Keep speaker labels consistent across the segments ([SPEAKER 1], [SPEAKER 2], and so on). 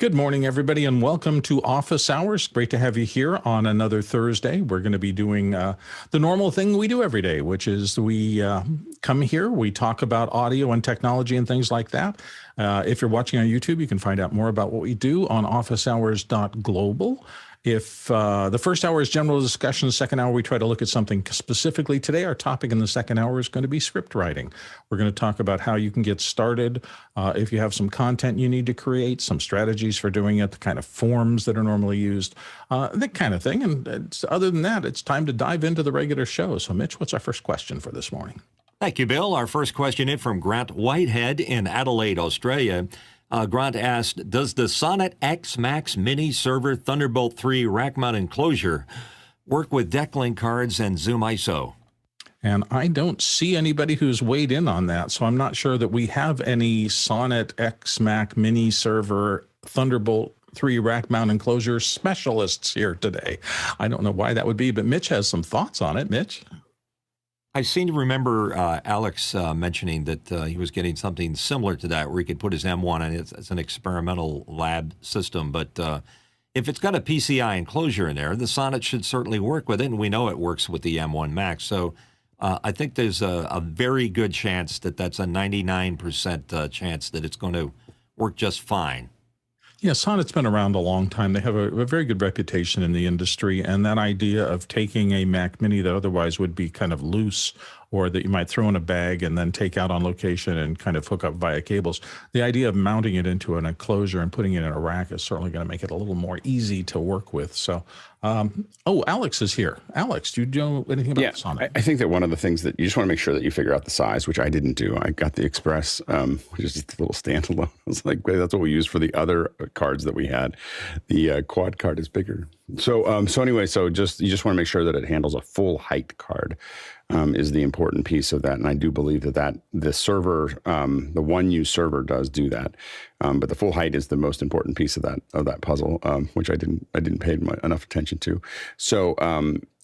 [SPEAKER 1] Good morning, everybody, and welcome to Office Hours. Great to have you here on another Thursday. We're going to be doing the normal thing we do every day, which is we come here, we talk about audio and technology and things like that. If you're watching on YouTube, you can find out more about what we do on officehours.global. If the first hour is general discussion, the second hour we try to look at something specifically. Today, our topic in the second hour is going to be script writing. We're going to talk about how you can get started if you have some content you need to create, some strategies for doing it, the kind of forms that are normally used, that kind of thing. And other than that, it's time to dive into the regular show. So, Mitch, what's our first question for this morning?
[SPEAKER 2] Thank you, Bill. Our first question in from Grant Whitehead in Adelaide, Australia. Grant asked, does the Sonnet xMac Mini Server Thunderbolt 3 Rackmount Enclosure work with decklink cards and ZoomISO?
[SPEAKER 1] And I don't see anybody who's weighed in on that, so I'm not sure that we have any Sonnet xMac Mini Server Thunderbolt 3 Rackmount Enclosure specialists here today. I don't know why that would be, but Mitch has some thoughts on it. Mitch?
[SPEAKER 2] I seem to remember Alex mentioning that he was getting something similar to that where he could put his M1 in. It's an experimental lab system, but if it's got a PCI enclosure in there, the Sonnet should certainly work with it, and we know it works with the M1 Max. So I think there's a very good chance that that's a 99% chance that it's going to work just fine.
[SPEAKER 1] Yeah, Sonnet's been around a long time. They have a very good reputation in the industry, and that idea of taking a Mac Mini that otherwise would be kind of loose or that you might throw in a bag and then take out on location and kind of hook up via cables, the idea of mounting it into an enclosure and putting it in a rack is certainly going to make it a little more easy to work with. So, Alex is here. Alex, do you know anything about Sonnet?
[SPEAKER 3] I think that one of the things that you just want to make sure that you figure out the size, which I didn't do. I got the Express, which is just a little standalone. I was like, that's what we used for the other cards that we had. The quad card is bigger. So anyway, you just want to make sure that it handles a full height card. Is the important piece of that, and I do believe that the server, the one-use server, does do that. But the full height is the most important piece of that puzzle, which I didn't pay enough attention to. So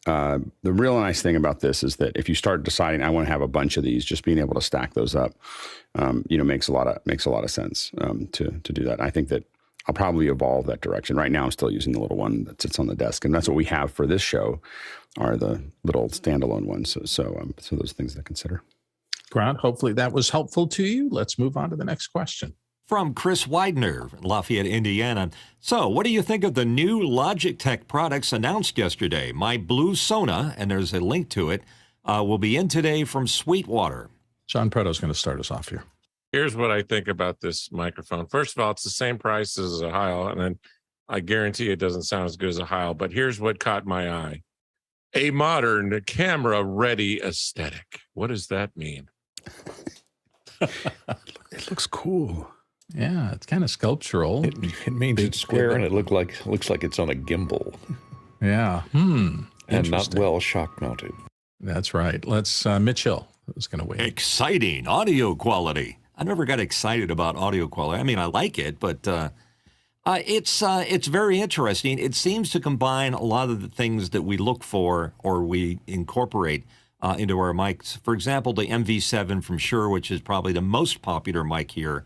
[SPEAKER 3] the real nice thing about this is that if you start deciding I want to have a bunch of these, just being able to stack those up, makes a lot of sense to do that. I think that I'll probably evolve that direction. Right now, I'm still using the little one that sits on the desk, and that's what we have for this show, are the little standalone ones. So those things to consider.
[SPEAKER 1] Grant, hopefully that was helpful to you. Let's move on to the next question.
[SPEAKER 2] From Chris Widener, Lafayette, Indiana. So, what do you think of the new logitech products announced yesterday? My blue Sona, and there's a link to it, will be in today from Sweetwater.
[SPEAKER 1] John Preto's going to start us off here.
[SPEAKER 4] Here's what I think about this microphone. First of all, it's the same price as a Heil, and then I guarantee it doesn't sound as good as a Heil, but here's what caught my eye. A modern camera-ready aesthetic. What does that mean?
[SPEAKER 3] It looks cool.
[SPEAKER 1] Yeah, it's kind of sculptural.
[SPEAKER 5] It means it's square and it looks like it's on a gimbal.
[SPEAKER 1] Yeah.
[SPEAKER 5] And not well shock mounted.
[SPEAKER 1] That's right. Let's Mitch Hill is going to wait.
[SPEAKER 2] Exciting audio quality. I never got excited about audio quality. I mean, I like it, but it's very interesting. It seems to combine a lot of the things that we look for or we incorporate into our mics. For example, the MV7 from Shure, which is probably the most popular mic here,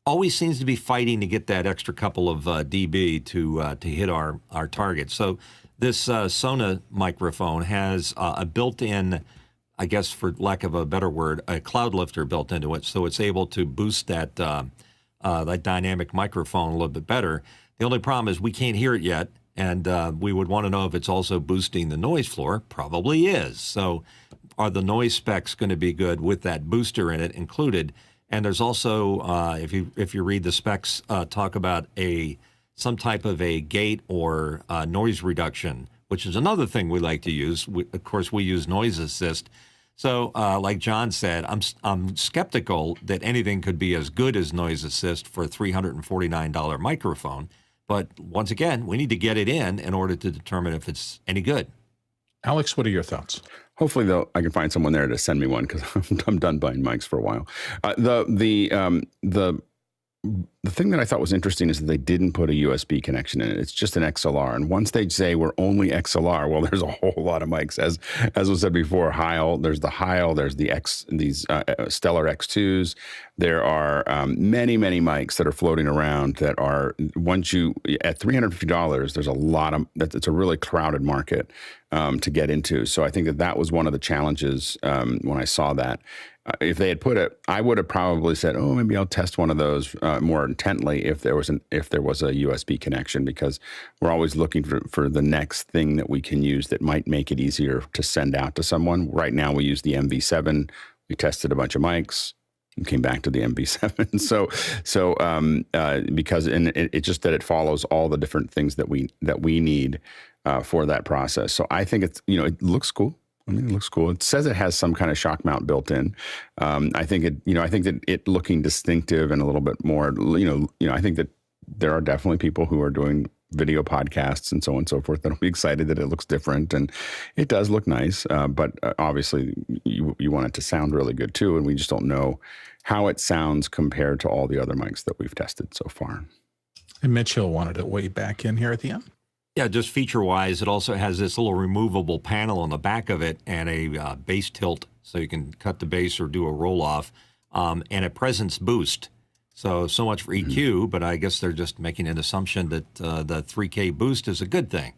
[SPEAKER 2] always seems to be fighting to get that extra couple of dB to hit our target. So this Sona microphone has a built-in, I guess for lack of a better word, a cloud lifter built into it, so it's able to boost that dynamic microphone a little bit better. The only problem is we can't hear it yet, and we would want to know if it's also boosting the noise floor. Probably is. So are the noise specs going to be good with that booster in it included? And there's also, if you read the specs, talk about some type of a gate or noise reduction, which is another thing we like to use. Of course, we use noise assist. So, like John said, I'm skeptical that anything could be as good as noise assist for a $349 microphone. But once again, we need to get it in order to determine if it's any good.
[SPEAKER 1] Alex, what are your thoughts?
[SPEAKER 3] Hopefully, though, I can find someone there to send me one because I'm done buying mics for a while. The the thing that I thought was interesting is that they didn't put a USB connection in it. It's just an XLR. And once they say we're only XLR, well, there's a whole lot of mics. As was said before, Heil, there's these Stellar X2s. There are many, many mics that are floating around that are, once you, at $350, there's a lot of, it's a really crowded market to get into. So I think that was one of the challenges when I saw that. If they had put it, I would have probably said, "Oh, maybe I'll test one of those more intently if there was a USB connection," because we're always looking for the next thing that we can use that might make it easier to send out to someone. Right now, we use the MV7. We tested a bunch of mics and came back to the MV7. Because it's just that it follows all the different things that we need for that process. So I think it looks cool. I mean, it looks cool. It says it has some kind of shock mount built in. I think that it looking distinctive and a little bit more, I think that there are definitely people who are doing video podcasts and so on and so forth that'll be excited that it looks different, and it does look nice. But obviously, you want it to sound really good too, and we just don't know how it sounds compared to all the other mics that we've tested so far.
[SPEAKER 1] And Mitch Hill wanted it way back in here at the end.
[SPEAKER 2] Yeah, just feature-wise, it also has this little removable panel on the back of it and a bass tilt, so you can cut the bass or do a roll-off, and a presence boost. So much for EQ, but I guess they're just making an assumption that the 3K boost is a good thing.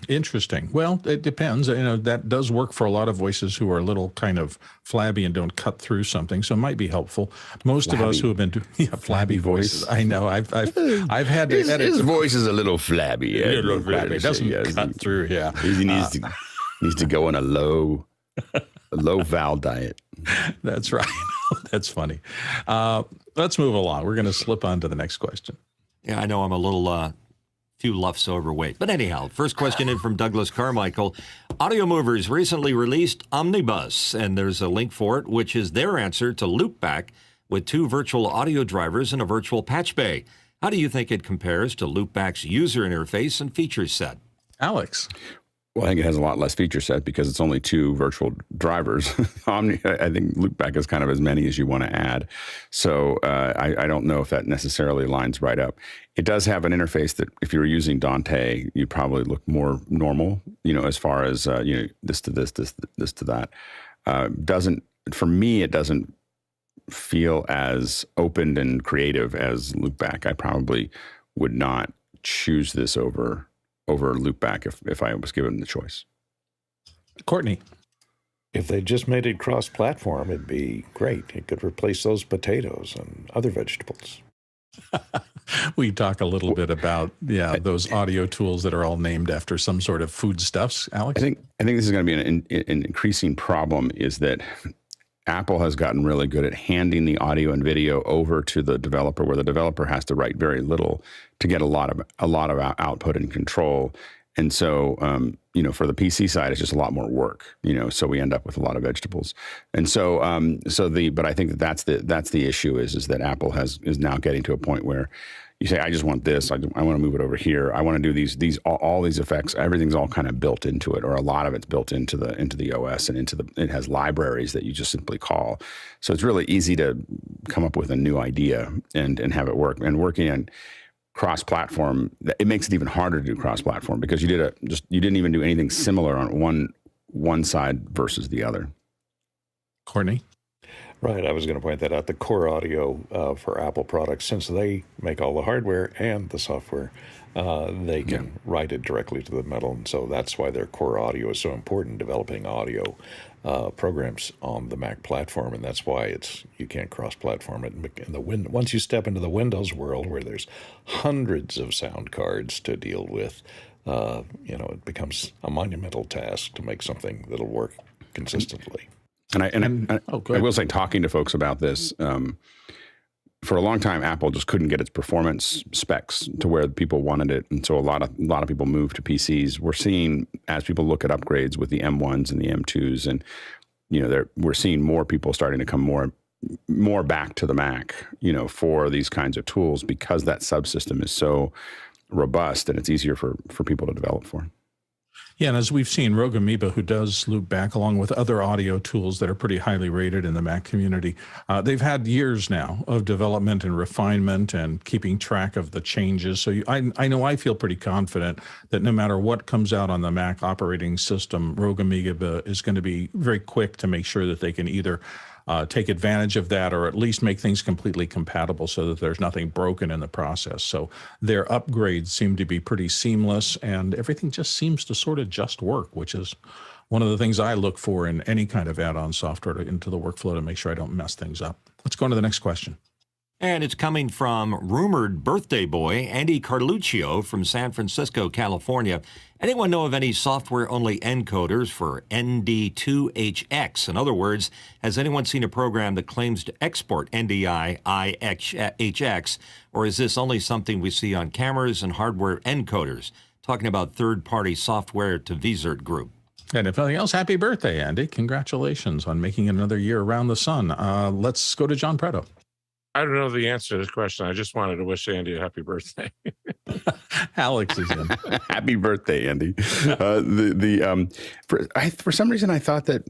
[SPEAKER 1] Interesting. Well, it depends. That does work for a lot of voices who are a little kind of flabby and don't cut through something. So it might be helpful. Most of us who have been doing flabby voices, I know. I've had to edit.
[SPEAKER 3] His voice is a little flabby.
[SPEAKER 1] A little flabby. It doesn't cut through. Yeah.
[SPEAKER 3] He needs to go on a low val diet.
[SPEAKER 1] That's right. That's funny. Let's move along. We're going to slip on to the next question.
[SPEAKER 2] Yeah, I know I'm a little few luffs overweight. But anyhow, first question in from Douglas Carmichael. Audiomovers recently released Omnibus, and there's a link for it, which is their answer to Loopback with 2 virtual audio drivers and a virtual patchbay. How do you think it compares to Loopback's user interface and feature set?
[SPEAKER 1] Alex.
[SPEAKER 3] Well, I think it has a lot less feature set because it's only 2 virtual drivers. I think Loopback is kind of as many as you want to add. So I don't know if that necessarily lines right up. It does have an interface that if you were using Dante, you'd probably look more normal, as far as, this to this to that. For me, it doesn't feel as open and creative as Loopback. I probably would not choose this over Loopback if I was given the choice.
[SPEAKER 1] Courtney.
[SPEAKER 5] If they just made it cross-platform, it'd be great. It could replace those potatoes and other vegetables.
[SPEAKER 1] We talk a little bit about those audio tools that are all named after some sort of foodstuffs. Alex,
[SPEAKER 3] I think this is going to be an increasing problem. Is that Apple has gotten really good at handing the audio and video over to the developer, where the developer has to write very little to get a lot of output and control. And so, for the PC side, it's just a lot more work. So we end up with a lot of vegetables. And so, but I think that's the issue is that Apple is now getting to a point where you say, I just want this. I want to move it over here. I want to do all these effects. Everything's all kind of built into it, or a lot of it's built into the OS and it has libraries that you just simply call. So it's really easy to come up with a new idea and have it work. And working on cross-platform, it makes it even harder to do cross-platform because you didn't even do anything similar on one side versus the other.
[SPEAKER 1] Courtney.
[SPEAKER 5] Right, I was going to point that out. The Core Audio for Apple products, since they make all the hardware and the software, they can write it directly to the metal, and so that's why their Core Audio is so important, developing audio programs on the Mac platform, and that's why you can't cross-platform it. Once you step into the Windows world, where there's hundreds of sound cards to deal with, it becomes a monumental task to make something that'll work consistently.
[SPEAKER 3] I will say, talking to folks about this, for a long time, Apple just couldn't get its performance specs to where people wanted it, and so a lot of people moved to PCs. We're seeing, as people look at upgrades with the M1s and the M2s, and we're seeing more people starting to come more back to the Mac, for these kinds of tools because that subsystem is so robust and it's easier for people to develop for.
[SPEAKER 1] Yeah, and as we've seen, Rogue Amoeba, who does Loopback, along with other audio tools that are pretty highly rated in the Mac community, they've had years now of development and refinement and keeping track of the changes. So I know I feel pretty confident that no matter what comes out on the Mac operating system, Rogue Amoeba is going to be very quick to make sure that they can either take advantage of that or at least make things completely compatible so that there's nothing broken in the process. So their upgrades seem to be pretty seamless and everything just seems to sort of just work, which is one of the things I look for in any kind of add-on software into the workflow to make sure I don't mess things up. Let's go on to the next question.
[SPEAKER 2] And it's coming from rumored birthday boy Andy Carluccio from San Francisco, California. Anyone know of any software-only encoders for ND2HX? In other words, has anyone seen a program that claims to export NDI-IHX, or is this only something we see on cameras and hardware encoders? Talking about third-party software to Vizrt Group.
[SPEAKER 1] And if nothing else, happy birthday, Andy. Congratulations on making another year around the sun. Let's go to John Preto.
[SPEAKER 4] I don't know the answer to this question. I just wanted to wish Andy a happy birthday.
[SPEAKER 1] Alex is in.
[SPEAKER 3] Happy birthday, Andy. For some reason I thought that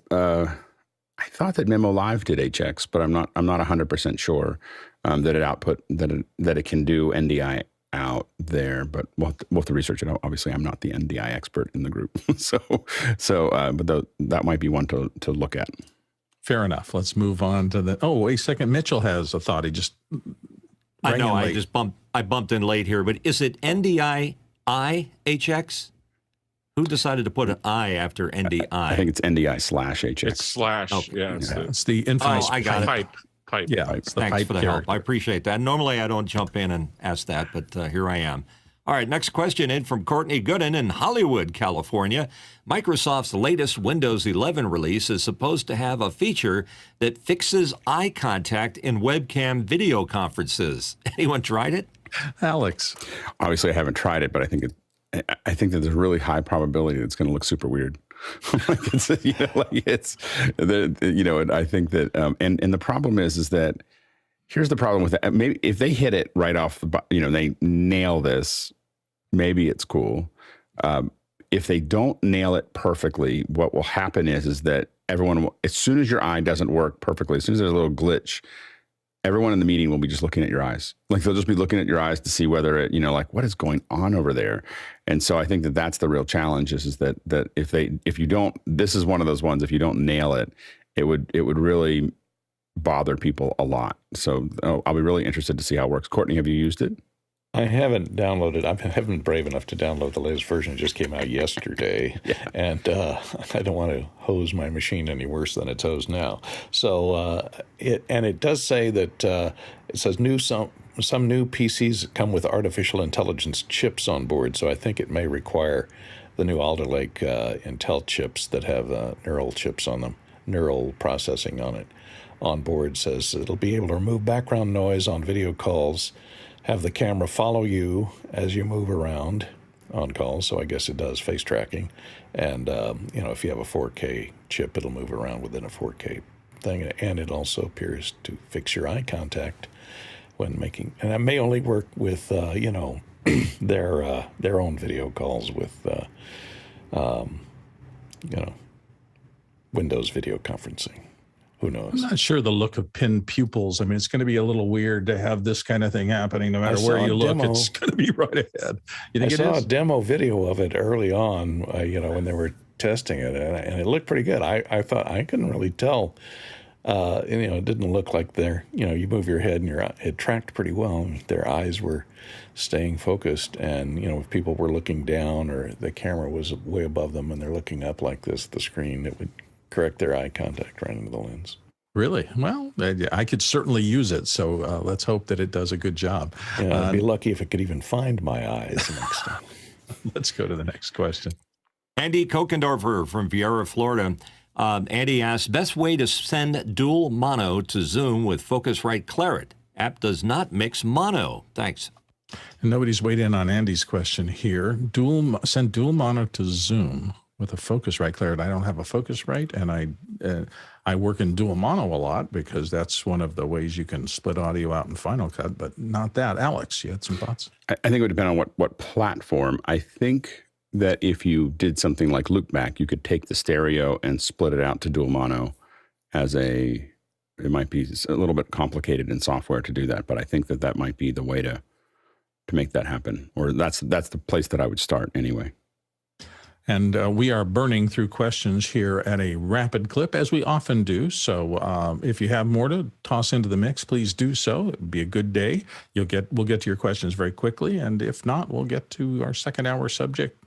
[SPEAKER 3] Memo Live did HX, but I'm not 100% sure that it can do NDI out there. But we'll have to research it. Obviously, I'm not the NDI expert in the group, but that might be one to look at.
[SPEAKER 1] Fair enough. Let's move on to the. Oh, wait a second. Mitchell has a thought. He just.
[SPEAKER 2] I know. I bumped in late here, but is it NDI-IHX? Who decided to put an I after NDI?
[SPEAKER 3] I think it's NDI/HX.
[SPEAKER 4] It's slash.
[SPEAKER 2] Oh,
[SPEAKER 4] yeah,
[SPEAKER 1] it's the infamous.
[SPEAKER 2] Oh, I got
[SPEAKER 4] pipe.
[SPEAKER 1] Yeah,
[SPEAKER 4] Pipe.
[SPEAKER 1] it's the
[SPEAKER 2] Thanks
[SPEAKER 1] pipe
[SPEAKER 2] for the
[SPEAKER 1] character.
[SPEAKER 2] help. I appreciate that. Normally, I don't jump in and ask that, but here I am. All right, next question in from Courtney Gooden in Hollywood, California. Microsoft's latest Windows 11 release is supposed to have a feature that fixes eye contact in webcam video conferences. Anyone tried it?
[SPEAKER 3] Alex. Obviously, I haven't tried it, but I think that there's a really high probability that it's going to look super weird. And I think that, and the problem is that here's the problem with that. Maybe if they hit it right off they nail this, maybe it's cool. If they don't nail it perfectly, what will happen is that everyone, as soon as your eye doesn't work perfectly, as soon as there's a little glitch, everyone in the meeting will be just looking at your eyes. Like they'll just be looking at your eyes to see whether it, what is going on over there. And so I think that that's the real challenge is that if you don't, this is one of those ones, if you don't nail it, it would really bother people a lot. So I'll be really interested to see how it works. Courtney, have you used it?
[SPEAKER 5] I haven't downloaded. I haven't been brave enough to download the latest version. It just came out yesterday, and I don't want to hose my machine any worse than it's hosed now. So it does say that it says some new PCs come with artificial intelligence chips on board. So I think it may require the new Alder Lake Intel chips that have neural chips on them, neural processing on it. On board says it'll be able to remove background noise on video calls. Have the camera follow you as you move around on calls, so I guess it does face tracking. And, if you have a 4K chip, it'll move around within a 4K thing. And it also appears to fix your eye contact when making, and that may only work with, their own video calls with, Windows video conferencing. Who knows?
[SPEAKER 1] I'm not sure the look of pinned pupils. I mean, it's going to be a little weird to have this kind of thing happening. No matter where you look, it's going to be right ahead. You think
[SPEAKER 5] I saw a demo video of it early on, when they were testing it, and it looked pretty good. I thought I couldn't really tell. It didn't look like you move your head and it tracked pretty well. Their eyes were staying focused, and if people were looking down or the camera was way above them and they're looking up like this, the screen, it would correct their eye contact right into the lens.
[SPEAKER 1] Really? Well, I could certainly use it, so let's hope that it does a good job.
[SPEAKER 5] Yeah, I'd be lucky if it could even find my eyes next time.
[SPEAKER 1] Let's go to the next question.
[SPEAKER 2] Andy Kokendorfer from Viera, Florida. Andy asks, best way to send dual mono to Zoom with Focusrite Clarett. App does not mix mono. Thanks.
[SPEAKER 1] And nobody's weighed in on Andy's question here. Send dual mono to Zoom with a Focusrite Clarett. I don't have a Focusrite, and I work in dual mono a lot because that's one of the ways you can split audio out in Final Cut, but not that. Alex, you had some thoughts?
[SPEAKER 3] I think it would depend on what platform. I think that if you did something like Loopback, you could take the stereo and split it out to dual mono it might be a little bit complicated in software to do that, but I think that might be the way to make that happen, or that's the place that I would start anyway.
[SPEAKER 1] And we are burning through questions here at a rapid clip, as we often do. So if you have more to toss into the mix, please do so. It'll be a good day. We'll get to your questions very quickly. And if not, we'll get to our second hour subject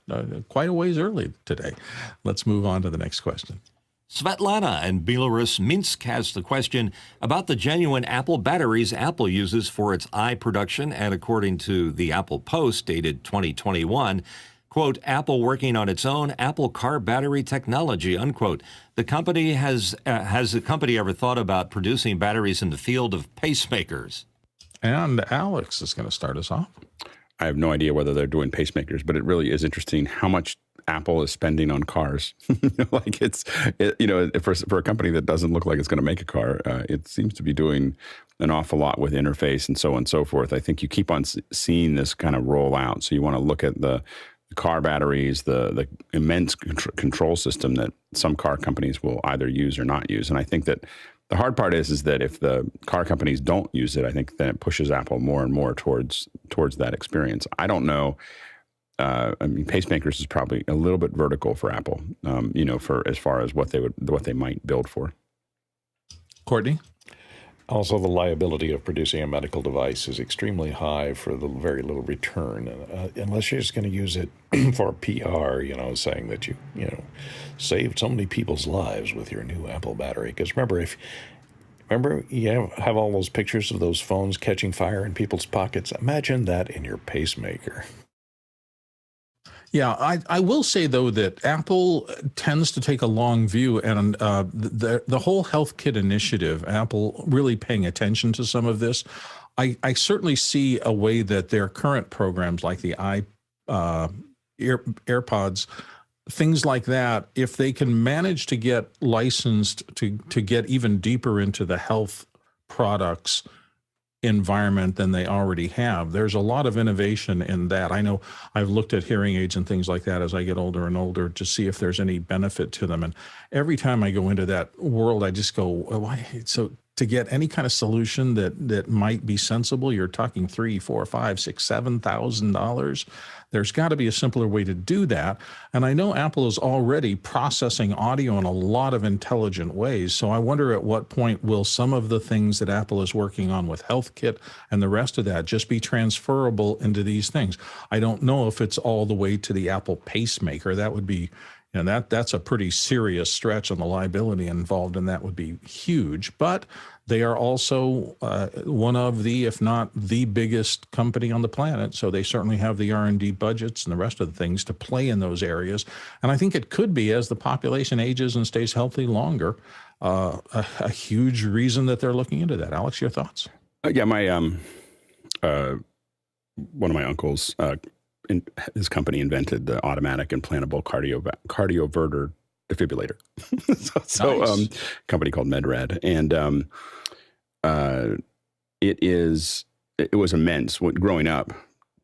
[SPEAKER 1] quite a ways early today. Let's move on to the next question.
[SPEAKER 2] Svetlana in Belarus, Minsk has the question about the genuine Apple batteries Apple uses for its iProduction. And according to the Apple Post dated 2021, quote, Apple working on its own Apple car battery technology, unquote. The company has the company ever thought about producing batteries in the field of pacemakers? And
[SPEAKER 1] Alex is going to start us off.
[SPEAKER 3] I have no idea whether they're doing pacemakers, but it really is interesting how much Apple is spending on cars. Like for a company that doesn't look like it's going to make a car, it seems to be doing an awful lot with interface and so on and so forth. I think you keep on seeing this kind of roll out. So you want to look at the car batteries, the immense control system that some car companies will either use or not use. And I think that the hard part is that if the car companies don't use it, I think then it pushes Apple more and more towards that experience. I don't know. I mean, pacemakers is probably a little bit vertical for Apple, for as far as what they might build for.
[SPEAKER 1] Courtney?
[SPEAKER 5] Also, the liability of producing a medical device is extremely high for the very little return, unless you're just going to use it for PR, saying that you saved so many people's lives with your new Apple battery. Because remember you have all those pictures of those phones catching fire in people's pockets? Imagine that in your pacemaker.
[SPEAKER 1] Yeah, I will say, though, that Apple tends to take a long view, and the whole Health Kit initiative, Apple really paying attention to some of this. I certainly see a way that their current programs like the AirPods, things like that, if they can manage to get licensed to get even deeper into the health products environment than they already have. There's a lot of innovation in that. I know I've looked at hearing aids and things like that as I get older and older to see if there's any benefit to them. And every time I go into that world, I just go, why? So to get any kind of solution that might be sensible, you're talking $3,000, $4,000, $5,000, $6,000, $7,000. There's got to be a simpler way to do that. And I know Apple is already processing audio in a lot of intelligent ways. So I wonder at what point will some of the things that Apple is working on with HealthKit and the rest of that just be transferable into these things. I don't know if it's all the way to the Apple pacemaker. That would be, that's a pretty serious stretch, and the liability involved in that would be huge. But they are also one of the, if not the biggest company on the planet. So they certainly have the R&D budgets and the rest of the things to play in those areas. And I think it could be, as the population ages and stays healthy longer, a huge reason that they're looking into that. Alex, your thoughts?
[SPEAKER 3] Yeah, my one of my uncles, his company invented the automatic implantable cardioverter defibrillator. Nice. Company called MedRed, and it was immense growing up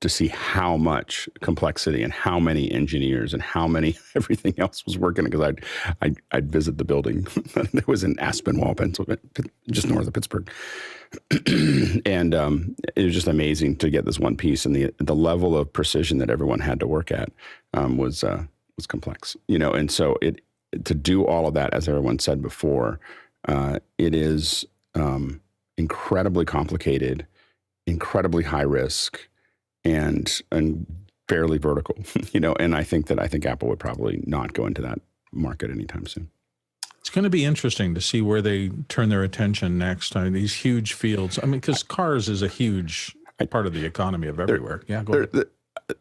[SPEAKER 3] to see how much complexity and how many engineers and how many everything else was working, because I'd visit the building. It was in Aspinwall, Pennsylvania, just north of Pittsburgh. And it was just amazing to get this one piece, and the level of precision that everyone had to work at was complex, and so to do all of that, as everyone said before, it is incredibly complicated, incredibly high risk, and fairly vertical, and I think Apple would probably not go into that market anytime soon.
[SPEAKER 1] It's going to be interesting to see where they turn their attention next. These huge fields. I mean, because cars is a huge part of the economy of everywhere. Go ahead.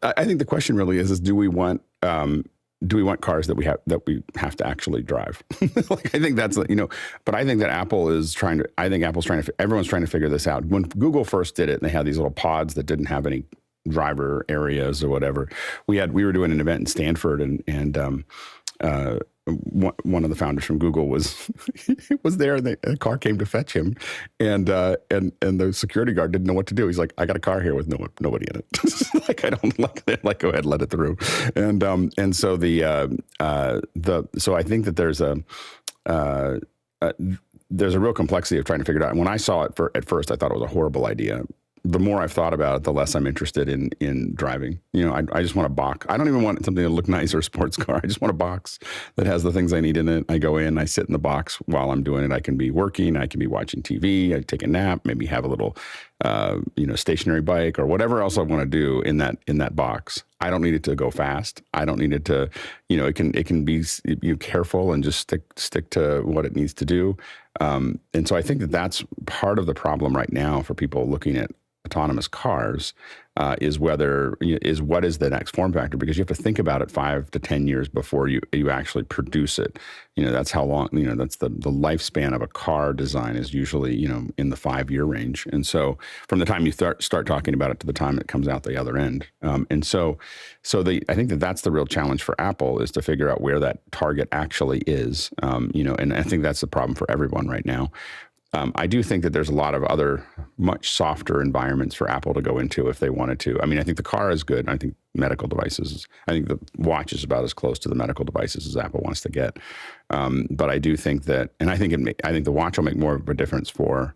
[SPEAKER 3] I think the question really is do we want cars that we have to actually drive? Like, I think that's, but I think that everyone's trying to figure this out. When Google first did it, and they had these little pods that didn't have any driver areas or whatever. We were doing an event in Stanford, and one of the founders from Google was there, and a car came to fetch him, and the security guard didn't know what to do. He's like, I got a car here with nobody in it. Like, I don't like go ahead, let it through. And so so I think that there's a real complexity of trying to figure it out. And when I saw it at first, I thought it was a horrible idea. The more I've thought about it, the less I'm interested in driving. I just want a box. I don't even want something to look nice or a sports car. I just want a box that has the things I need in it. I go in, I sit in the box while I'm doing it. I can be working, I can be watching TV, I take a nap, maybe have a little, stationary bike or whatever else I want to do in that box. I don't need it to go fast. I don't need it to, it can be careful and just stick to what it needs to do. And so I think that that's part of the problem right now for people looking at autonomous cars, is what is the next form factor, because you have to think about it 5 to 10 years before you actually produce it. That's how long, that's the lifespan of a car design is usually, in the 5-year range. And so from the time you start talking about it to the time it comes out the other end. And so I think that's the real challenge for Apple, is to figure out where that target actually is, and I think that's the problem for everyone right now. I do think that there's a lot of other much softer environments for Apple to go into if they wanted to. I mean, I think the car is good. I think medical devices, I think the watch is about as close to the medical devices as Apple wants to get. But I do think that, and I think the watch will make more of a difference for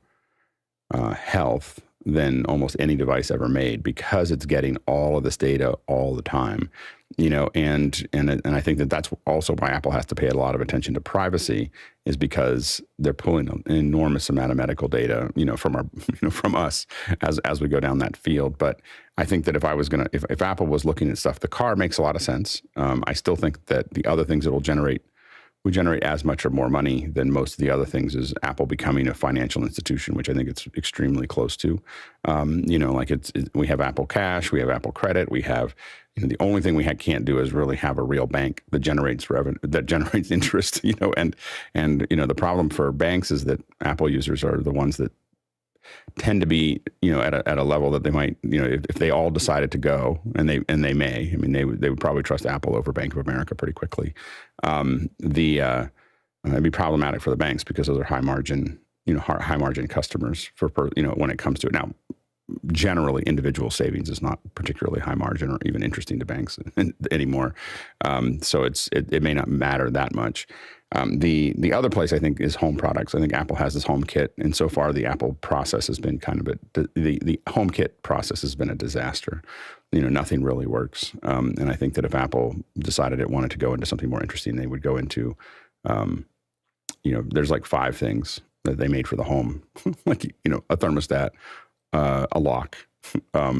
[SPEAKER 3] health than almost any device ever made, because it's getting all of this data all the time, and I think that that's also why Apple has to pay a lot of attention to privacy, is because they're pulling an enormous amount of medical data, from us as we go down that field. But I think that if Apple was looking at stuff, the car makes a lot of sense. I still think that the other things that we generate as much or more money than most of the other things, is Apple becoming a financial institution, which I think it's extremely close to. We have Apple Cash, we have Apple Credit, we have, the only thing we can't do is really have a real bank that generates revenue, that generates interest, and the problem for banks is that Apple users are the ones that tend to be, at a level that they might, if they all decided to go, and they may, I mean, they would probably trust Apple over Bank of America pretty quickly. It'd be problematic for the banks, because those are high margin customers when it comes to it. Now, generally, individual savings is not particularly high margin or even interesting to banks anymore. So it may not matter that much. The other place I think is home products. I think Apple has this HomeKit, and so far the Apple process has been the HomeKit process has been a disaster. Nothing really works. And I think that if Apple decided it wanted to go into something more interesting, they would go into, there's like 5 things that they made for the home, like, a thermostat, a lock,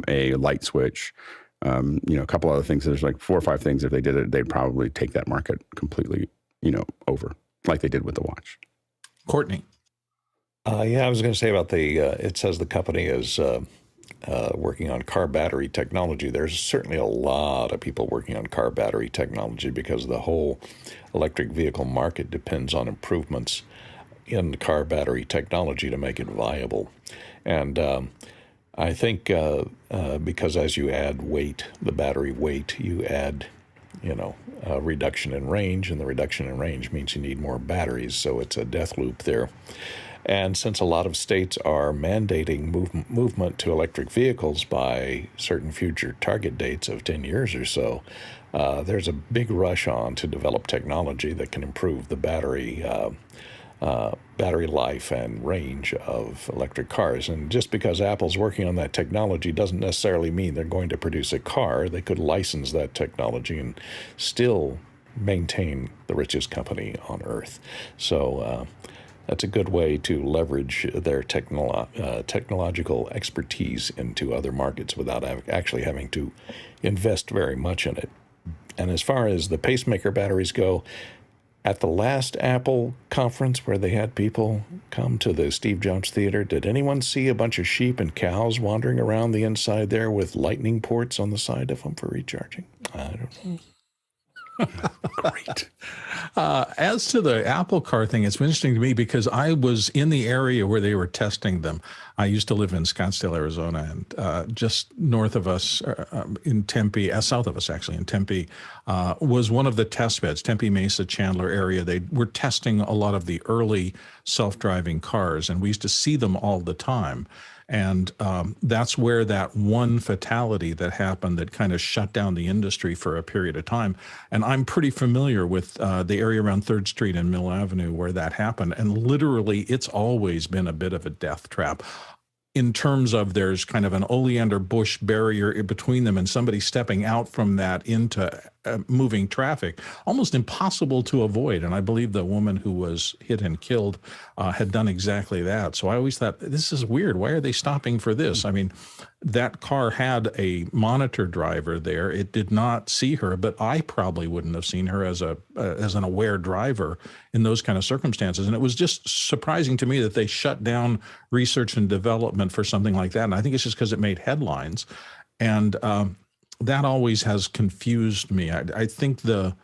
[SPEAKER 3] a light switch, a couple other things. There's like 4 or 5 things. If they did it, they'd probably take that market completely, over, like they did with the watch.
[SPEAKER 1] Courtney.
[SPEAKER 5] I was going to say about it says the company is working on car battery technology. There's certainly a lot of people working on car battery technology, because the whole electric vehicle market depends on improvements in the car battery technology to make it viable. And I think because as you add weight, the battery weight, you add, a reduction in range, and the reduction in range means you need more batteries. So it's a death loop there. And since a lot of states are mandating movement to electric vehicles by certain future target dates of 10 years or so, there's a big rush on to develop technology that can improve the battery life and range of electric cars. And just because Apple's working on that technology doesn't necessarily mean they're going to produce a car. They could license that technology and still maintain the richest company on earth. So that's a good way to leverage their technological expertise into other markets without actually having to invest very much in it. And as far as the pacemaker batteries go, at the last Apple conference where they had people come to the Steve Jobs Theater, did anyone see a bunch of sheep and cows wandering around the inside there with lightning ports on the side of them for recharging? I don't know.
[SPEAKER 3] Great.
[SPEAKER 1] As to the Apple Car thing, it's interesting to me because I was in the area where they were testing them. I used to live in Scottsdale, Arizona, and just north of us in Tempe, south of us actually in Tempe, was one of the test beds, Tempe Mesa, Chandler area. They were testing a lot of the early self-driving cars, and we used to see them all the time. And that's where that one fatality that happened that kind of shut down the industry for a period of time. And I'm pretty familiar with the area around 3rd Street and Mill Avenue where that happened. And literally, it's always been a bit of a death trap in terms of there's kind of an oleander bush barrier between them and somebody stepping out from that into moving traffic, almost impossible to avoid. And I believe the woman who was hit and killed had done exactly that. So I always thought, this is weird. Why are they stopping for this? I mean, that car had a monitor driver there. It did not see her, but I probably wouldn't have seen her as an aware driver in those kind of circumstances. And it was just surprising to me that they shut down research and development for something like that. And I think it's just because it made headlines. And that always has confused me. I think the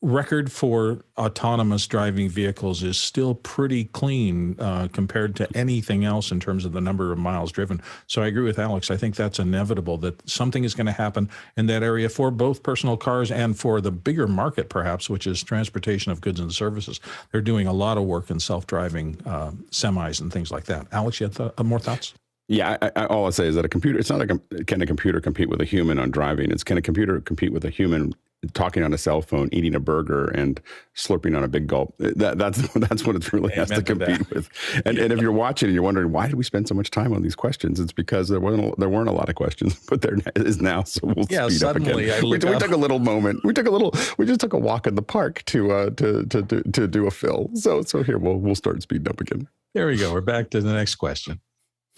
[SPEAKER 1] record for autonomous driving vehicles is still pretty clean compared to anything else in terms of the number of miles driven. So I agree with Alex. I think that's inevitable, that something is going to happen in that area for both personal cars and for the bigger market, perhaps, which is transportation of goods and services. They're doing a lot of work in self-driving semis and things like that. Alex, you have more thoughts?
[SPEAKER 3] Yeah, all I say is that a computer, it's not like can a computer compete with a human on driving? It's can a computer compete with a human talking on a cell phone, eating a burger, and slurping on a big gulp? That's what it really has to compete with. And if you're watching and you're wondering, why did we spend so much time on these questions? It's because there weren't a lot of questions, but there is now, so we'll speed up again. We took a little moment. We just took a walk in the park to do a fill. So here, we'll start speeding up again.
[SPEAKER 1] There we go. We're back to the next question.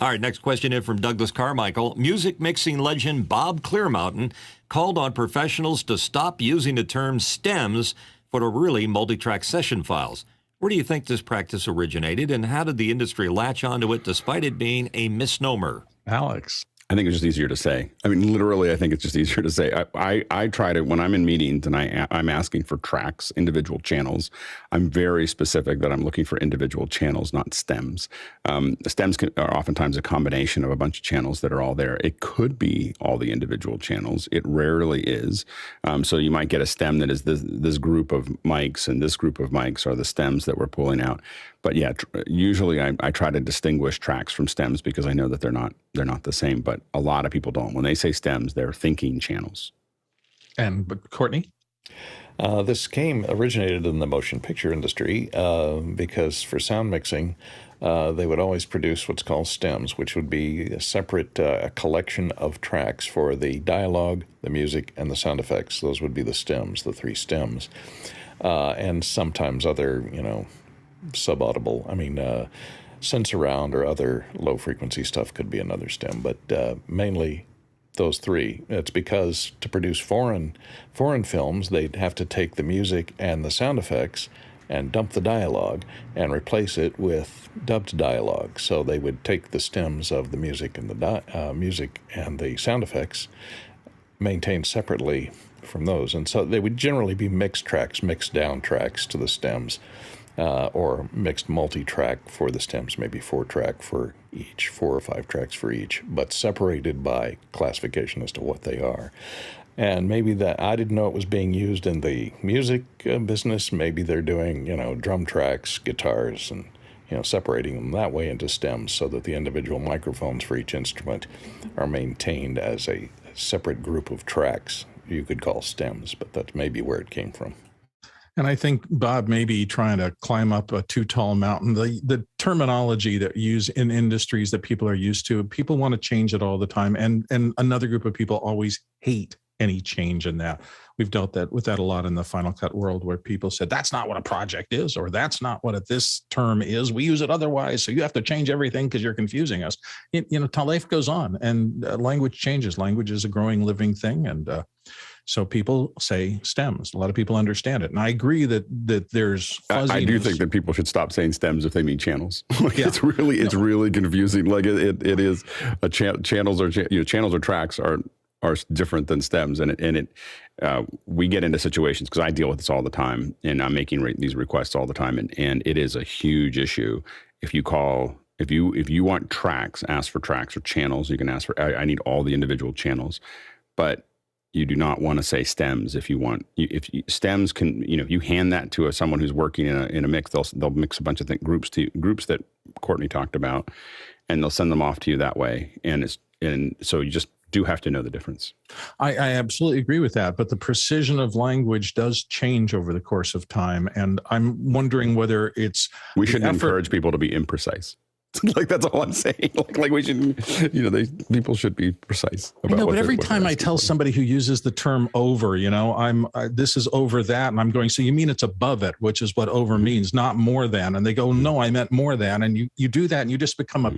[SPEAKER 2] All right, next question in from Douglas Carmichael. Music mixing legend Bob Clearmountain called on professionals to stop using the term stems for the really multitrack session files. Where do you think this practice originated, and how did the industry latch onto it despite it being a misnomer?
[SPEAKER 1] Alex.
[SPEAKER 3] I think it's just easier to say. I mean, literally, I think it's just easier to say. I try to, when I'm in meetings and I'm asking for tracks, individual channels, I'm very specific that I'm looking for individual channels, not stems. Stems are oftentimes a combination of a bunch of channels that are all there. It could be all the individual channels. It rarely is. So you might get a stem that is this group of mics, and this group of mics are the stems that we're pulling out. But yeah, usually I try to distinguish tracks from stems because I know that they're not the same. But a lot of people don't. When they say stems, they're thinking channels.
[SPEAKER 1] But Courtney?
[SPEAKER 5] This originated in the motion picture industry because for sound mixing, they would always produce what's called stems, which would be a separate collection of tracks for the dialogue, the music, and the sound effects. Those would be the stems, the 3 stems, and sometimes other, subaudible. Sense around or other low frequency stuff could be another stem, but mainly those 3. It's because to produce foreign films, they'd have to take the music and the sound effects and dump the dialogue and replace it with dubbed dialogue. So they would take the stems of the music and the sound effects, maintained separately from those, and so they would generally be mixed down tracks to the stems. Or mixed multi-track for the stems, maybe 4-track for each, 4 or 5 tracks for each, but separated by classification as to what they are. And maybe that I didn't know it was being used in the music business. Maybe they're doing, drum tracks, guitars, and, separating them that way into stems so that the individual microphones for each instrument are maintained as a separate group of tracks you could call stems, but that's maybe where it came from.
[SPEAKER 1] And I think Bob may be trying to climb up a too tall mountain. The terminology that use in industries that people are used to, people want to change it all the time. And another group of people always hate any change in that. We've dealt with that a lot in the Final Cut world, where people said, that's not what a project is, or that's not what this term is. We use it otherwise. So you have to change everything because you're confusing us. Life goes on, and language changes. Language is a growing, living thing. And so people say stems. A lot of people understand it. And I agree that there's fuzziness.
[SPEAKER 3] I do think that people should stop saying stems if they mean channels. It's really confusing. Like it is channels or tracks are are different than stems, and we get into situations, because I deal with this all the time, and I'm making these requests all the time, and it is a huge issue. If you want tracks, ask for tracks, or channels. You can ask for, I need all the individual channels, but you do not want to say stems. Stems can, if you hand that to someone who's working in a mix, they'll mix a bunch of groups that Courtney talked about, and they'll send them off to you that way. And so you just do have to know the difference.
[SPEAKER 1] I absolutely agree with that, but the precision of language does change over the course of time, and I'm wondering whether
[SPEAKER 3] we shouldn't encourage people to be imprecise. Like, that's all I'm saying. Like we should, people should be precise about.
[SPEAKER 1] No, but every time I tell somebody who uses the term over, this is over that, and I'm going, so you mean it's above it, which is what over means, not more than. And they go, no, I meant more than. And you do that, and you just become a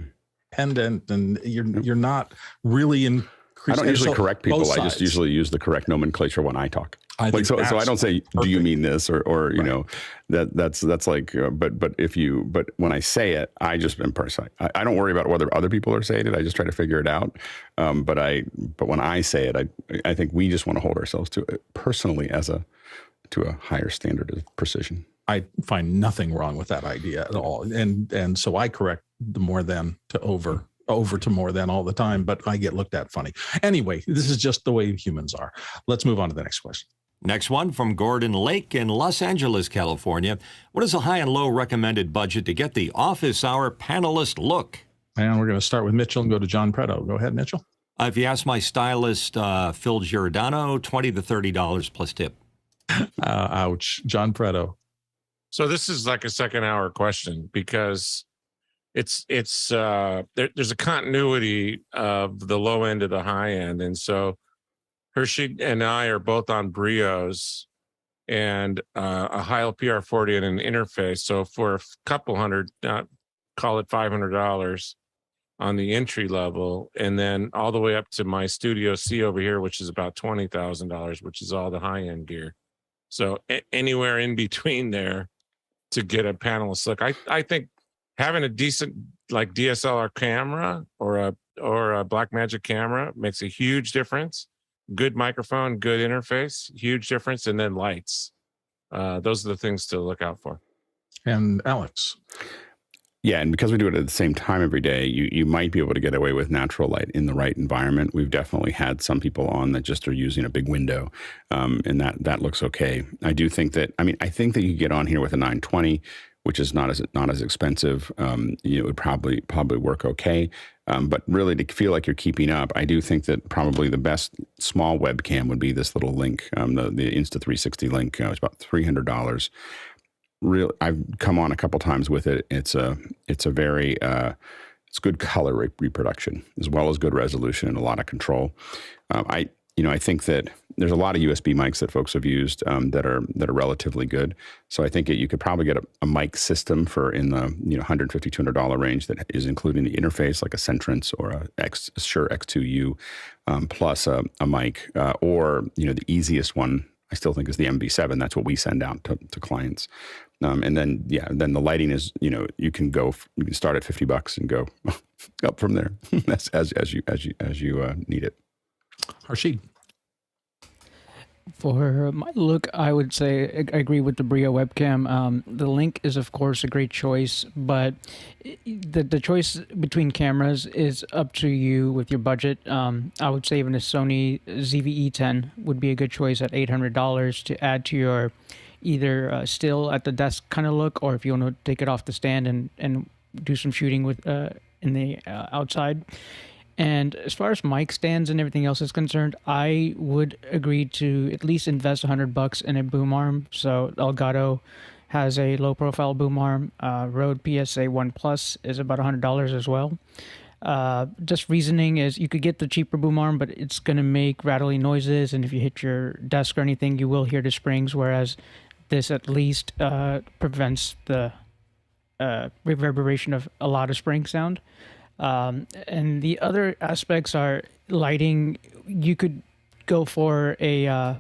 [SPEAKER 1] pendant, and you're not really in.
[SPEAKER 3] I don't usually correct people. I just usually use the correct nomenclature when I talk. So I don't say, do you mean this, or right. That's like, but when I say it, I just am precise. I don't worry about whether other people are saying it. I just try to figure it out. But when I say it, I think we just want to hold ourselves to it personally to a higher standard of precision.
[SPEAKER 1] I find nothing wrong with that idea at all. And so I correct the more than to over to more than all the time, but I get looked at funny. Anyway, this is just the way humans are. Let's move on to the next question.
[SPEAKER 2] Next one from Gordon Lake in Los Angeles, California. What is a high and low recommended budget to get the Office Hour Panelist look?
[SPEAKER 1] And we're going to start with Mitchell and go to John Preto. Go ahead, Mitchell.
[SPEAKER 2] If you ask my stylist, Phil Giordano, $20 to $30 plus tip.
[SPEAKER 1] Ouch. John Preto.
[SPEAKER 4] So this is like a second hour question, because there's a continuity of the low end to the high end. And so Hershey and I are both on Brios and a Heil PR40 and an interface. So for a couple hundred, call it $500 on the entry level, and then all the way up to my Studio C over here, which is about $20,000, which is all the high end gear. So anywhere in between there to get a panelist look. I think having a decent like DSLR camera or a Blackmagic camera makes a huge difference. Good microphone, good interface, huge difference, and then lights. Those are the things to look out for.
[SPEAKER 1] And Alex.
[SPEAKER 3] Yeah, and because we do it at the same time every day, you might be able to get away with natural light in the right environment. We've definitely had some people on that just are using a big window, and that looks okay. I do think that, I think that you get on here with a 920, which is not as expensive. It would probably work okay. But really, to feel like you're keeping up, I do think that probably the best small webcam would be this little Link, the Insta360 Link. It's about $300. I've come on a couple times with it. It's a very it's good color reproduction as well as good resolution and a lot of control. I think that there's a lot of USB mics that folks have used that are relatively good. So I think you could probably get a mic system for in the $150, $200 range that is including the interface, like a Centrance or a Shure X2U plus a mic, or the easiest one I still think is the MV7. That's what we send out to clients. And then the lighting is, you can start at $50 and go up from there as you need it.
[SPEAKER 1] Harshid.
[SPEAKER 6] For my look, I would say I agree with the Brio webcam. The Link is, of course, a great choice, but the choice between cameras is up to you with your budget. I would say even a Sony ZV-E10 would be a good choice at $800 to add to your either still at the desk kind of look, or if you want to take it off the stand and do some shooting with in the outside. And as far as mic stands and everything else is concerned, I would agree to at least invest $100 in a boom arm. So Elgato has a low-profile boom arm. Rode PSA 1 Plus is about $100 as well. Just reasoning is you could get the cheaper boom arm, but it's going to make rattling noises, and if you hit your desk or anything, you will hear the springs, whereas this at least prevents the reverberation of a lot of spring sound. And the other aspects are lighting. You could go for a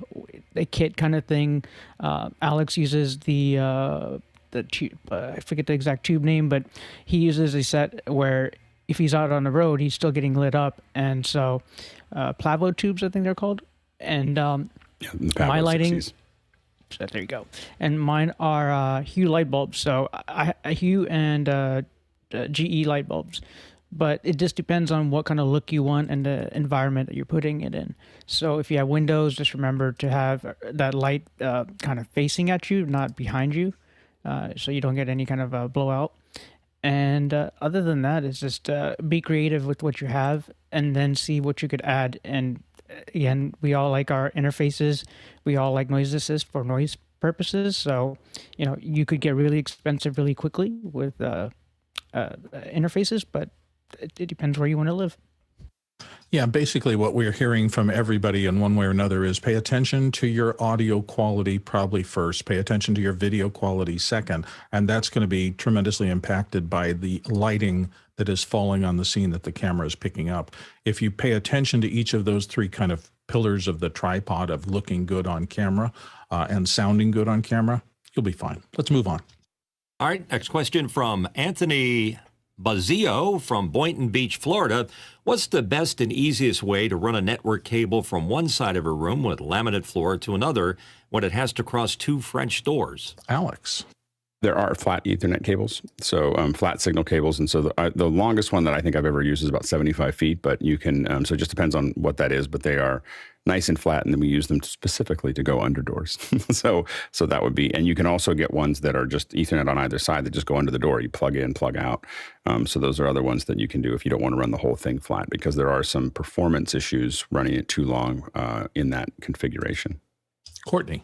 [SPEAKER 6] kit kind of thing. Alex uses the tube, I forget the exact tube name, but he uses a set where if he's out on the road, he's still getting lit up. And so Plavo tubes, I think they're called. And my lighting, so there you go. And mine are Hue light bulbs. So Hue and GE light bulbs. But it just depends on what kind of look you want and the environment that you're putting it in. So if you have windows, just remember to have that light kind of facing at you, not behind you, so you don't get any kind of blowout. And other than that, it's just be creative with what you have and then see what you could add. And again, we all like our interfaces. We all like noise assist for noise purposes. So, you could get really expensive really quickly with interfaces, but it depends where you want to live.
[SPEAKER 1] Yeah, basically what we're hearing from everybody in one way or another is pay attention to your audio quality probably first, pay attention to your video quality second, and that's going to be tremendously impacted by the lighting that is falling on the scene that the camera is picking up. If you pay attention to each of those three kind of pillars of the tripod of looking good on camera and sounding good on camera, you'll be fine. Let's move on.
[SPEAKER 2] All right, next question from Anthony Bazio from Boynton Beach, Florida. What's the best and easiest way to run a network cable from one side of a room with laminate floor to another when it has to cross two French doors?
[SPEAKER 1] Alex.
[SPEAKER 3] There are flat Ethernet cables, so flat signal cables. And so the longest one that I think I've ever used is about 75 feet, but you can, so it just depends on what that is, but they are nice and flat, and then we use them specifically to go under doors. so that would be, and you can also get ones that are just Ethernet on either side that just go under the door. You plug in, plug out. So those are other ones that you can do if you don't want to run the whole thing flat, because there are some performance issues running it too long in that configuration.
[SPEAKER 1] Courtney.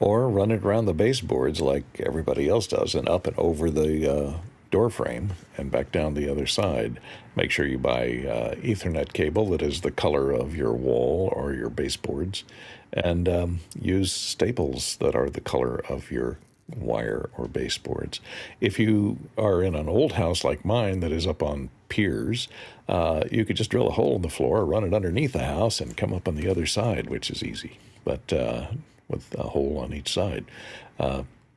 [SPEAKER 5] Or run it around the baseboards like everybody else does, and up and over the door frame and back down the other side. Make sure you buy Ethernet cable that is the color of your wall or your baseboards, and use staples that are the color of your wire or baseboards. If you are in an old house like mine that is up on piers, you could just drill a hole in the floor, run it underneath the house, and come up on the other side, which is easy. But with a hole on each side.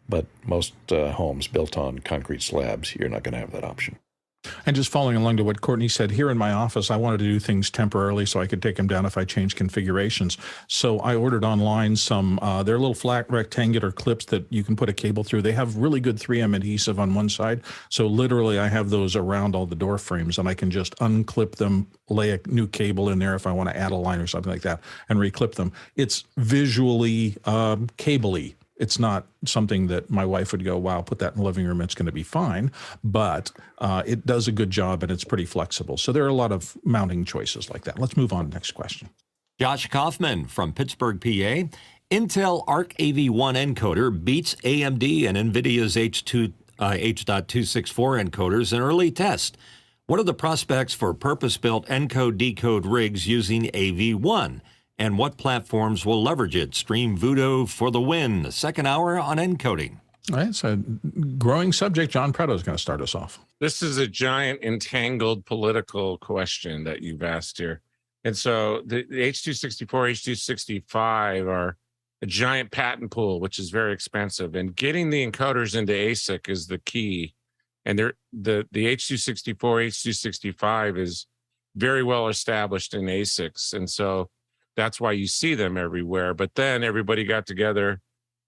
[SPEAKER 5] But most homes built on concrete slabs, you're not going to have that option.
[SPEAKER 1] And just following along to what Courtney said, here in my office, I wanted to do things temporarily so I could take them down if I change configurations. So I ordered online some, they're little flat rectangular clips that you can put a cable through. They have really good 3M adhesive on one side. So literally I have those around all the door frames, and I can just unclip them, lay a new cable in there if I want to add a line or something like that, and reclip them. It's visually cable-y. It's not something that my wife would go, wow, put that in the living room, it's going to be fine. But it does a good job, and it's pretty flexible. So there are a lot of mounting choices like that. Let's move on. Next question.
[SPEAKER 2] Josh Kaufman from Pittsburgh, PA. Intel Arc AV1 encoder beats AMD and NVIDIA's H.264 encoders in early test. What are the prospects for purpose-built encode-decode rigs using AV1? And what platforms will leverage it? Stream Voodoo for the win. The second hour on encoding.
[SPEAKER 1] All right, it's a growing subject. John Preto is going to start us off.
[SPEAKER 4] This is a giant entangled political question that you've asked here. And so the H.264, H.265 are a giant patent pool, which is very expensive. And getting the encoders into ASIC is the key. And the H.264, H.265 is very well established in ASICs. And so that's why you see them everywhere. But then everybody got together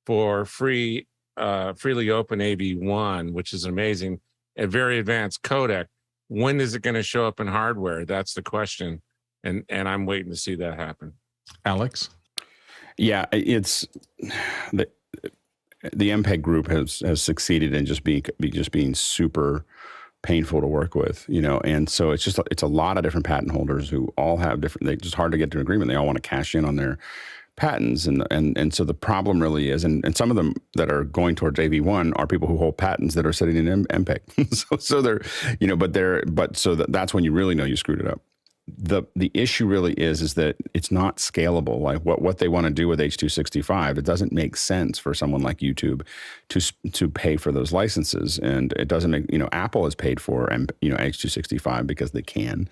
[SPEAKER 4] for freely open AV1, which is amazing, a very advanced codec. When is it going to show up in hardware? That's the question. And I'm waiting to see that happen.
[SPEAKER 1] Alex?
[SPEAKER 3] Yeah, it's the MPEG group has succeeded in just being super painful to work with, and so it's a lot of different patent holders who all have different. They just hard to get to an agreement. They all want to cash in on their patents, and so the problem really is, and some of them that are going towards AV1 are people who hold patents that are sitting in MPEG. so they're, that's when you really know you screwed it up. The issue really is that it's not scalable. Like what they want to do with H.265, it doesn't make sense for someone like YouTube to pay for those licenses, and it doesn't make, Apple has paid for H.265 because they can,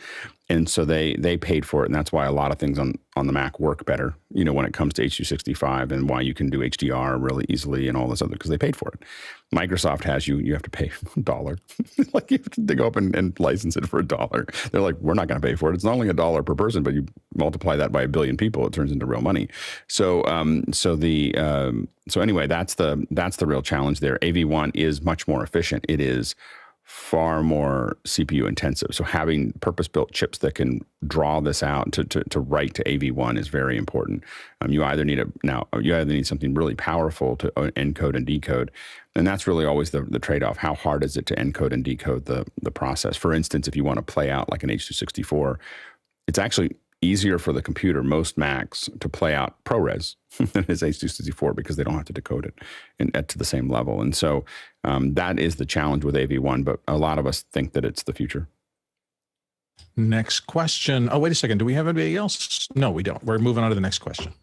[SPEAKER 3] And so they paid for it, and that's why a lot of things on the Mac work better, when it comes to H.265, and why you can do HDR really easily and all this other, because they paid for it. Microsoft has you have to pay $1. Like you have to go up and license it for $1. They're like, we're not going to pay for it. It's not only $1 per person, but you multiply that by 1 billion people, it turns into real money. So anyway, that's the real challenge there. AV1 is much more efficient. It is far more CPU intensive. So having purpose-built chips that can draw this out to write to AV1 is very important. You either need something really powerful to encode and decode, and that's really always the trade-off. How hard is it to encode and decode the process? For instance, if you want to play out like an H.264, it's actually easier for the computer, most Macs, to play out ProRes than it is H.264 because they don't have to decode it to the same level. And so that is the challenge with AV1, but a lot of us think that it's the future.
[SPEAKER 1] Next question. Oh, wait a second. Do we have anybody else? No, we don't. We're moving on to the next question.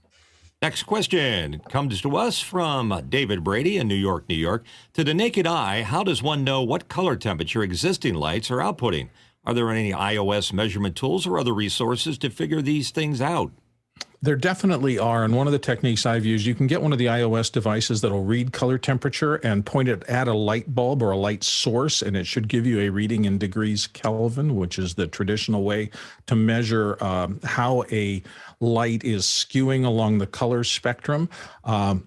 [SPEAKER 2] Next question comes to us from David Brady in New York, New York. To the naked eye, how does one know what color temperature existing lights are outputting? Are there any iOS measurement tools or other resources to figure these things out?
[SPEAKER 1] There definitely are. And one of the techniques I've used, you can get one of the iOS devices that'll read color temperature and point it at a light bulb or a light source, and it should give you a reading in degrees Kelvin, which is the traditional way to measure how a light is skewing along the color spectrum. One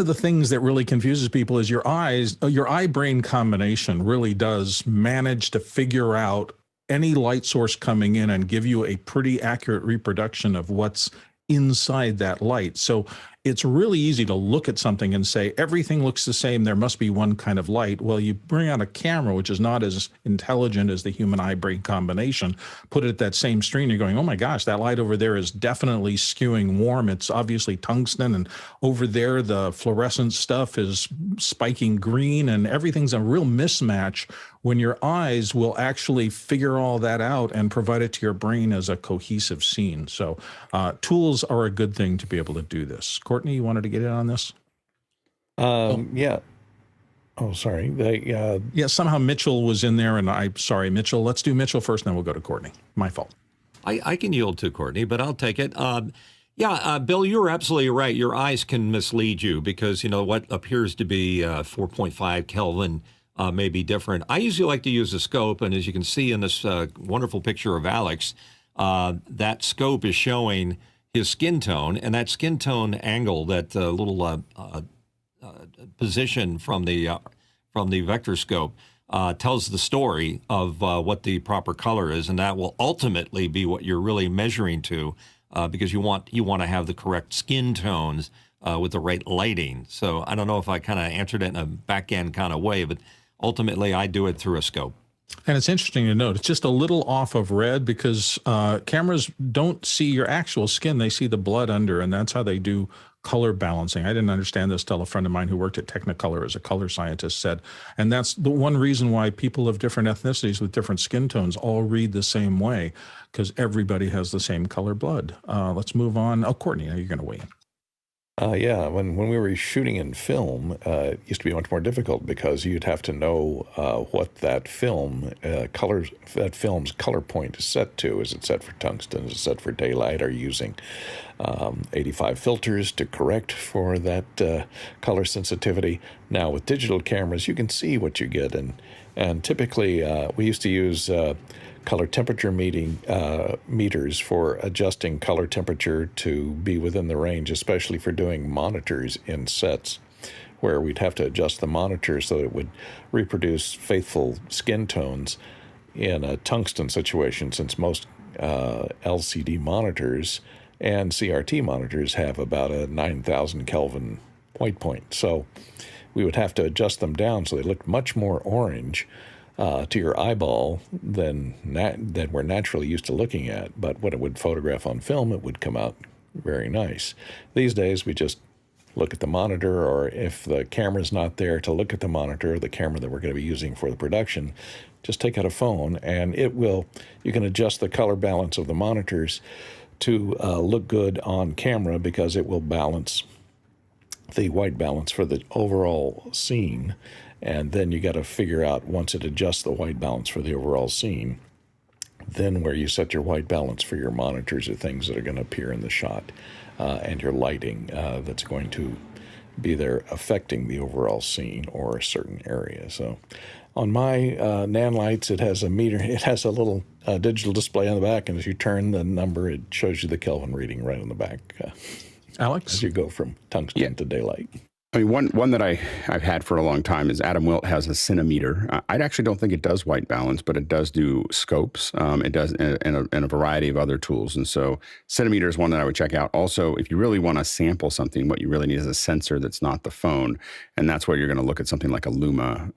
[SPEAKER 1] of the things that really confuses people is your eye-brain combination really does manage to figure out any light source coming in and give you a pretty accurate reproduction of what's inside that light. So it's really easy to look at something and say, everything looks the same, there must be one kind of light. Well, you bring out a camera, which is not as intelligent as the human eye-brain combination, put it at that same screen, you're going, oh my gosh, that light over there is definitely skewing warm. It's obviously tungsten, and over there the fluorescent stuff is spiking green, and everything's a real mismatch when your eyes will actually figure all that out and provide it to your brain as a cohesive scene. So tools are a good thing to be able to do this. Courtney, you wanted to get in on this?
[SPEAKER 5] Yeah. Oh, sorry.
[SPEAKER 1] Yeah, somehow Mitchell was in there, and I'm sorry, Mitchell. Let's do Mitchell first, and then we'll go to Courtney. My fault.
[SPEAKER 2] I can yield to Courtney, but I'll take it. Bill, you're absolutely right. Your eyes can mislead you because, what appears to be 4.5 Kelvin may be different. I usually like to use a scope, and as you can see in this wonderful picture of Alex, that scope is showing his skin tone, and that skin tone angle, that little position from the vector scope tells the story of what the proper color is, and that will ultimately be what you're really measuring to, because you want to have the correct skin tones with the right lighting. So I don't know if I kind of answered it in a back end kind of way, but ultimately I do it through a scope.
[SPEAKER 1] And it's interesting to note, it's just a little off of red because cameras don't see your actual skin. They see the blood under, and that's how they do color balancing. I didn't understand this till a friend of mine who worked at Technicolor as a color scientist said. And that's the one reason why people of different ethnicities with different skin tones all read the same way, because everybody has the same color blood. Let's move on. Oh, Courtney, now you're going to weigh in.
[SPEAKER 5] When we were shooting in film, it used to be much more difficult because you'd have to know what that film's color point is set to. Is it set for tungsten? Is it set for daylight? Are you using 85 filters to correct for that color sensitivity? Now with digital cameras, you can see what you get, and typically we used to use color temperature meters for adjusting color temperature to be within the range, especially for doing monitors in sets, where we'd have to adjust the monitor so that it would reproduce faithful skin tones in a tungsten situation, since most LCD monitors and CRT monitors have about a 9,000 Kelvin white point. So we would have to adjust them down so they looked much more orange to your eyeball than we're naturally used to looking at. But when it would photograph on film, it would come out very nice. These days, we just look at the monitor, or if the camera's not there to look at the monitor, the camera that we're going to be using for the production, just take out a phone, and you can adjust the color balance of the monitors to look good on camera, because it will balance the white balance for the overall scene, And then you got to figure out, once it adjusts the white balance for the overall scene, then where you set your white balance for your monitors are things that are going to appear in the shot, and your lighting that's going to be there affecting the overall scene or a certain area. So on my NAN lights, it has a meter. It has a little digital display on the back, and as you turn the number, it shows you the Kelvin reading right on the back.
[SPEAKER 1] Alex?
[SPEAKER 5] As you go from tungsten to daylight.
[SPEAKER 3] I mean, one that I've had for a long time is Adam Wilt has a Cinemeter. I actually don't think it does white balance, but it does do scopes. It does and a variety of other tools. And so Cinemeter is one that I would check out. Also, if you really want to sample something, what you really need is a sensor that's not the phone. And that's where you're going to look at something like a Luma.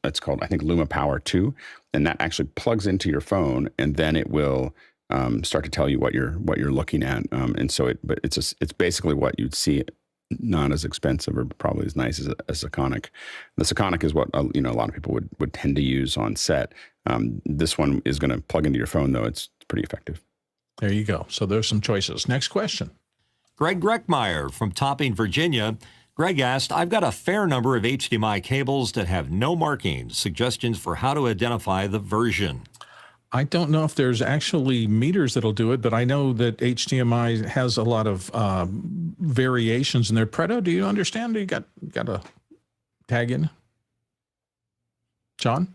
[SPEAKER 3] It's called, I think, Luma Power 2. And that actually plugs into your phone, and then it will start to tell you what you're looking at. And so it's basically what you'd see, not as expensive or probably as nice as a Sekonic. The Sekonic is what a lot of people would tend to use on set. This one is going to plug into your phone, though. It's pretty effective.
[SPEAKER 1] There you go. So there's some choices. Next question.
[SPEAKER 2] Greg Greckmeyer from Topping, Virginia. Greg asked, I've got a fair number of HDMI cables that have no markings. Suggestions for how to identify the version.
[SPEAKER 1] I don't know if there's actually meters that'll do it, but I know that HDMI has a lot of variations in there. Preto, do you understand? You got a tag in? John?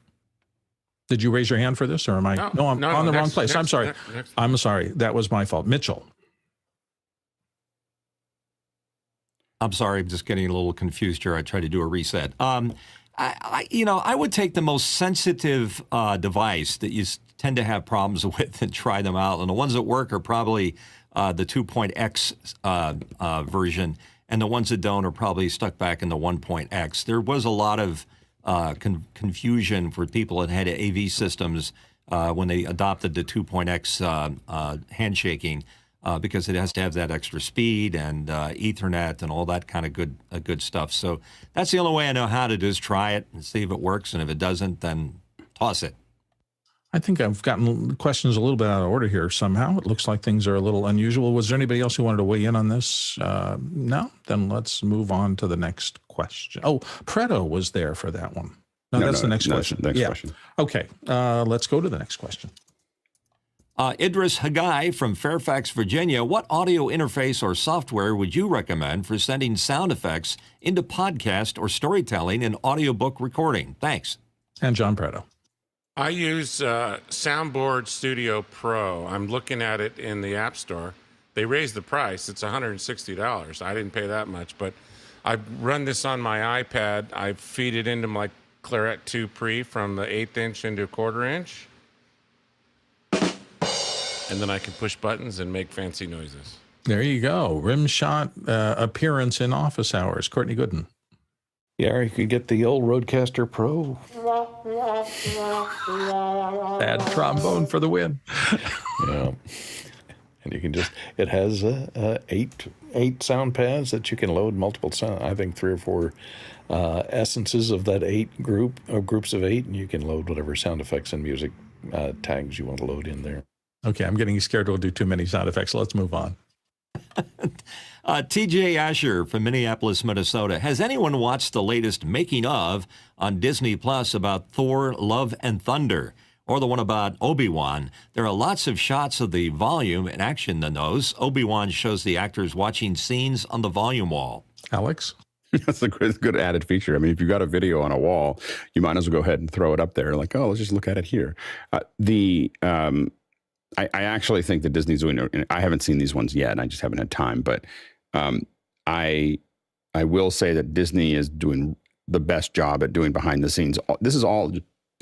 [SPEAKER 1] Did you raise your hand for this, or am I? No, I'm on the wrong place. I'm sorry. I'm sorry. That was my fault. Mitchell.
[SPEAKER 2] I'm sorry. I'm just getting a little confused here. I tried to do a reset. I would take the most sensitive device that you tend to have problems with and try them out. And the ones that work are probably the 2.x version, and the ones that don't are probably stuck back in the 1.x. There was a lot of confusion for people that had AV systems when they adopted the 2.x handshaking because it has to have that extra speed and Ethernet and all that kind of good stuff. So that's the only way I know how to do is try it and see if it works. And if it doesn't, then toss it.
[SPEAKER 1] I think I've gotten questions a little bit out of order here somehow. It looks like things are a little unusual. Was there anybody else who wanted to weigh in on this? No? Then let's move on to the next question. Oh, Preto was there for that one. No, that's the next question.
[SPEAKER 3] Next question.
[SPEAKER 1] Okay, let's go to the next question.
[SPEAKER 2] Idris Hagai from Fairfax, Virginia. What audio interface or software would you recommend for sending sound effects into podcast or storytelling and audiobook recording? Thanks.
[SPEAKER 1] And John Preto.
[SPEAKER 4] I use Soundboard Studio Pro. I'm looking at it in the App Store. They raised the price. It's $160. I didn't pay that much, but I run this on my iPad. I feed it into my Clarett 2 Pre from the 1/8 inch into 1/4 inch. And then I can push buttons and make fancy noises.
[SPEAKER 1] There you go. Rim shot appearance in Office Hours. Courtney Gooden.
[SPEAKER 5] Yeah, you could get the old Rodecaster Pro.
[SPEAKER 1] Bad trombone for the win.
[SPEAKER 5] Yeah. And you can it has eight sound pads that you can load multiple sound. I think 3 or 4 essences of that 8 groups of 8, and you can load whatever sound effects and music tags you want to load in there.
[SPEAKER 1] Okay, I'm getting scared we'll do too many sound effects. Let's move on.
[SPEAKER 2] TJ Asher from Minneapolis, Minnesota. Has anyone watched the latest making of on Disney Plus about Thor, Love and Thunder, or the one about Obi-Wan? There are lots of shots of the volume and action in those. Obi-Wan shows the actors watching scenes on the volume wall.
[SPEAKER 1] Alex?
[SPEAKER 3] That's a good added feature. I mean, if you've got a video on a wall, you might as well go ahead and throw it up there. Like, oh, let's just look at it here. I actually think that Disney's doing, I haven't seen these ones yet, and I just haven't had time, but I will say that Disney is doing the best job at doing behind the scenes. This is all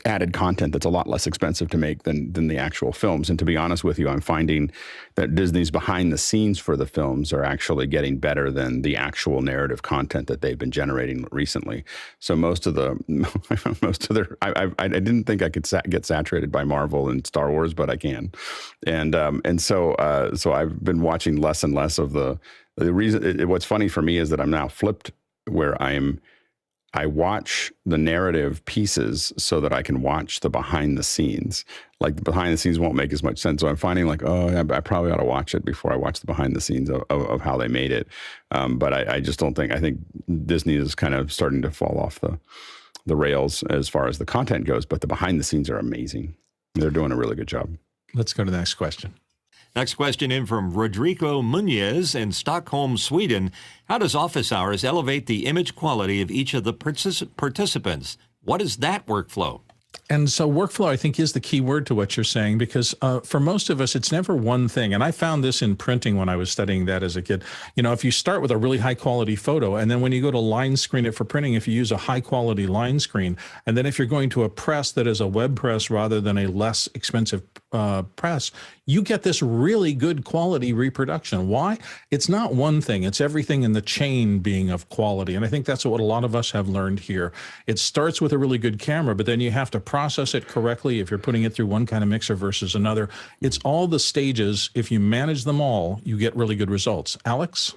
[SPEAKER 3] added content that's a lot less expensive to make than the actual films. And to be honest with you, I'm finding that Disney's behind the scenes for the films are actually getting better than the actual narrative content that they've been generating recently. So most of their, I didn't think I could get saturated by Marvel and Star Wars, but I can. And so I've been watching less and less of the reason. What's funny for me is that I'm now flipped where I watch the narrative pieces so that I can watch the behind the scenes. Like the behind the scenes won't make as much sense. So I'm finding like, I probably ought to watch it before I watch the behind the scenes of how they made it. But I just don't think, I think Disney is kind of starting to fall off the rails as far as the content goes, but the behind the scenes are amazing. They're doing a really good job.
[SPEAKER 1] Let's go to the next question.
[SPEAKER 2] Next question in from Rodrigo Munez in Stockholm, Sweden. How does Office Hours elevate the image quality of each of the participants? What is that workflow?
[SPEAKER 1] And so workflow, I think, is the key word to what you're saying, because for most of us, it's never one thing. And I found this in printing when I was studying that as a kid. You know, if you start with a really high quality photo, and then when you go to line screen it for printing, if you use a high quality line screen, and then if you're going to a press that is a web press rather than a less expensive press, you get this really good quality reproduction. Why? It's not one thing. It's everything in the chain being of quality. And I think that's what a lot of us have learned here. It starts with a really good camera, but then you have to process it correctly if you're putting it through one kind of mixer versus another. It's all the stages. If you manage them all, you get really good results. Alex?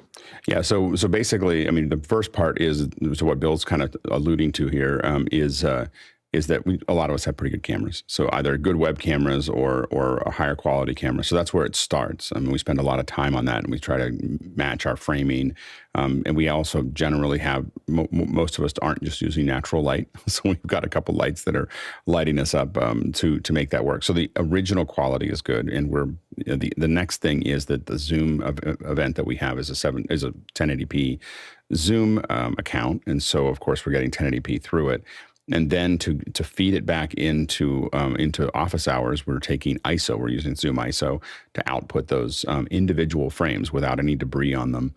[SPEAKER 3] Yeah, so basically, I mean, the first part is, so what Bill's kind of alluding to here, is that a lot of us have pretty good cameras. So either good web cameras or a higher quality camera. So that's where it starts. I mean, we spend a lot of time on that, and we try to match our framing. And we also generally have, most of us aren't just using natural light. So we've got a couple lights that are lighting us up to make that work. So the original quality is good. And the next thing is that the Zoom event that we have is a 1080p Zoom account. And so, of course, we're getting 1080p through it. And then to feed it back into Office Hours, we're taking ISO. We're using ZoomISO to output those individual frames without any debris on them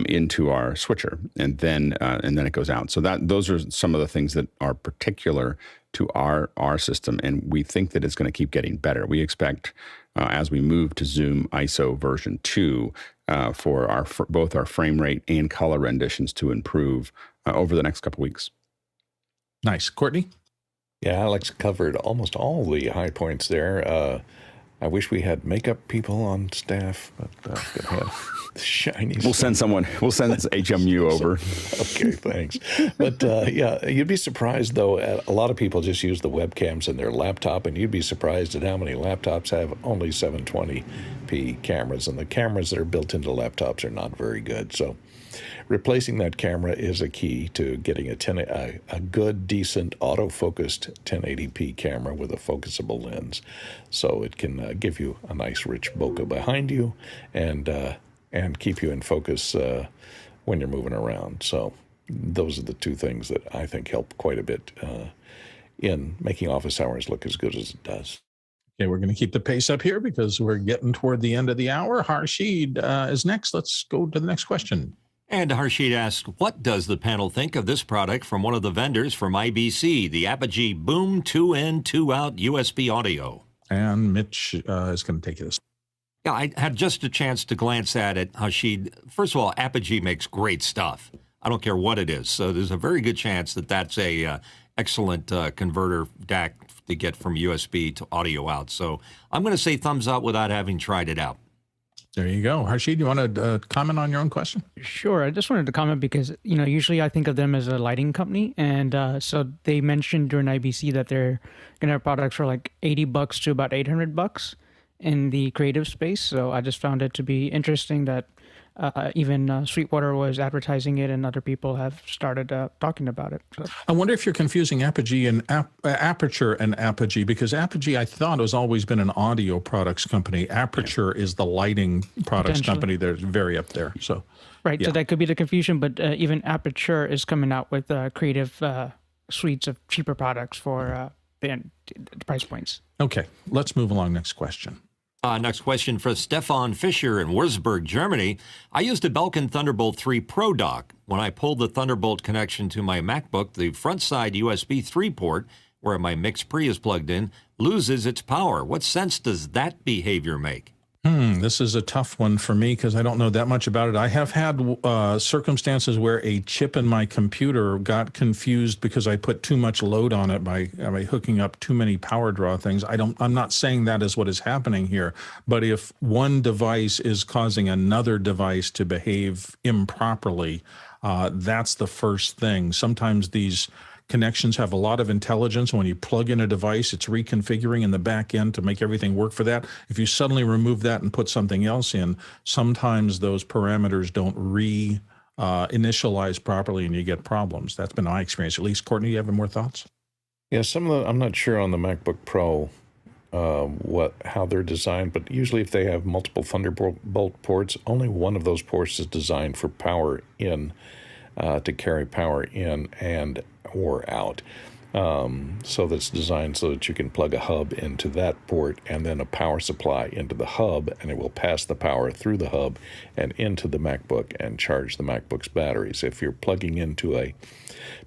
[SPEAKER 3] into our switcher, and then it goes out. So those are some of the things that are particular to our system, and we think that it's going to keep getting better. We expect as we move to ZoomISO version 2 for both our frame rate and color renditions to improve over the next couple weeks.
[SPEAKER 1] Nice. Courtney?
[SPEAKER 5] Yeah, Alex covered almost all the high points there. I wish we had makeup people on staff, but gonna have the shinies.
[SPEAKER 3] We'll send HMU over.
[SPEAKER 5] Okay, thanks. But yeah, you'd be surprised though. A lot of people just use the webcams in their laptop, and you'd be surprised at how many laptops have only 720p cameras, and the cameras that are built into laptops are not very good. So replacing that camera is a key to getting a good, decent, autofocused 1080p camera with a focusable lens. So it can give you a nice, rich bokeh behind you and keep you in focus when you're moving around. So those are the two things that I think help quite a bit in making Office Hours look as good as it does.
[SPEAKER 1] Okay, we're going to keep the pace up here because we're getting toward the end of the hour. Harshid is next. Let's go to the next question.
[SPEAKER 2] And Harshid asks, what does the panel think of this product from one of the vendors from IBC, the Apogee BOOM 2-in, 2-out USB audio?
[SPEAKER 1] And Mitch is going to take this.
[SPEAKER 2] Yeah, I had just a chance to glance at it, Harshid. First of all, Apogee makes great stuff. I don't care what it is. So there's a very good chance that that's a excellent converter DAC to get from USB to audio out. So I'm going to say thumbs up without having tried it out.
[SPEAKER 1] There you go. Harshid, you want to comment on your own question?
[SPEAKER 6] Sure. I just wanted to comment because, usually I think of them as a lighting company. And so they mentioned during IBC that they're going to have products for like $80 to about $800 in the creative space. So I just found it to be interesting that even Sweetwater was advertising it, and other people have started talking about it. So.
[SPEAKER 1] I wonder if you're confusing Apogee and Aperture and Apogee, because Apogee, I thought, has always been an audio products company. Aperture is the lighting products company. They're very up there. So,
[SPEAKER 6] right.
[SPEAKER 1] Yeah.
[SPEAKER 6] So that could be the confusion, but even Aperture is coming out with creative suites of cheaper products for the price points.
[SPEAKER 1] Okay, let's move along. Next question.
[SPEAKER 2] Next question for Stefan Fischer in Würzburg, Germany. I used a Belkin Thunderbolt 3 Pro dock. When I pulled the Thunderbolt connection to my MacBook, the front side USB 3 port, where my Mix Pre is plugged in, loses its power. What sense does that behavior make?
[SPEAKER 1] This is a tough one for me because I don't know that much about it. I have had circumstances where a chip in my computer got confused because I put too much load on it by hooking up too many power draw things. I'm not saying that is what is happening here, but if one device is causing another device to behave improperly, that's the first thing. Sometimes these connections have a lot of intelligence. When you plug in a device, it's reconfiguring in the back end to make everything work for that. If you suddenly remove that and put something else in, sometimes those parameters don't initialize properly and you get problems. That's been my experience. At least, Courtney, you have more thoughts?
[SPEAKER 5] Yeah, I'm not sure on the MacBook Pro how they're designed, but usually if they have multiple Thunderbolt ports, only one of those ports is designed for power in, to carry power in and or out. So that's designed so that you can plug a hub into that port and then a power supply into the hub, and it will pass the power through the hub and into the MacBook and charge the MacBook's batteries. If you're plugging into a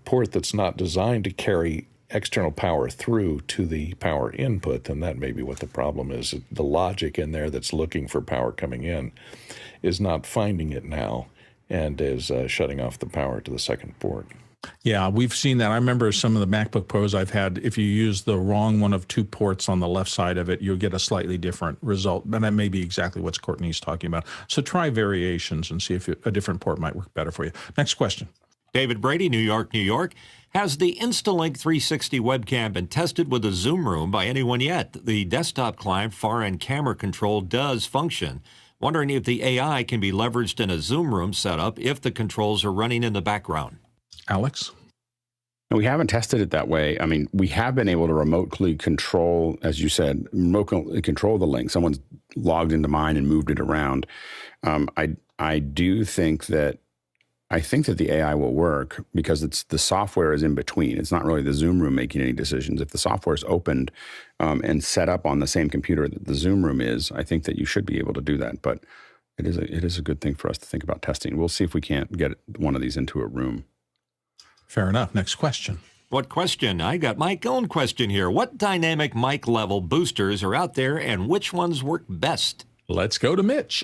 [SPEAKER 5] port that's not designed to carry external power through to the power input, then that may be what the problem is. The logic in there that's looking for power coming in is not finding it now and is shutting off the power to the second port.
[SPEAKER 1] Yeah, we've seen that. I remember some of the MacBook Pros I've had, if you use the wrong one of two ports on the left side of it, you'll get a slightly different result. And that may be exactly what Courtney's talking about. So try variations and see if a different port might work better for you. Next question.
[SPEAKER 2] David Brady, New York, New York. Has the Instalink 360 webcam been tested with a Zoom Room by anyone yet? The desktop client far-end camera control does function. Wondering if the AI can be leveraged in a Zoom Room setup if the controls are running in the background.
[SPEAKER 1] Alex?
[SPEAKER 3] No, we haven't tested it that way. I mean, we have been able to remotely control, as you said, remotely control the link. Someone's logged into mine and moved it around. I do think that the AI will work because the software is in between. It's not really the Zoom Room making any decisions. If the software is opened and set up on the same computer that the Zoom Room is, I think that you should be able to do that. But it is a good thing for us to think about testing. We'll see if we can't get one of these into a room.
[SPEAKER 1] Fair enough. Next question.
[SPEAKER 2] What question? I got my own question here. What dynamic mic level boosters are out there and which ones work best?
[SPEAKER 1] Let's go to Mitch.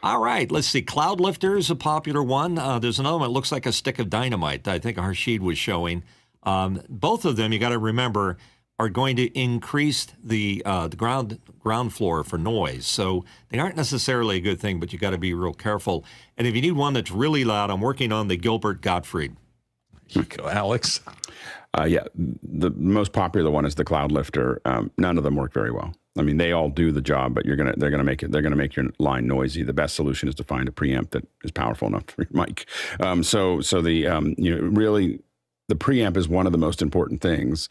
[SPEAKER 2] All right, let's see. Cloudlifter is a popular one. There's another one that looks like a stick of dynamite that I think Harshid was showing. Both of them, you got to remember, are going to increase the ground floor for noise. So they aren't necessarily a good thing, but you got to be real careful. And if you need one that's really loud, I'm working on the Gilbert Gottfried.
[SPEAKER 1] Here you go, Alex.
[SPEAKER 3] Yeah, the most popular one is the Cloudlifter. None of them work very well. I mean, they all do the job, but they're gonna make your line noisy. The best solution is to find a preamp that is powerful enough for your mic. Really, the preamp is one of the most important things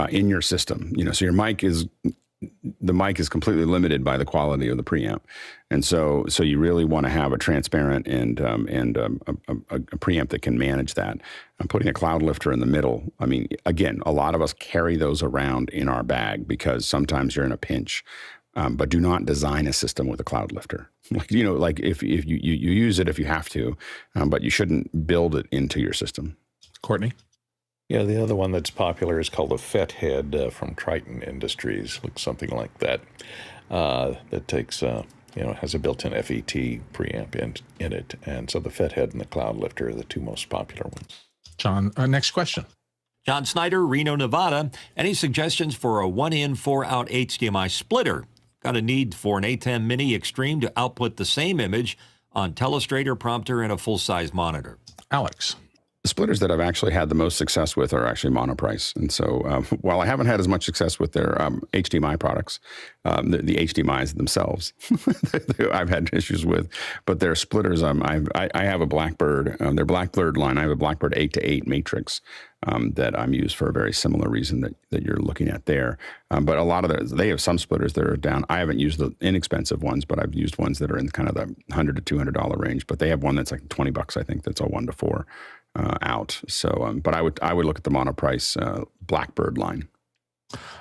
[SPEAKER 3] in your system. So the mic is completely limited by the quality of the preamp, and so you really want to have a transparent and a preamp that can manage that. I'm putting a Cloudlifter in the middle. I mean, again, a lot of us carry those around in our bag because sometimes you're in a pinch. But do not design a system with a Cloudlifter. Like if you use it if you have to, but you shouldn't build it into your system.
[SPEAKER 1] Courtney?
[SPEAKER 5] Yeah, the other one that's popular is called a FET head from Triton Industries. Looks something like that. That takes, has a built-in FET preamp in it. And so the FET head and the Cloudlifter are the two most popular ones.
[SPEAKER 1] John, next question.
[SPEAKER 2] John Snyder, Reno, Nevada. Any suggestions for a 1-in, 4-out HDMI splitter? Got a need for an A10 Mini Extreme to output the same image on telestrator, prompter, and a full-size monitor.
[SPEAKER 1] Alex.
[SPEAKER 3] The splitters that I've actually had the most success with are actually monoprice. And so while I haven't had as much success with their HDMI products, the HDMIs themselves, I've had issues with, but their splitters, I have a Blackbird, their Blackbird line. I have a Blackbird 8-to-8 matrix that I'm used for a very similar reason that you're looking at there. But a lot of they have some splitters that are down. I haven't used the inexpensive ones, but I've used ones that are in kind of the $100 to $200 range. But they have one that's like $20, I think, that's a 1-to-4. Out. So, but I would look at the monoprice Blackbird line.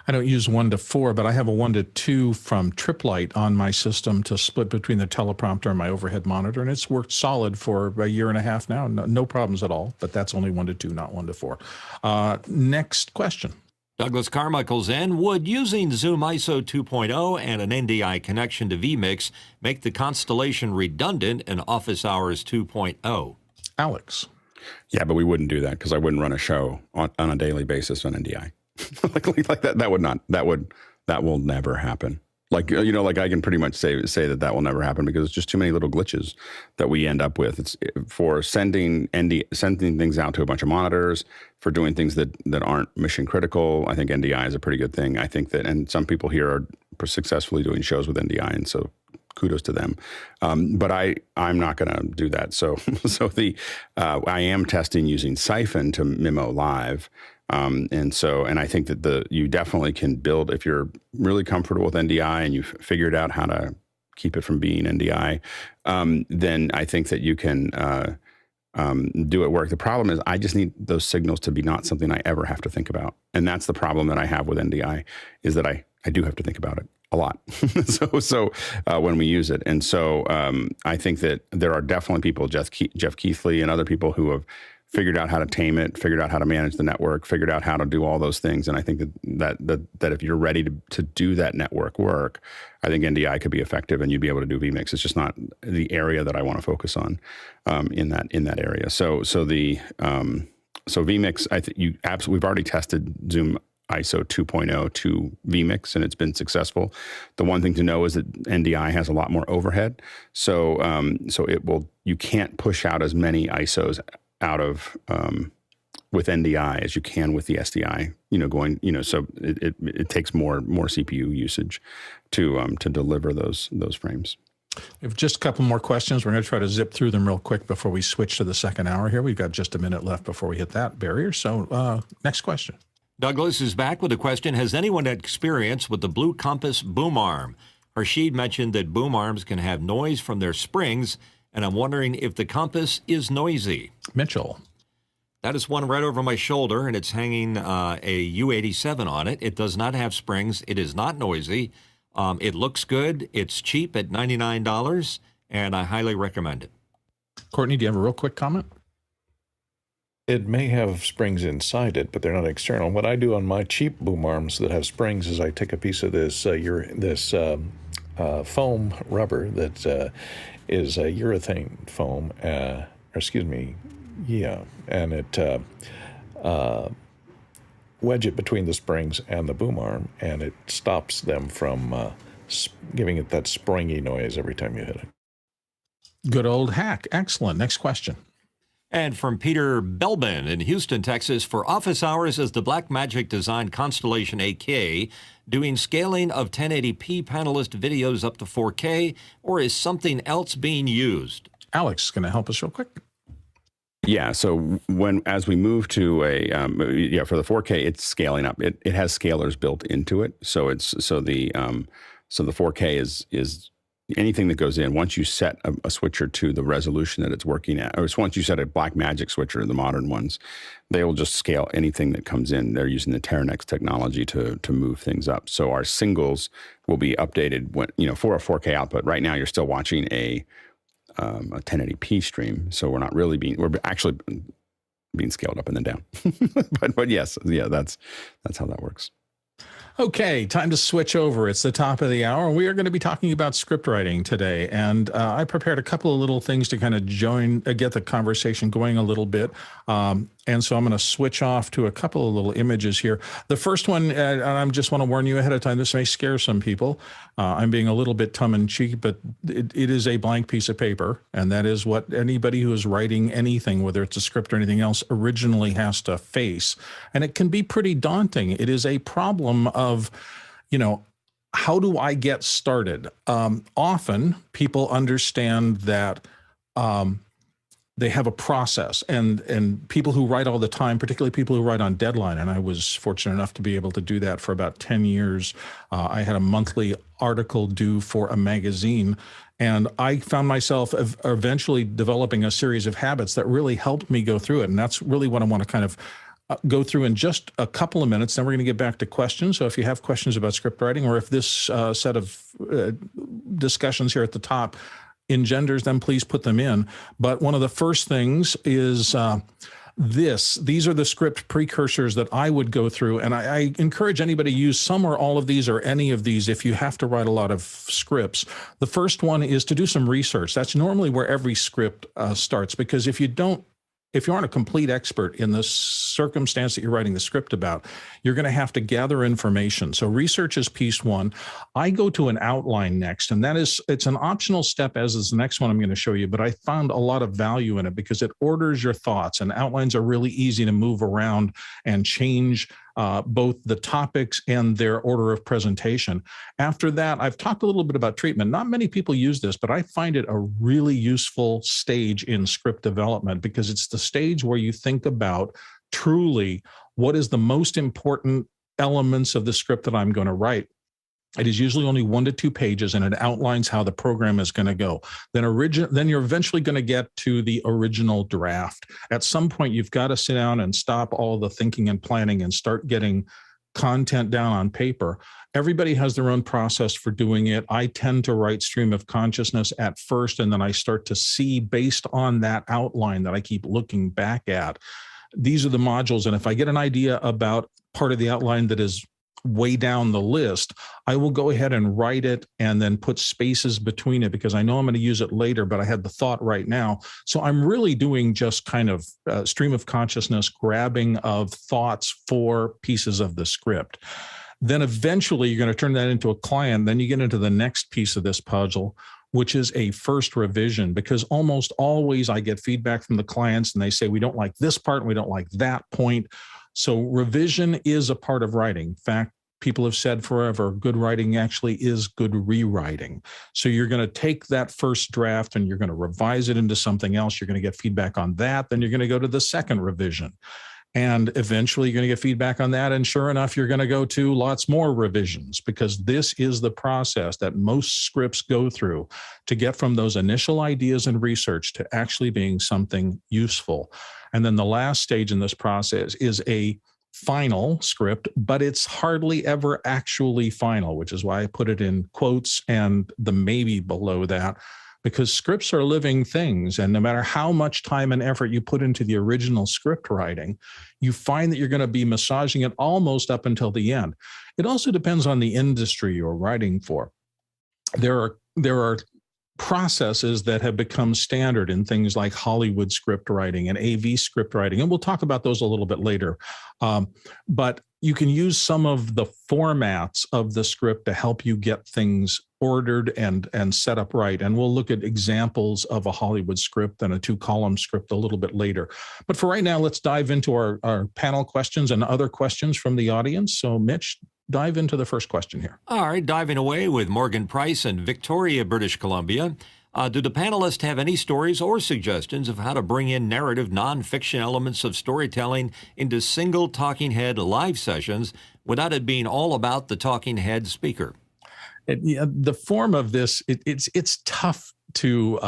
[SPEAKER 1] I don't use 1-to-4, but I have a 1-to-2 from Triplight on my system to split between the teleprompter and my overhead monitor, and it's worked solid for a year and a half now. No problems at all, but that's only 1-to-2, not 1-to-4. Next question.
[SPEAKER 2] Douglas Carmichael's in. Would using ZoomISO 2.0 and an NDI connection to vMix make the Constellation redundant in Office Hours 2.0?
[SPEAKER 1] Alex.
[SPEAKER 3] Yeah, but we wouldn't do that because I wouldn't run a show on a daily basis on NDI. like that. That will never happen. Like I can pretty much say that will never happen because it's just too many little glitches that we end up with. It's for sending things out to a bunch of monitors, for doing things that aren't mission critical. I think NDI is a pretty good thing. I think that, and some people here are successfully doing shows with NDI, and so kudos to them. But I'm not going to do that. So I am testing using Siphon to memo live. And I think that you definitely can build, if you're really comfortable with NDI and you've figured out how to keep it from being NDI, then I think that you can do it work. The problem is I just need those signals to be not something I ever have to think about. And that's the problem that I have with NDI, is that I do have to think about it a lot. so when we use it. And so I think that there are definitely people, Jeff Keithley and other people, who have figured out how to tame it, figured out how to manage the network, figured out how to do all those things. And I think that if you're ready to do that network work, I think NDI could be effective and you'd be able to do vMix. It's just not the area that I want to focus on in that area. So vMix, we've already tested ZoomISO 2.0 to vMix, and it's been successful. The one thing to know is that NDI has a lot more overhead. So you can't push out as many ISOs out of with NDI as you can with the SDI, so it takes more CPU usage to deliver those frames.
[SPEAKER 1] We have just a couple more questions. We're going to try to zip through them real quick before we switch to the second hour here. We've got just a minute left before we hit that barrier. So next question.
[SPEAKER 2] Douglas is back with a question. Has anyone had experience with the Blue Compass boom arm? Harshid mentioned that boom arms can have noise from their springs, and I'm wondering if the Compass is noisy.
[SPEAKER 1] Mitchell.
[SPEAKER 2] That is one right over my shoulder, and it's hanging a U87 on it. It does not have springs. It is not noisy. It looks good. It's cheap at $99, and I highly recommend it.
[SPEAKER 1] Courtney, do you have a real quick comment?
[SPEAKER 5] It may have springs inside it, but they're not external. What I do on my cheap boom arms that have springs is I take a piece of this foam rubber that is a urethane foam, and it wedge it between the springs and the boom arm, and it stops them from giving it that springy noise every time you hit it.
[SPEAKER 1] Good old hack. Excellent. Next question.
[SPEAKER 2] And from Peter Belbin in Houston, Texas, for office hours, is the Blackmagic designed Constellation AK doing scaling of 1080p panelist videos up to 4K, or is something else being used? Alex is going to help us real quick.
[SPEAKER 3] Yeah, so as we move to for the 4K, it's scaling up. It has scalers built into it, so the 4K is anything that goes in. Once you set a switcher to the resolution that it's working at, or once you set a Blackmagic switcher, the modern ones, they will just scale anything that comes in. They're using the Teranex technology to move things up. So our singles will be updated for a 4K output. Right now, you're still watching a 1080p stream, so we're actually being scaled up and then down. but yes, that's how that works.
[SPEAKER 1] Okay, time to switch over. It's the top of the hour. We are going to be talking about script writing today, and I prepared a couple of little things to kind of get the conversation going a little bit. And so I'm going to switch off to a couple of little images here. The first one, and I just want to warn you ahead of time, this may scare some people. I'm being a little bit tongue-in-cheek, but it is a blank piece of paper, and that is what anybody who is writing anything, whether it's a script or anything else, originally has to face. And it can be pretty daunting. It is a problem of, how do I get started? Often people understand that they have a process, and people who write all the time, particularly people who write on deadline, and I was fortunate enough to be able to do that for about 10 years. I had a monthly article due for a magazine, and I found myself eventually developing a series of habits that really helped me go through it. And that's really what I want to kind of go through in just a couple of minutes. Then we're going to get back to questions. So if you have questions about script writing, or if this set of discussions here at the top engenders them, please put them in. But one of the first things is these are the script precursors that I would go through. And I encourage anybody to use some or all of these or any of these if you have to write a lot of scripts. The first one is to do some research. That's normally where every script starts, because if you aren't a complete expert in the circumstance that you're writing the script about, you're going to have to gather information. So research is piece one. I go to an outline next, and it's an optional step, as is the next one I'm going to show you, but I found a lot of value in it because it orders your thoughts, and outlines are really easy to move around and change both the topics and their order of presentation. After that, I've talked a little bit about treatment. Not many people use this, but I find it a really useful stage in script development because it's the stage where you think about truly what is the most important elements of the script that I'm going to write. It is usually only 1 to 2 pages, and it outlines how the program is going to go. Then you're eventually going to get to the original draft. At some point, you've got to sit down and stop all the thinking and planning and start getting content down on paper. Everybody has their own process for doing it. I tend to write stream of consciousness at first, and then I start to see based on that outline that I keep looking back at. These are the modules, and if I get an idea about part of the outline that is way down the list, I will go ahead and write it and then put spaces between it because I know I'm going to use it later, but I had the thought right now. So I'm really doing just kind of stream of consciousness, grabbing of thoughts for pieces of the script. Then eventually you're going to turn that into a client. Then you get into the next piece of this puzzle, which is a first revision, because almost always I get feedback from the clients and they say, we don't like this part and we don't like that point. So revision is a part of writing. In fact, people have said forever, good writing actually is good rewriting. So you're going to take that first draft and you're going to revise it into something else. You're going to get feedback on that. Then you're going to go to the second revision. And eventually you're going to get feedback on that. And sure enough, you're going to go to lots more revisions because this is the process that most scripts go through to get from those initial ideas and research to actually being something useful. And then the last stage in this process is a final script, but it's hardly ever actually final, which is why I put it in quotes and the maybe below that, because scripts are living things. And no matter how much time and effort you put into the original script writing, you find that you're going to be massaging it almost up until the end. It also depends on the industry you're writing for. There are processes that have become standard in things like Hollywood script writing and AV script writing, and we'll talk about those a little bit later. But you can use some of the formats of the script to help you get things ordered and set up right. And we'll look at examples of a Hollywood script and a 2-column script a little bit later. But for right now, let's dive into our panel questions and other questions from the audience. So Mitch, dive into the first question here.
[SPEAKER 2] All right, diving away with Morgan Price in Victoria, British Columbia. Do the panelists have any stories or suggestions of how to bring in narrative nonfiction elements of storytelling into single talking head live sessions without it being all about the talking head speaker?
[SPEAKER 1] The form of this, it's tough to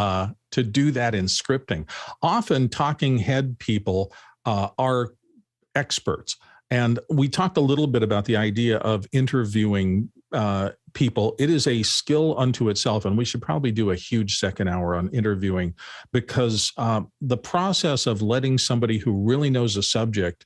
[SPEAKER 1] do that in scripting. Often talking head people are experts. And we talked a little bit about the idea of interviewing people. It is a skill unto itself, and we should probably do a huge second hour on interviewing because the process of letting somebody who really knows a subject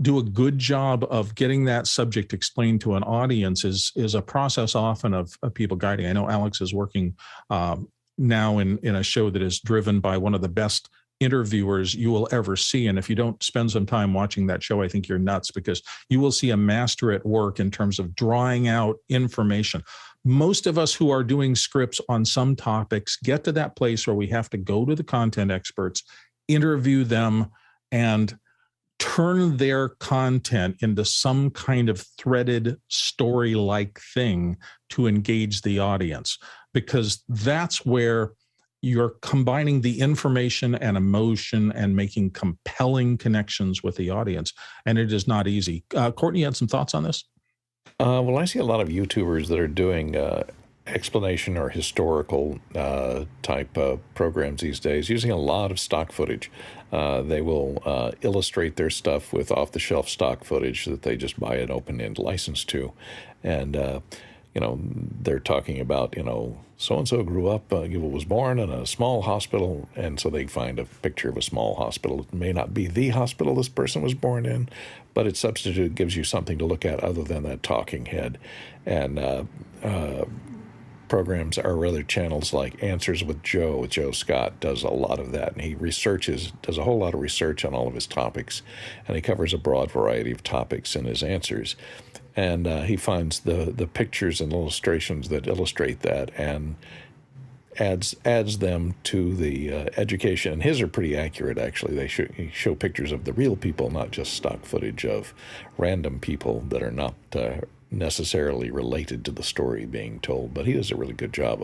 [SPEAKER 1] do a good job of getting that subject explained to an audience is a process often of people guiding. I know Alex is working now in a show that is driven by one of the best interviewers you will ever see. And if you don't spend some time watching that show, I think you're nuts because you will see a master at work in terms of drawing out information. Most of us who are doing scripts on some topics get to that place where we have to go to the content experts, interview them, and turn their content into some kind of threaded story-like thing to engage the audience, because that's where you're combining the information and emotion and making compelling connections with the audience. And it is not easy. Courtney, you had some thoughts on this?
[SPEAKER 5] Well, I see a lot of YouTubers that are doing explanation or historical type programs these days, using a lot of stock footage. They will illustrate their stuff with off-the-shelf stock footage that they just buy an open-end license to. And they're talking about, so-and-so grew up, was born in a small hospital, and so they find a picture of a small hospital. It may not be the hospital this person was born in, but its substitute gives you something to look at other than that talking head. And programs or other channels like Answers with Joe Scott does a lot of that, and he does a whole lot of research on all of his topics, and he covers a broad variety of topics in his answers. And he finds the pictures and illustrations that illustrate that, and adds them to the education. And his are pretty accurate, actually. They show pictures of the real people, not just stock footage of random people that are not necessarily related to the story being told. But he does a really good job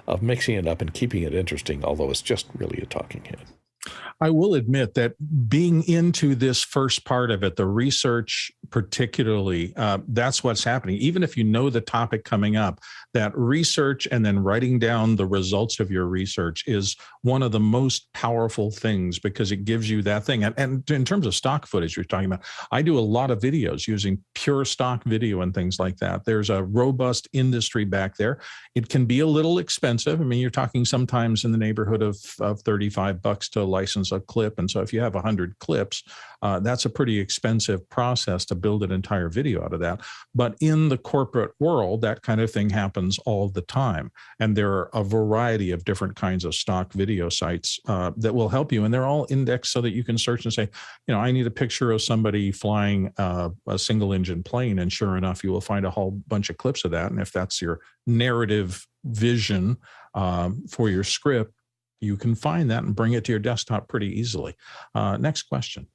[SPEAKER 5] of mixing it up and keeping it interesting, although it's just really a talking head.
[SPEAKER 1] I will admit that being into this first part of it, the research particularly, that's what's happening. Even if you know the topic coming up, that research and then writing down the results of your research is one of the most powerful things, because it gives you that thing. And in terms of stock footage you're talking about, I do a lot of videos using pure stock video and things like that. There's a robust industry back there. It can be a little expensive. I mean, you're talking sometimes in the neighborhood of $35 to license a clip. And so if you have 100 clips, that's a pretty expensive process to build an entire video out of that. But in the corporate world, that kind of thing happens all the time. And there are a variety of different kinds of stock video sites that will help you. And they're all indexed so that you can search and say, you know, I need a picture of somebody flying a single engine plane. And sure enough, you will find a whole bunch of clips of that. And if that's your narrative vision for your script, you can find that and bring it to your desktop pretty easily. Next question.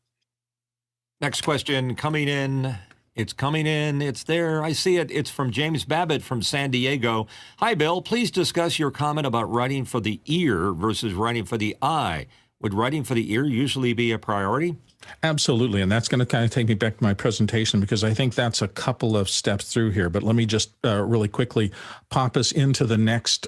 [SPEAKER 2] Next question coming in. It's coming in. It's there. I see it. It's from James Babbitt from San Diego. Hi, Bill. Please discuss your comment about writing for the ear versus writing for the eye. Would writing for the ear usually be a priority?
[SPEAKER 1] Absolutely. And that's going to kind of take me back to my presentation, because I think that's a couple of steps through here. But let me just really quickly pop us into the next,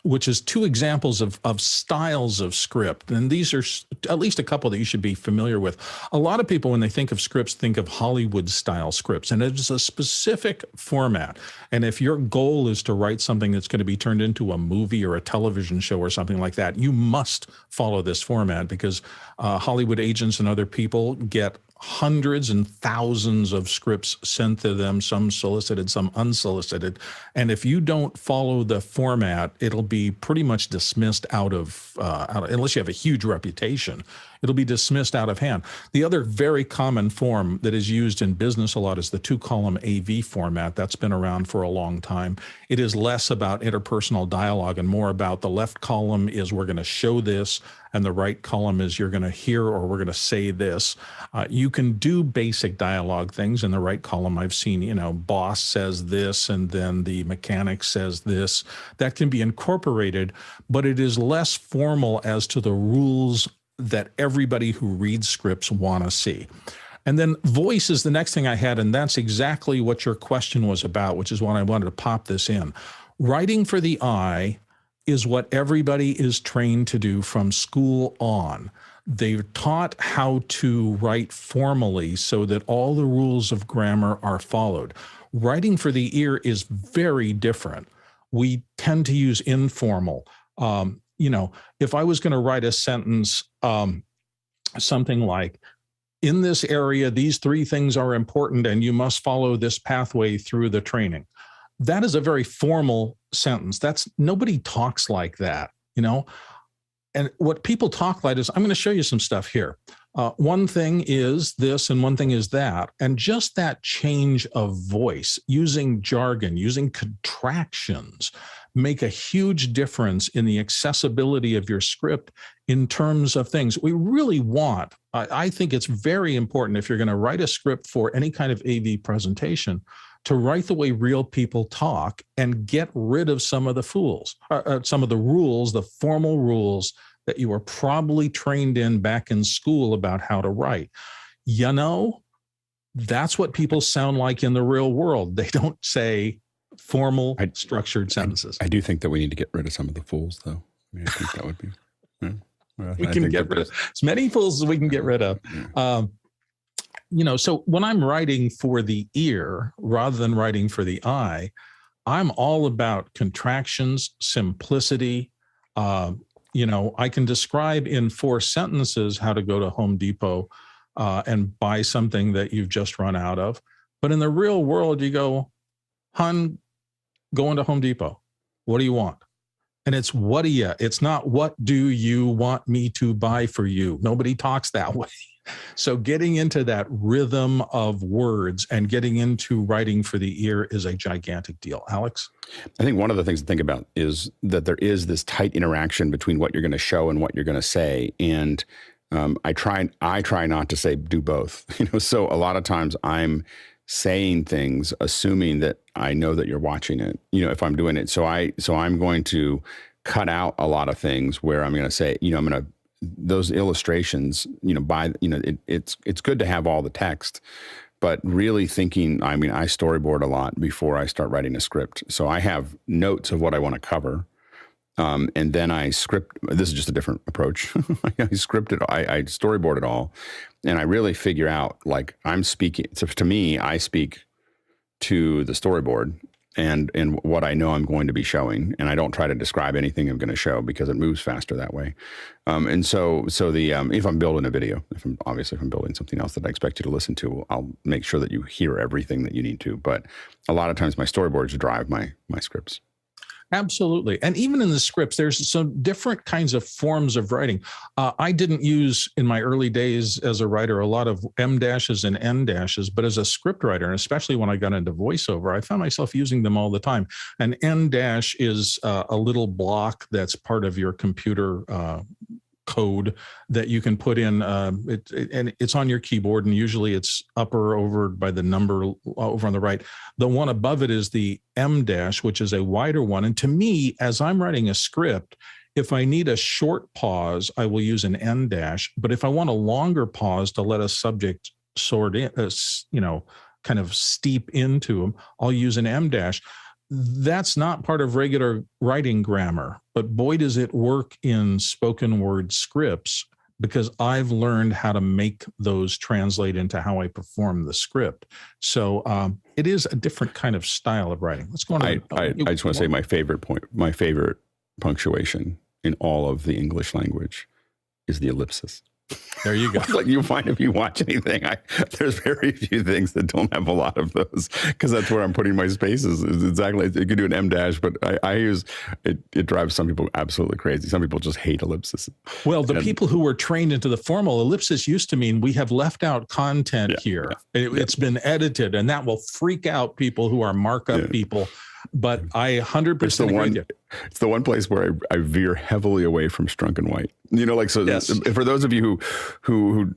[SPEAKER 1] which is two examples of styles of script. And these are at least a couple that you should be familiar with. A lot of people, when they think of scripts, think of Hollywood style scripts, and it is a specific format. And if your goal is to write something that's going to be turned into a movie or a television show or something like that, you must follow this format, because Hollywood agents and other people get hundreds and thousands of scripts sent to them, some solicited, some unsolicited. And if you don't follow the format, it'll be pretty much dismissed out of unless you have a huge reputation, it'll be dismissed out of hand. The other very common form that is used in business a lot is the 2-column AV format. That's been around for a long time. It is less about interpersonal dialogue and more about the left column is we're going to show this, and the right column is you're going to hear or we're going to say this. You can do basic dialogue things in the right column. I've seen, you know, boss says this and then the mechanic says this. That can be incorporated, but it is less formal as to the rules that everybody who reads scripts want to see. And then voice is the next thing I had, and that's exactly what your question was about, which is why I wanted to pop this in. Writing for the eye is what everybody is trained to do from school on. They're taught how to write formally so that all the rules of grammar are followed. Writing for the ear is very different. We tend to use informal. You know, if I was going to write a sentence, something like, in this area, these 3 things are important and you must follow this pathway through the training. That is a very formal sentence. Nobody talks like that, you know? And what people talk like is, I'm going to show you some stuff here. One thing is this and one thing is that. And just that change of voice, using jargon, using contractions, make a huge difference in the accessibility of your script in terms of things we really want. I think it's very important, if you're going to write a script for any kind of AV presentation, to write the way real people talk and get rid of some of the some of the rules, the formal rules that you were probably trained in back in school about how to write. You know, that's what people sound like in the real world. They don't say formal, structured sentences.
[SPEAKER 3] I do think that we need to get rid of some of the fools, though. I mean, I think that would be...
[SPEAKER 1] we can get rid of as many fools as we can get rid of.
[SPEAKER 3] Yeah.
[SPEAKER 1] You know, so when I'm writing for the ear rather than writing for the eye, I'm all about contractions, simplicity. You know, I can describe in 4 sentences how to go to Home Depot and buy something that you've just run out of. But in the real world, you go, hon, go into Home Depot. What do you want? And it's it's not what do you want me to buy for you? Nobody talks that way. So getting into that rhythm of words and getting into writing for the ear is a gigantic deal. Alex?
[SPEAKER 3] I think one of the things to think about is that there is this tight interaction between what you're going to show and what you're going to say. And I try not to say do both. So a lot of times I'm saying things assuming that I know that you're watching it, if I'm doing it. So I'm going to cut out a lot of things where I'm going to say, I'm going to, those illustrations, it's good to have all the text, but really thinking, I storyboard a lot before I start writing a script. So I have notes of what I want to cover. And then I script. This is just a different approach. I script it. I storyboard it all, and I really figure out, like, I'm speaking. So to me, I speak to the storyboard and what I know I'm going to be showing, and I don't try to describe anything I'm going to show because it moves faster that way. And so if I'm building a video, if I'm building something else that I expect you to listen to, I'll make sure that you hear everything that you need to. But a lot of times, my storyboards drive my scripts.
[SPEAKER 1] Absolutely. And even in the scripts, there's some different kinds of forms of writing. I didn't use in my early days as a writer a lot of M dashes and N dashes, but as a script writer, and especially when I got into voiceover, I found myself using them all the time. An N dash is a little block that's part of your computer code that you can put in, and it's on your keyboard, and usually it's up or over by the number over on the right. The one above it is the M dash, which is a wider one. And to me, as I'm writing a script, if I need a short pause, I will use an N dash. But if I want a longer pause to let a subject sort in, kind of steep into them, I'll use an M dash. That's not part of regular writing grammar, but boy, does it work in spoken word scripts, because I've learned how to make those translate into how I perform the script. So it is a different kind of style of writing. Let's go on.
[SPEAKER 3] I just want to say my favorite punctuation in all of the English language is the ellipsis.
[SPEAKER 1] There you go.
[SPEAKER 3] Like, you find if you watch anything, there's very few things that don't have a lot of those, because that's where I'm putting my spaces. Is exactly. You could do an M dash, but I use it. It drives some people absolutely crazy. Some people just hate ellipsis.
[SPEAKER 1] Well, people who were trained into the formal, ellipsis used to mean we have left out content here. Yeah. It's been edited, and that will freak out people who are markup people. But I 100% agree with you.
[SPEAKER 3] It's the one place where I veer heavily away from Strunk and White. Yes. For those of you who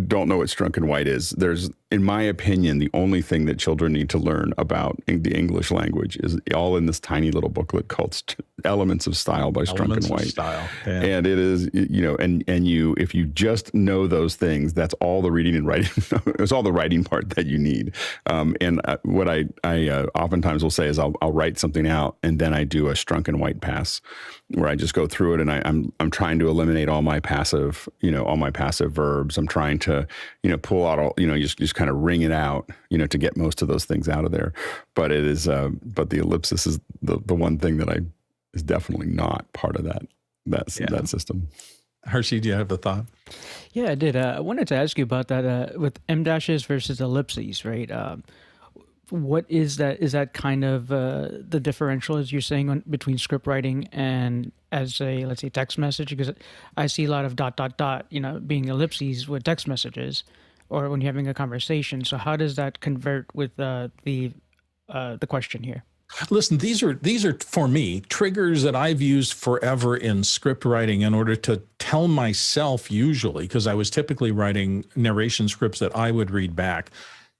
[SPEAKER 3] don't know what Strunk and White is, there's, in my opinion, the only thing that children need to learn about the English language is all in this tiny little booklet called Elements of Style by Strunk and White. Style. Yeah. And it is, if you just know those things, that's all the reading and writing. It's all the writing part that you need. And what I oftentimes will say is I'll write something out, and then I do a Strunk and White pass where I just go through it, and I'm trying to eliminate all my passive verbs. I'm trying to, pull out all, just kind of wring it out, to get most of those things out of there. But it is, but the ellipsis is the one thing that is definitely not part of that system.
[SPEAKER 1] Hershey, do you have a thought?
[SPEAKER 6] Yeah, I did. I wanted to ask you about that with M dashes versus ellipses, right? What is that? Is that kind of the differential, as you're saying, between script writing and as a, let's say, text message? Because I see a lot of ... being ellipses with text messages, or when you're having a conversation. So how does that convert with the question here?
[SPEAKER 1] Listen, these are for me triggers that I've used forever in script writing in order to tell myself, usually, because I was typically writing narration scripts that I would read back.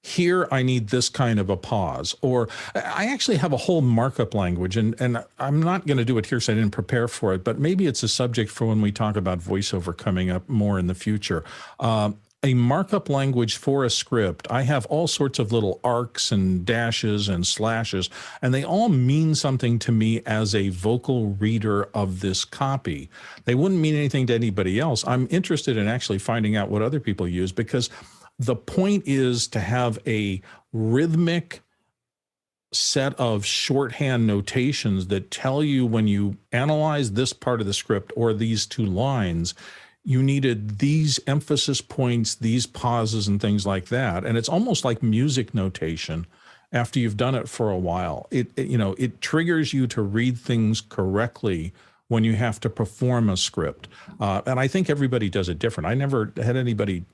[SPEAKER 1] Here, I need this kind of a pause. Or I actually have a whole markup language, and I'm not going to do it here because I didn't prepare for it, but maybe it's a subject for when we talk about voiceover coming up more in the future. A markup language for a script. I have all sorts of little arcs and dashes and slashes, and they all mean something to me as a vocal reader of this copy. They wouldn't mean anything to anybody else. I'm interested in actually finding out what other people use, because the point is to have a rhythmic set of shorthand notations that tell you when you analyze this part of the script or these two lines, you needed these emphasis points, these pauses and things like that. And it's almost like music notation. after you've done it for a while. It triggers you to read things correctly when you have to perform a script. And I think everybody does it different. I never had anybody,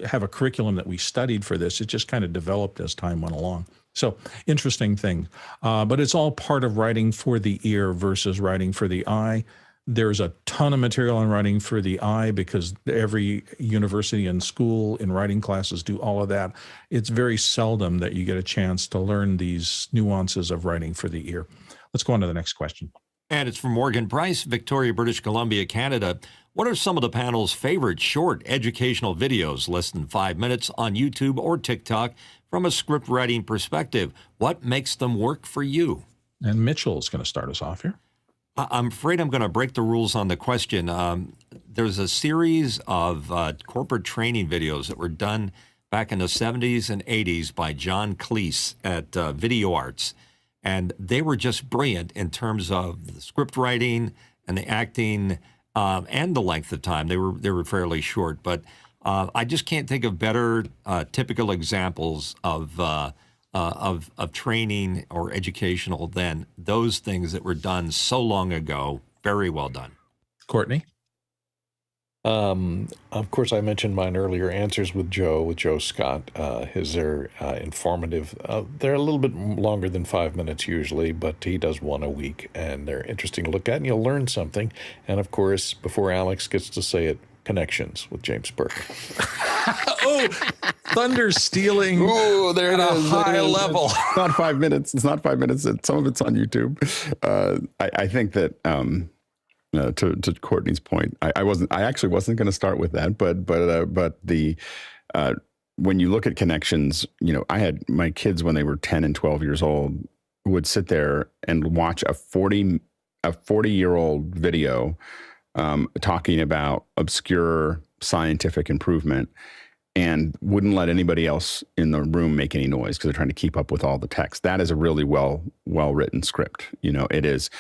[SPEAKER 1] have a curriculum that we studied for this. It just kind of developed as time went along. So interesting thing. But it's all part of writing for the ear versus writing for the eye. There's a ton of material on writing for the eye because every university and school in writing classes do all of that. It's very seldom that you get a chance to learn these nuances of writing for the ear. Let's go on to the next question.
[SPEAKER 2] And it's from Morgan Price, Victoria, British Columbia, Canada. What are some of the panel's favorite short educational videos, less than 5 minutes, on YouTube or TikTok from a script writing perspective? What makes them work for you?
[SPEAKER 1] And Mitchell is going to start us off here.
[SPEAKER 2] I'm afraid I'm going to break the rules on the question. There's a series of corporate training videos that were done back in the 70s and 80s by John Cleese at Video Arts. And they were just brilliant in terms of the script writing and the acting and the length of time. They were fairly short, but I just can't think of better typical examples of training or educational than those things that were done so long ago. Very well done.
[SPEAKER 1] Courtney?
[SPEAKER 5] Of course, I mentioned mine earlier, Answers with Joe Scott. They're informative. They're a little bit longer than 5 minutes usually, but he does one a week, and they're interesting to look at, and you'll learn something. And of course, before Alex gets to say it, Connections with James Burke.
[SPEAKER 1] Oh, thunder stealing.
[SPEAKER 3] Oh, there it
[SPEAKER 1] at
[SPEAKER 3] is.
[SPEAKER 1] A high level.
[SPEAKER 3] It's not 5 minutes. It's not 5 minutes. Some of it's on YouTube. I think that to Courtney's point, I actually wasn't going to start with that, but the when you look at Connections, I had my kids when they were 10 and 12 years old would sit there and watch a 40-year-old video talking about obscure scientific improvement and wouldn't let anybody else in the room make any noise because they're trying to keep up with all the text. That is a really well-written script. It's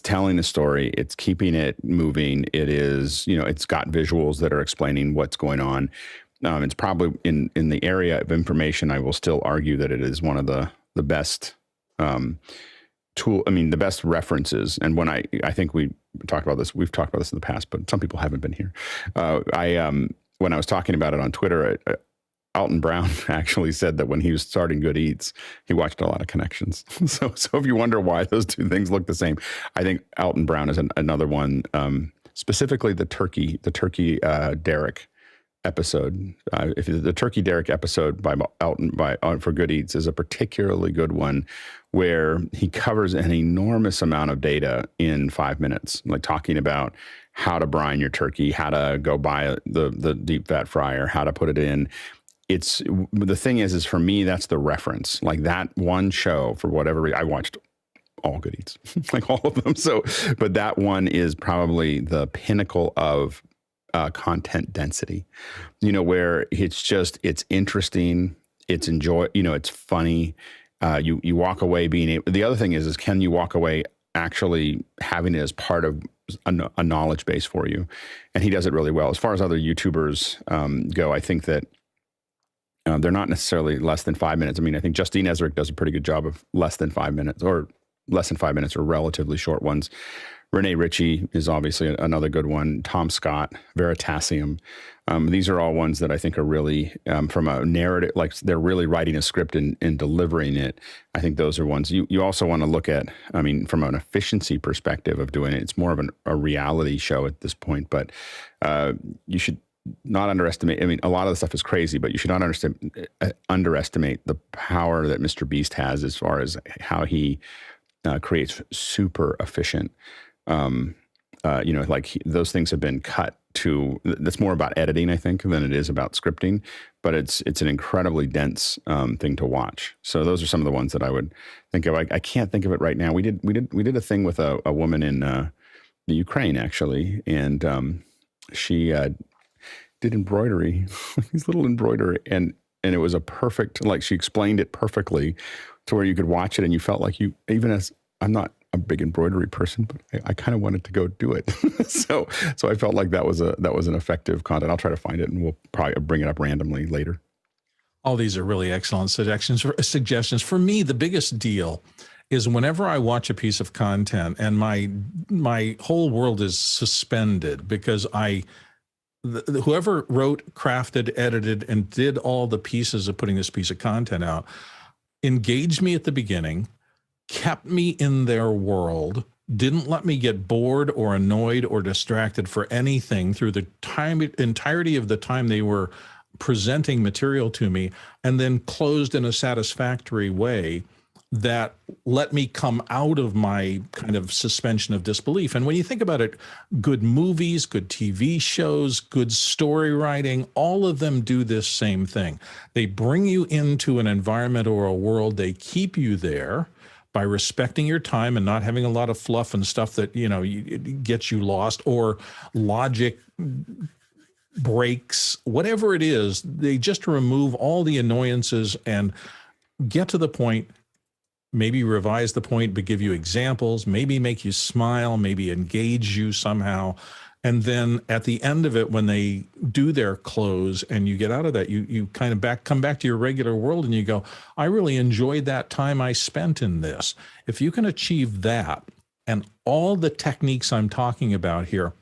[SPEAKER 3] telling a story. It's keeping it moving. It is, it's got visuals that are explaining what's going on. It's probably in the area of information, I will still argue that it is one of the best the best references. And when I think we've talked about this in the past, but some people haven't been here. When I was talking about it on Twitter, Alton Brown actually said that when he was starting Good Eats, he watched a lot of Connections. So if you wonder why those two things look the same, I think Alton Brown is another one, specifically the turkey derrick episode. The turkey derrick episode by Alton for Good Eats is a particularly good one where he covers an enormous amount of data in 5 minutes, like talking about how to brine your turkey, how to go buy the deep fat fryer, how to put it in. The thing is for me, that's the reference. Like that one show, for whatever reason, I watched all Good Eats, like all of them. So, but that one is probably the pinnacle of content density, where it's interesting, it's it's funny. You walk away being able, the other thing is can you walk away actually having it as part of a knowledge base for you? And he does it really well. As far as other YouTubers go, I think that they're not necessarily less than 5 minutes. I mean, I think Justine Ezrick does a pretty good job of less than 5 minutes or relatively short ones. Renee Ritchie is obviously another good one. Tom Scott, Veritasium. These are all ones that I think are really, from a narrative, like they're really writing a script and delivering it. I think those are ones you also want to look at. I mean, from an efficiency perspective of doing it, it's more of a reality show at this point, but you should not underestimate. I mean, a lot of the stuff is crazy, but you should not underestimate the power that Mr. Beast has as far as how he creates super efficient. Those things have been cut to. That's more about editing, I think, than it is about scripting. But it's an incredibly dense thing to watch. So those are some of the ones that I would think of. I can't think of it right now. We did a thing with a woman in the Ukraine actually, and she did embroidery, these little embroidery, and it was a perfect, like she explained it perfectly to where you could watch it and you felt like you, even as I'm not a big embroidery person, but I kind of wanted to go do it. so I felt like that was an effective content. I'll try to find it and we'll probably bring it up randomly later.
[SPEAKER 1] All these are really excellent suggestions. For me, the biggest deal is whenever I watch a piece of content and my whole world is suspended because whoever wrote, crafted, edited, and did all the pieces of putting this piece of content out engaged me at the beginning, kept me in their world, didn't let me get bored or annoyed or distracted for anything through the entirety of the time they were presenting material to me, and then closed in a satisfactory way that let me come out of my kind of suspension of disbelief. And when you think about it, good movies, good TV shows, good story writing, all of them do this same thing. They bring you into an environment or a world, they keep you there by respecting your time and not having a lot of fluff and stuff that, it gets you lost, or logic breaks, whatever it is. They just remove all the annoyances and get to the point, maybe revise the point, but give you examples, maybe make you smile, maybe engage you somehow. And then at the end of it, when they do their close and you get out of that, you kind of come back to your regular world and you go, I really enjoyed that time I spent in this. If you can achieve that, and all the techniques I'm talking about here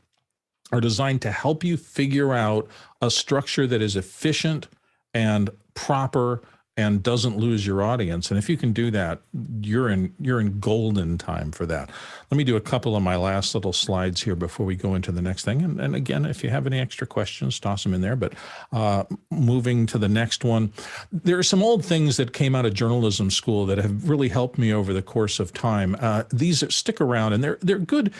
[SPEAKER 1] are designed to help you figure out a structure that is efficient and proper and doesn't lose your audience. And if you can do that, you're in golden time for that. Let me do a couple of my last little slides here before we go into the next thing. And again, if you have any extra questions, toss them in there. But moving to the next one, there are some old things that came out of journalism school that have really helped me over the course of time. These stick around, and they're good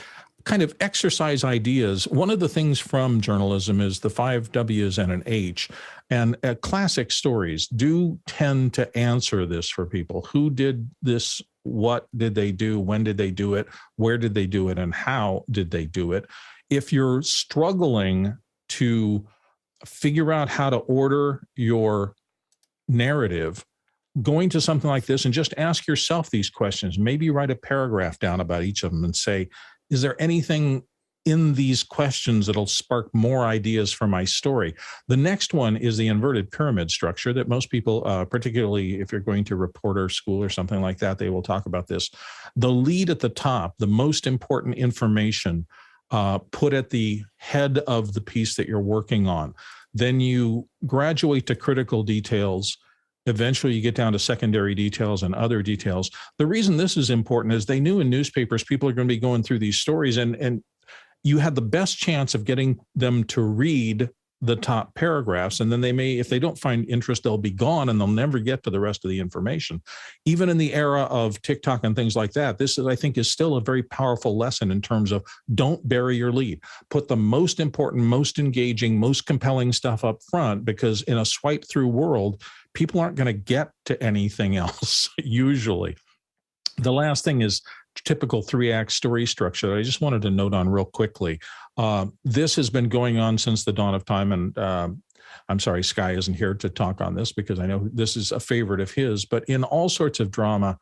[SPEAKER 1] kind of exercise ideas. One of the things from journalism is the 5 W's and an H. And classic stories do tend to answer this for people. Who did this? What did they do? When did they do it? Where did they do it? And how did they do it? If you're struggling to figure out how to order your narrative, going to something like this and just ask yourself these questions, maybe write a paragraph down about each of them and say, is there anything in these questions that'll spark more ideas for my story? The next one is the inverted pyramid structure that most people, particularly if you're going to reporter school or something like that, they will talk about this. The lead at the top, the most important information put at the head of the piece that you're working on. Then you graduate to critical details. Eventually, you get down to secondary details and other details. The reason this is important is they knew in newspapers people are going to be going through these stories, and you had the best chance of getting them to read the top paragraphs, and then they may, if they don't find interest, they'll be gone and they'll never get to the rest of the information. Even in the era of TikTok and things like that, this is, I think, is still a very powerful lesson in terms of don't bury your lead. Put the most important, most engaging, most compelling stuff up front, because in a swipe through world, people aren't going to get to anything else usually. The last thing is typical 3-act story structure that I just wanted to note on real quickly. This has been going on since the dawn of time, and I'm sorry, Sky isn't here to talk on this because I know this is a favorite of his, but in all sorts of drama,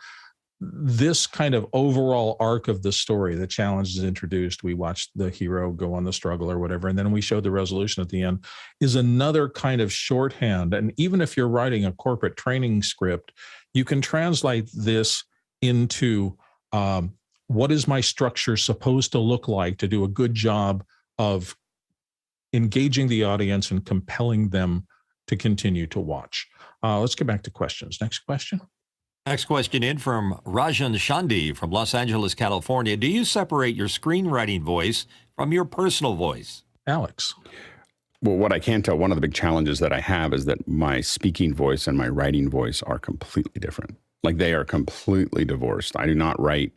[SPEAKER 1] this kind of overall arc of the story, the challenge is introduced. We watch the hero go on the struggle or whatever, and then we show the resolution at the end, is another kind of shorthand. And even if you're writing a corporate training script, you can translate this into what is my structure supposed to look like to do a good job of engaging the audience and compelling them to continue to watch. Let's get back to questions. Next question.
[SPEAKER 2] Next question in from Rajan Shandi from Los Angeles, California. Do you separate your screenwriting voice from your personal voice?
[SPEAKER 1] Alex.
[SPEAKER 3] Well, what I can tell, one of the big challenges that I have is that my speaking voice and my writing voice are completely different. Like, they are completely divorced. I do not write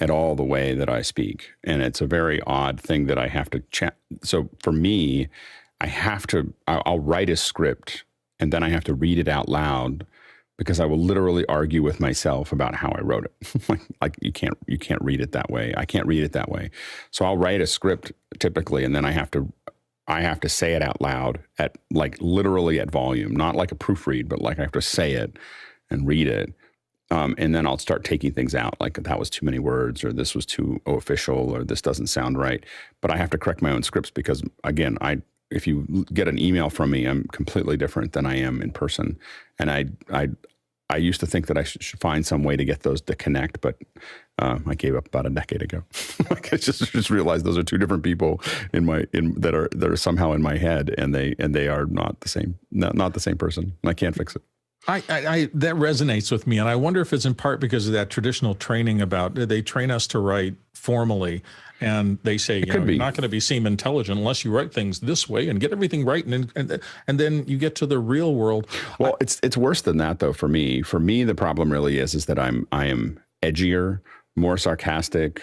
[SPEAKER 3] at all the way that I speak. And it's a very odd thing that I have to chat. So for me, I'll write a script and then I have to read it out loud, because I will literally argue with myself about how I wrote it. like you can't read it that way. I can't read it that way. So I'll write a script typically, and then I have to say it out loud at, like, literally at volume, not like a proofread, but like I have to say it and read it. And then I'll start taking things out, like that was too many words, or this was too official, or this doesn't sound right. But I have to correct my own scripts because, again, if you get an email from me, I'm completely different than I am in person. And I used to think that I should find some way to get those to connect, but I gave up about a decade ago. Like I just realized those are two different people that are somehow in my head, and they are not the same, not the same person. And I can't fix it.
[SPEAKER 1] That resonates with me, and I wonder if it's in part because of that traditional training about they train us to write formally, and they say you're not going to seem intelligent unless you write things this way and get everything right, and then you get to the real world.
[SPEAKER 3] Well, it's worse than that though. For me, the problem really is that I am edgier, more sarcastic,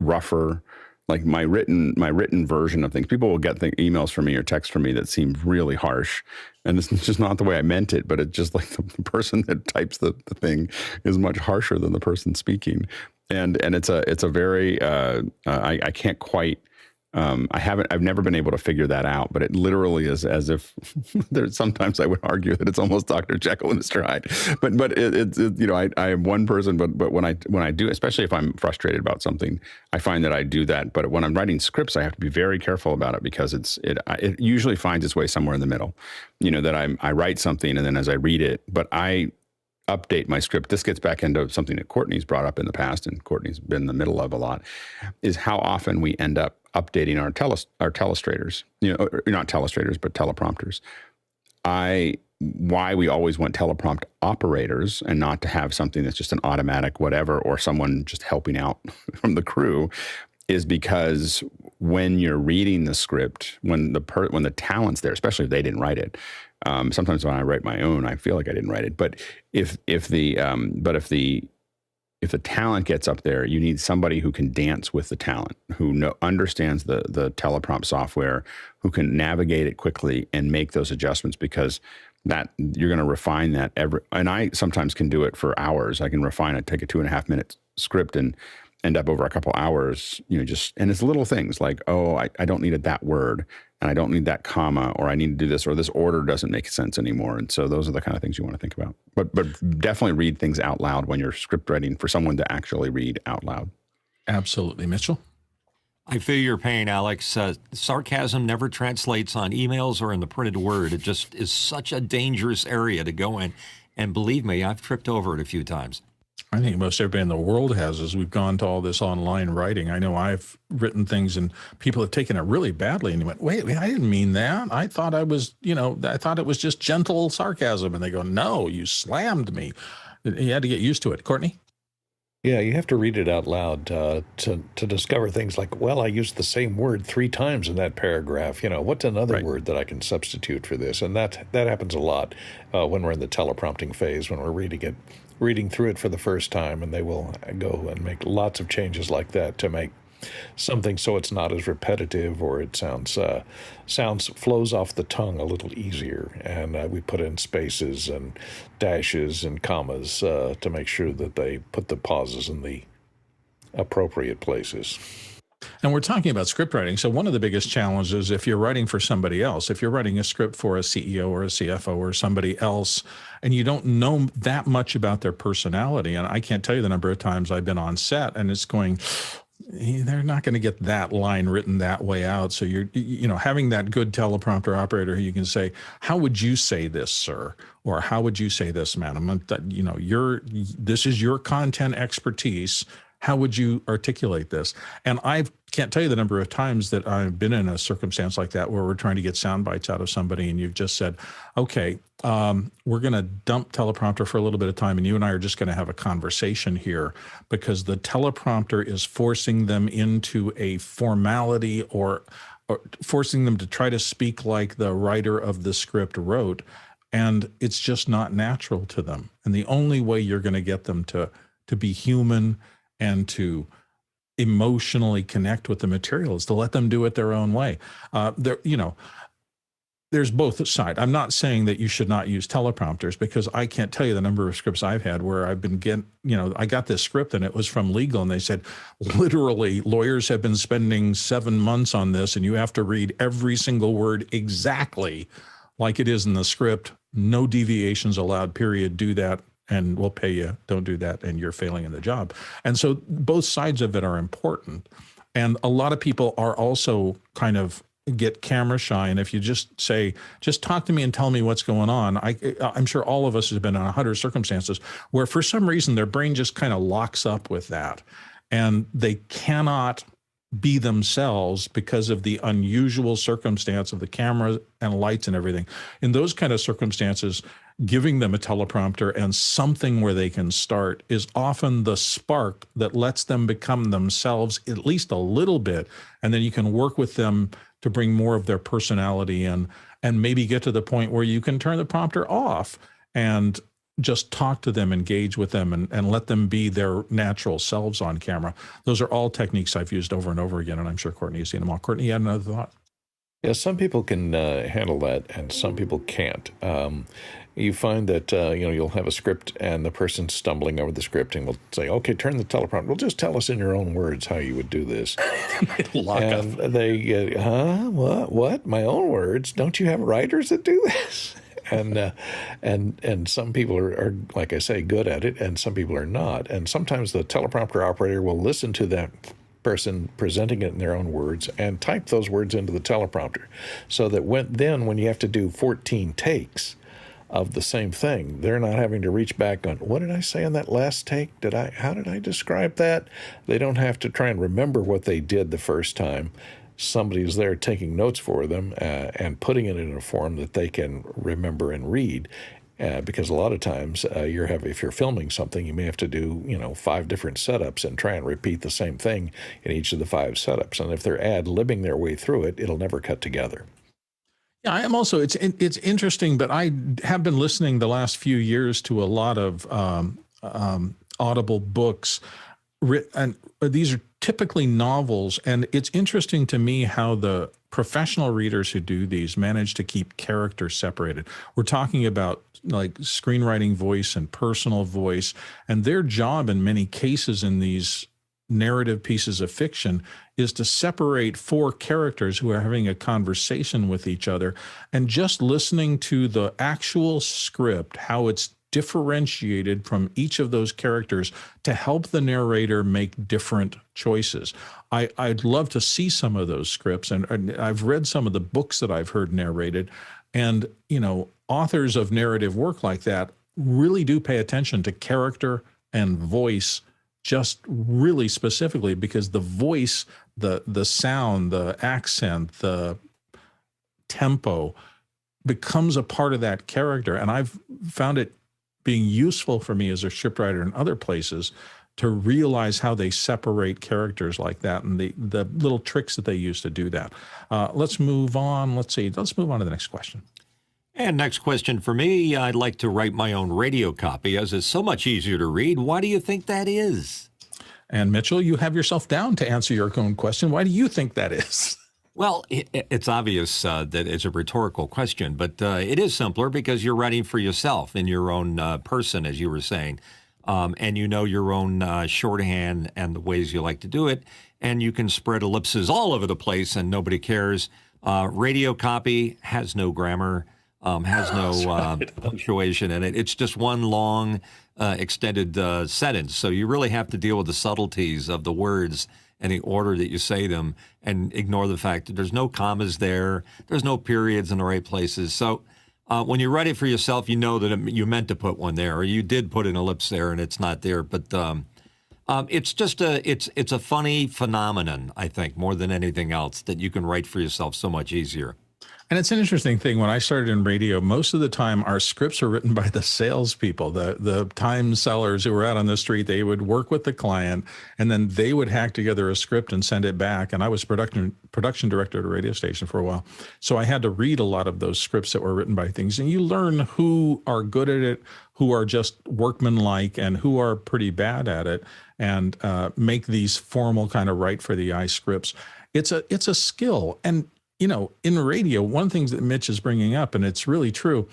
[SPEAKER 3] rougher. Like my written version of things. People will get emails from me or texts from me that seem really harsh, and it's just not the way I meant it. But it's just like the person that types the thing is much harsher than the person speaking, and it's a very I can't quite. I've never been able to figure that out, but it literally is as if sometimes I would argue that it's almost Dr. Jekyll and Mr. Hyde, but it's I am one person, but when I do, especially if I'm frustrated about something, I find that I do that. But when I'm writing scripts, I have to be very careful about it because it usually finds its way somewhere in the middle, that I write something and then as I read it, but I update my script. This gets back into something that Courtney's brought up in the past, and Courtney's been in the middle of a lot, is how often we end up updating our telestrators, not telestrators, but teleprompters. Why we always want teleprompt operators and not to have something that's just an automatic whatever, or someone just helping out from the crew, is because when you're reading the script, when the talent's there, especially if they didn't write it, sometimes when I write my own, I feel like I didn't write it. But if the talent gets up there, you need somebody who can dance with the talent, who understands the teleprompt software, who can navigate it quickly and make those adjustments, because that you're going to refine that and I sometimes can do it for hours. I can refine it, take a 2.5 minute script and end up over a couple hours, and it's little things like, I don't need that word, and I don't need that comma, or I need to do this, or this order doesn't make sense anymore. And so those are the kind of things you want to think about. But definitely read things out loud when you're script writing, for someone to actually read out loud.
[SPEAKER 1] Absolutely. Mitchell?
[SPEAKER 2] I feel your pain, Alex. Sarcasm never translates on emails or in the printed word. It just is such a dangerous area to go in. And believe me, I've tripped over it a few times.
[SPEAKER 1] I think most everybody in the world has, as we've gone to all this online writing. I know I've written things and people have taken it really badly and went, wait, I didn't mean that. I thought I was, I thought it was just gentle sarcasm. And they go, no, you slammed me. You had to get used to it. Courtney?
[SPEAKER 5] Yeah, you have to read it out loud to discover things like, well, I used the same word 3 times in that paragraph. What's another word that I can substitute for this? And that happens a lot when we're in the teleprompting phase, when we're reading through it for the first time, and they will go and make lots of changes like that to make something so it's not as repetitive, or it flows off the tongue a little easier. And we put in spaces and dashes and commas to make sure that they put the pauses in the appropriate places.
[SPEAKER 1] And we're talking about script writing. So one of the biggest challenges, if you're writing for somebody else, if you're writing a script for a CEO or a CFO or somebody else, and you don't know that much about their personality, and I can't tell you the number of times I've been on set and it's going, they're not going to get that line written that way out. So you're, having that good teleprompter operator who you can say, how would you say this, sir? Or how would you say this, madam? This is your content expertise. How would you articulate this? And I can't tell you the number of times that I've been in a circumstance like that where we're trying to get sound bites out of somebody and you've just said, okay, we're going to dump teleprompter for a little bit of time and you and I are just going to have a conversation here, because the teleprompter is forcing them into a formality or forcing them to try to speak like the writer of the script wrote. And it's just not natural to them. And the only way you're going to get them to be human and to emotionally connect with the material is to let them do it their own way. There's both sides. I'm not saying that you should not use teleprompters, because I can't tell you the number of scripts I've had where I've been I got this script and it was from legal and they said, literally, lawyers have been spending 7 months on this and you have to read every single word exactly like it is in the script. No deviations allowed, period. Do that and we'll pay you. Don't do that and you're failing in the job. And so both sides of it are important. And a lot of people are also kind of get camera shy. And if you just say, just talk to me and tell me what's going on, I'm sure all of us have been in 100 circumstances where for some reason their brain just kind of locks up with that. And they cannot be themselves because of the unusual circumstance of the camera and lights and everything. In those kind of circumstances, giving them a teleprompter and something where they can start is often the spark that lets them become themselves at least a little bit. And then you can work with them to bring more of their personality in, and maybe get to the point where you can turn the prompter off and just talk to them, engage with them, and let them be their natural selves on camera. Those are all techniques I've used over and over again, and I'm sure Courtney has seen them all. Courtney, you had another thought?
[SPEAKER 5] Yeah, some people can handle that, and some people can't. You find that you'll have a script, and the person stumbling over the script and will say, "Okay, turn the teleprompter. Well, just tell us in your own words how you would do this." And they, What? My own words? Don't you have writers that do this? And some people are, like I say, good at it, and some people are not. And sometimes the teleprompter operator will listen to that person presenting it in their own words and type those words into the teleprompter, so that when you have to do 14 takes of the same thing, they're not having to reach back on, what did I say on that last take? How did I describe that? They don't have to try and remember what they did the first time. Somebody's there taking notes for them and putting it in a form that they can remember and read. Because a lot of times if you're filming something, you may have to do 5 different setups and try and repeat the same thing in each of the 5 setups. And if they're ad-libbing their way through it, it'll never cut together.
[SPEAKER 1] Yeah, I am also. It's interesting, but I have been listening the last few years to a lot of Audible books, and these are typically novels, and it's interesting to me how the professional readers who do these manage to keep characters separated. We're talking about like screenwriting voice and personal voice, and their job in many cases in these narrative pieces of fiction is to separate 4 characters who are having a conversation with each other, and just listening to the actual script, how it's differentiated from each of those characters to help the narrator make different choices. I'd love to see some of those scripts, and I've read some of the books that I've heard narrated, and authors of narrative work like that really do pay attention to character and voice just really specifically, because the voice, the sound, the accent, the tempo becomes a part of that character. And I've found it being useful for me as a scriptwriter in other places to realize how they separate characters like that, and the little tricks that they use to do that. Let's move on. Let's move on to the next question.
[SPEAKER 2] And next question for me, I'd like to write my own radio copy, as it's so much easier to read. Why do you think that is?
[SPEAKER 1] And Mitchell, you have yourself down to answer your own question. Why do you think that is?
[SPEAKER 2] Well, it's obvious that it's a rhetorical question, but it is simpler because you're writing for yourself in your own person, as you were saying, and you know your own shorthand and the ways you like to do it, and you can spread ellipses all over the place and nobody cares. Radio copy has no grammar. Has no punctuation in it. It's just one long, extended sentence. So you really have to deal with the subtleties of the words and the order that you say them, and ignore the fact that there's no commas there, there's no periods in the right places. So when you write it for yourself, you know that you meant to put one there, or you did put an ellipse there and it's not there. But it's just it's a funny phenomenon, I think, more than anything else, that you can write for yourself so much easier.
[SPEAKER 1] And it's an interesting thing. When I started in radio, most of the time our scripts are written by the salespeople, the time sellers who were out on the street. They would work with the client, and then they would hack together a script and send it back. And I was production director at a radio station for a while, so I had to read a lot of those scripts that were written by things. And you learn who are good at it, who are just workmanlike, and who are pretty bad at it, and make these formal kind of write for the eye scripts. It's a skill. And in radio, one of the things that Mitch is bringing up, and it's really true,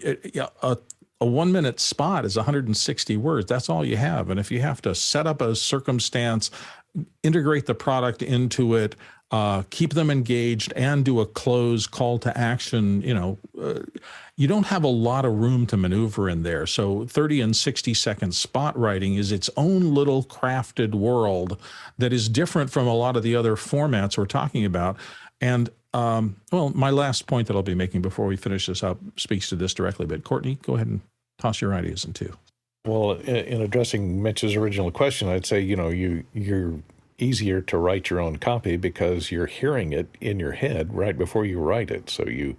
[SPEAKER 1] a 1 minute spot is 160 words. That's all you have. And if you have to set up a circumstance, integrate the product into it, keep them engaged, and do a close call to action, you don't have a lot of room to maneuver in there. So 30 and 60 second spot writing is its own little crafted world that is different from a lot of the other formats we're talking about. And Well, my last point that I'll be making before we finish this up speaks to this directly, but Courtney, go ahead and toss your ideas in too.
[SPEAKER 5] Well, in addressing Mitch's original question, I'd say, you're easier to write your own copy because you're hearing it in your head right before you write it. So you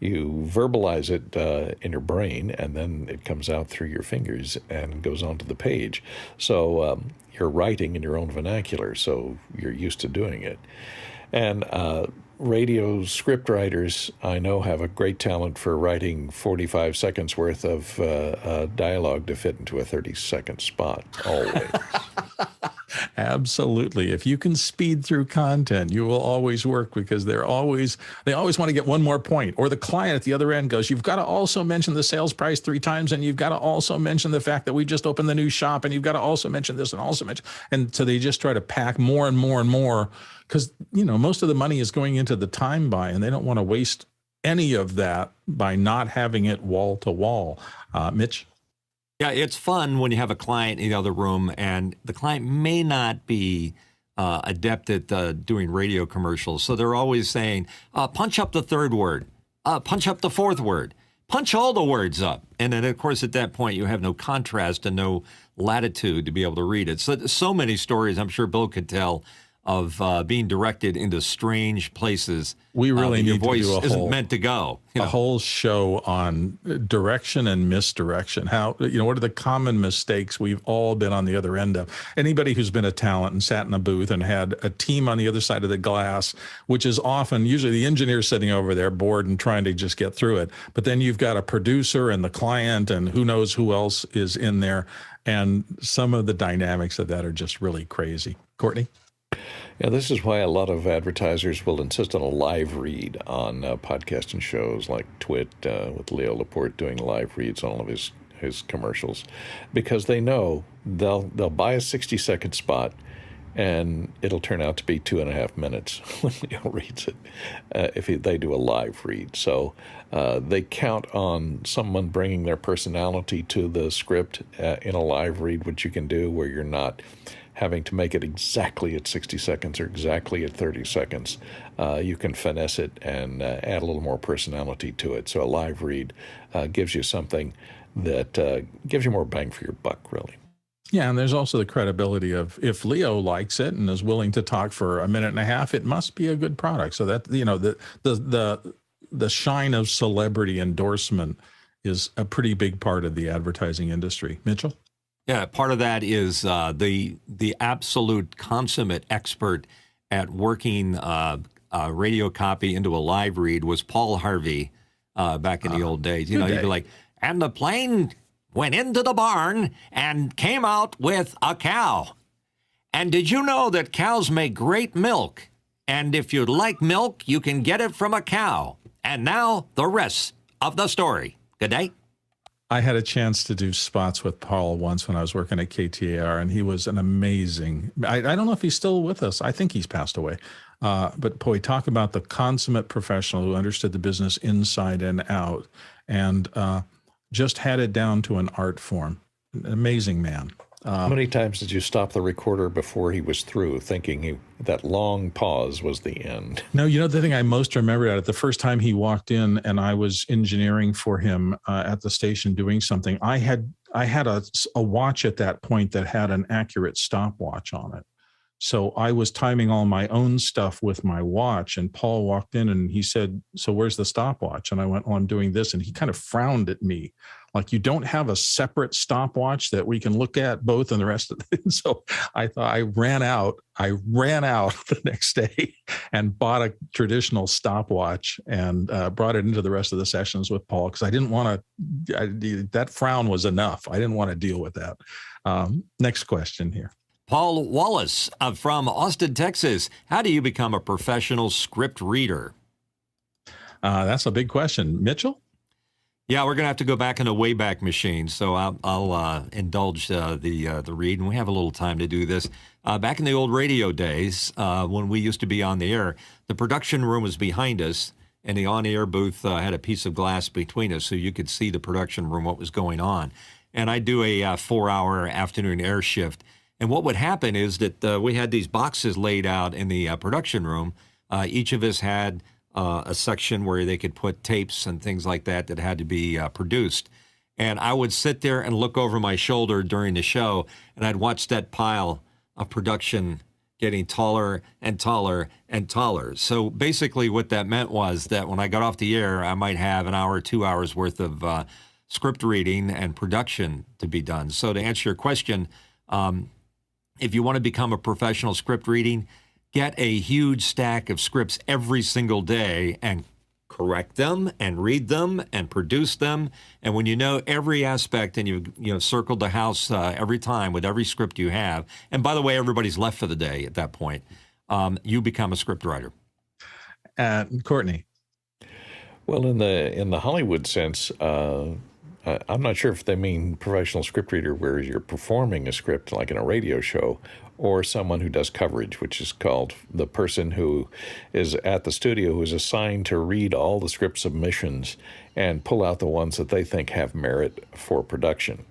[SPEAKER 5] verbalize it in your brain, and then it comes out through your fingers and goes onto the page. So you're writing in your own vernacular, so you're used to doing it. And radio script writers, I know, have a great talent for writing 45 seconds worth of dialogue to fit into a 30-second spot, always.
[SPEAKER 1] Absolutely. If you can speed through content, you will always work, because they always want to get one more point. Or the client at the other end goes, you've got to also mention the sales price 3 times, and you've got to also mention the fact that we just opened the new shop, and you've got to also mention this and also mention. And so they just try to pack more and more and more, because, most of the money is going into the time buy, and they don't want to waste any of that by not having it wall to wall. Mitch?
[SPEAKER 2] Yeah, it's fun when you have a client in the other room, and the client may not be adept at doing radio commercials. So they're always saying, punch up the 3rd word, punch up the 4th word, punch all the words up. And then, of course, at that point, you have no contrast and no latitude to be able to read it. So many stories, I'm sure Bill could tell, of being directed into strange places.
[SPEAKER 1] We really need
[SPEAKER 2] your voice
[SPEAKER 1] to do
[SPEAKER 2] isn't meant to go.
[SPEAKER 1] A whole show on direction and misdirection. How, what are the common mistakes we've all been on the other end of? Anybody who's been a talent and sat in a booth and had a team on the other side of the glass, which is often usually the engineer sitting over there bored and trying to just get through it. But then you've got a producer and the client and who knows who else is in there. And some of the dynamics of that are just really crazy. Courtney?
[SPEAKER 5] Yeah, this is why a lot of advertisers will insist on a live read on podcasting shows like Twit, with Leo Laporte doing live reads on all of his commercials, because they know they'll buy a 60-second spot, and it'll turn out to be 2.5 minutes when Leo reads it if they do a live read. So they count on someone bringing their personality to the script in a live read, which you can do where you're not having to make it exactly at 60 seconds or exactly at 30 seconds. You can finesse it and add a little more personality to it. So a live read gives you something that gives you more bang for your buck, really.
[SPEAKER 1] Yeah, and there's also the credibility of, if Leo likes it and is willing to talk for 1.5 minutes, it must be a good product. So that, the shine of celebrity endorsement is a pretty big part of the advertising industry. Mitchell?
[SPEAKER 2] Yeah, part of that is the absolute consummate expert at working radio copy into a live read was Paul Harvey back in the old days. You'd be like, and the plane went into the barn and came out with a cow. And did you know that cows make great milk? And if you'd like milk, you can get it from a cow. And now the rest of the story. Good day.
[SPEAKER 1] I had a chance to do spots with Paul once when I was working at KTAR, and he was an amazing, I don't know if he's still with us. I think he's passed away. But boy, talk about the consummate professional who understood the business inside and out, and just had it down to an art form. An amazing man.
[SPEAKER 5] How many times did you stop the recorder before he was through, thinking that long pause was the end?
[SPEAKER 1] No, the thing I most remember at it, the first time he walked in and I was engineering for him at the station doing something, I had a watch at that point that had an accurate stopwatch on it. So I was timing all my own stuff with my watch, and Paul walked in and he said, "So where's the stopwatch?" And I went, "Oh, I'm doing this." And he kind of frowned at me, like, "You don't have a separate stopwatch that we can look at both and the rest of it." So I thought I ran out the next day and bought a traditional stopwatch and brought it into the rest of the sessions with Paul, because I didn't want to, that frown was enough. I didn't want to deal with that. Next question here.
[SPEAKER 2] Paul Wallace from Austin, Texas. How do you become a professional script reader?
[SPEAKER 1] That's a big question. Mitchell?
[SPEAKER 2] Yeah, we're going to have to go back in a Wayback Machine, so I'll indulge the read, and we have a little time to do this. Back in the old radio days, when we used to be on the air, the production room was behind us, and the on-air booth had a piece of glass between us, so you could see the production room, what was going on. And I do a 4-hour afternoon air shift. And what would happen is that we had these boxes laid out in the production room. Each of us had a section where they could put tapes and things like that that had to be produced. And I would sit there and look over my shoulder during the show, and I'd watch that pile of production getting taller and taller and taller. So basically what that meant was that when I got off the air, I might have an hour, 2 hours worth of script reading and production to be done. So to answer your question, if you want to become a professional script reading, get a huge stack of scripts every single day and correct them and read them and produce them. And when you know every aspect and you've circled the house every time with every script you have, and by the way, everybody's left for the day at that point, you become a script writer.
[SPEAKER 1] Courtney.
[SPEAKER 5] Well, in the Hollywood sense, I'm not sure if they mean professional script reader where you're performing a script like in a radio show, or someone who does coverage, which is called the person who is at the studio who is assigned to read all the script submissions and pull out the ones that they think have merit for production.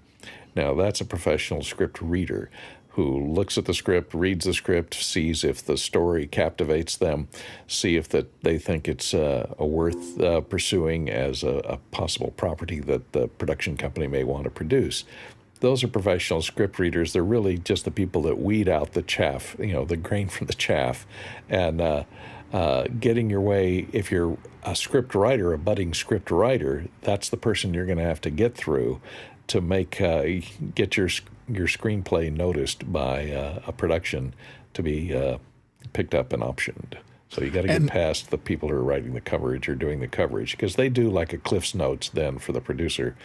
[SPEAKER 5] Now, that's a professional script reader who looks at the script, reads the script, sees if the story captivates them, see if that they think it's worth pursuing as a possible property that the production company may want to produce. Those are professional script readers. They're really just the people that weed out the chaff, the grain from the chaff, and getting your way. If you're a script writer, a budding script writer, that's the person you're going to have to get through to get your screenplay noticed by a production to be picked up and optioned. So you got to get past the people who are writing the coverage or doing the coverage, because they do like a Cliff's Notes then for the producer,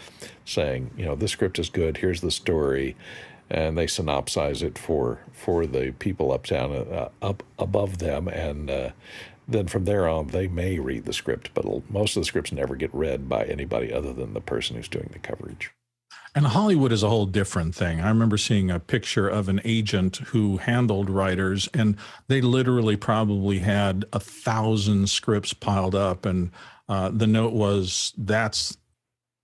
[SPEAKER 5] saying, this script is good, here's the story, and they synopsize it for the people up above them, and then from there on they may read the script, but most of the scripts never get read by anybody other than the person who's doing the coverage.
[SPEAKER 1] And Hollywood is a whole different thing. I remember seeing a picture of an agent who handled writers, and they literally probably had 1,000 scripts piled up. And the note was, that's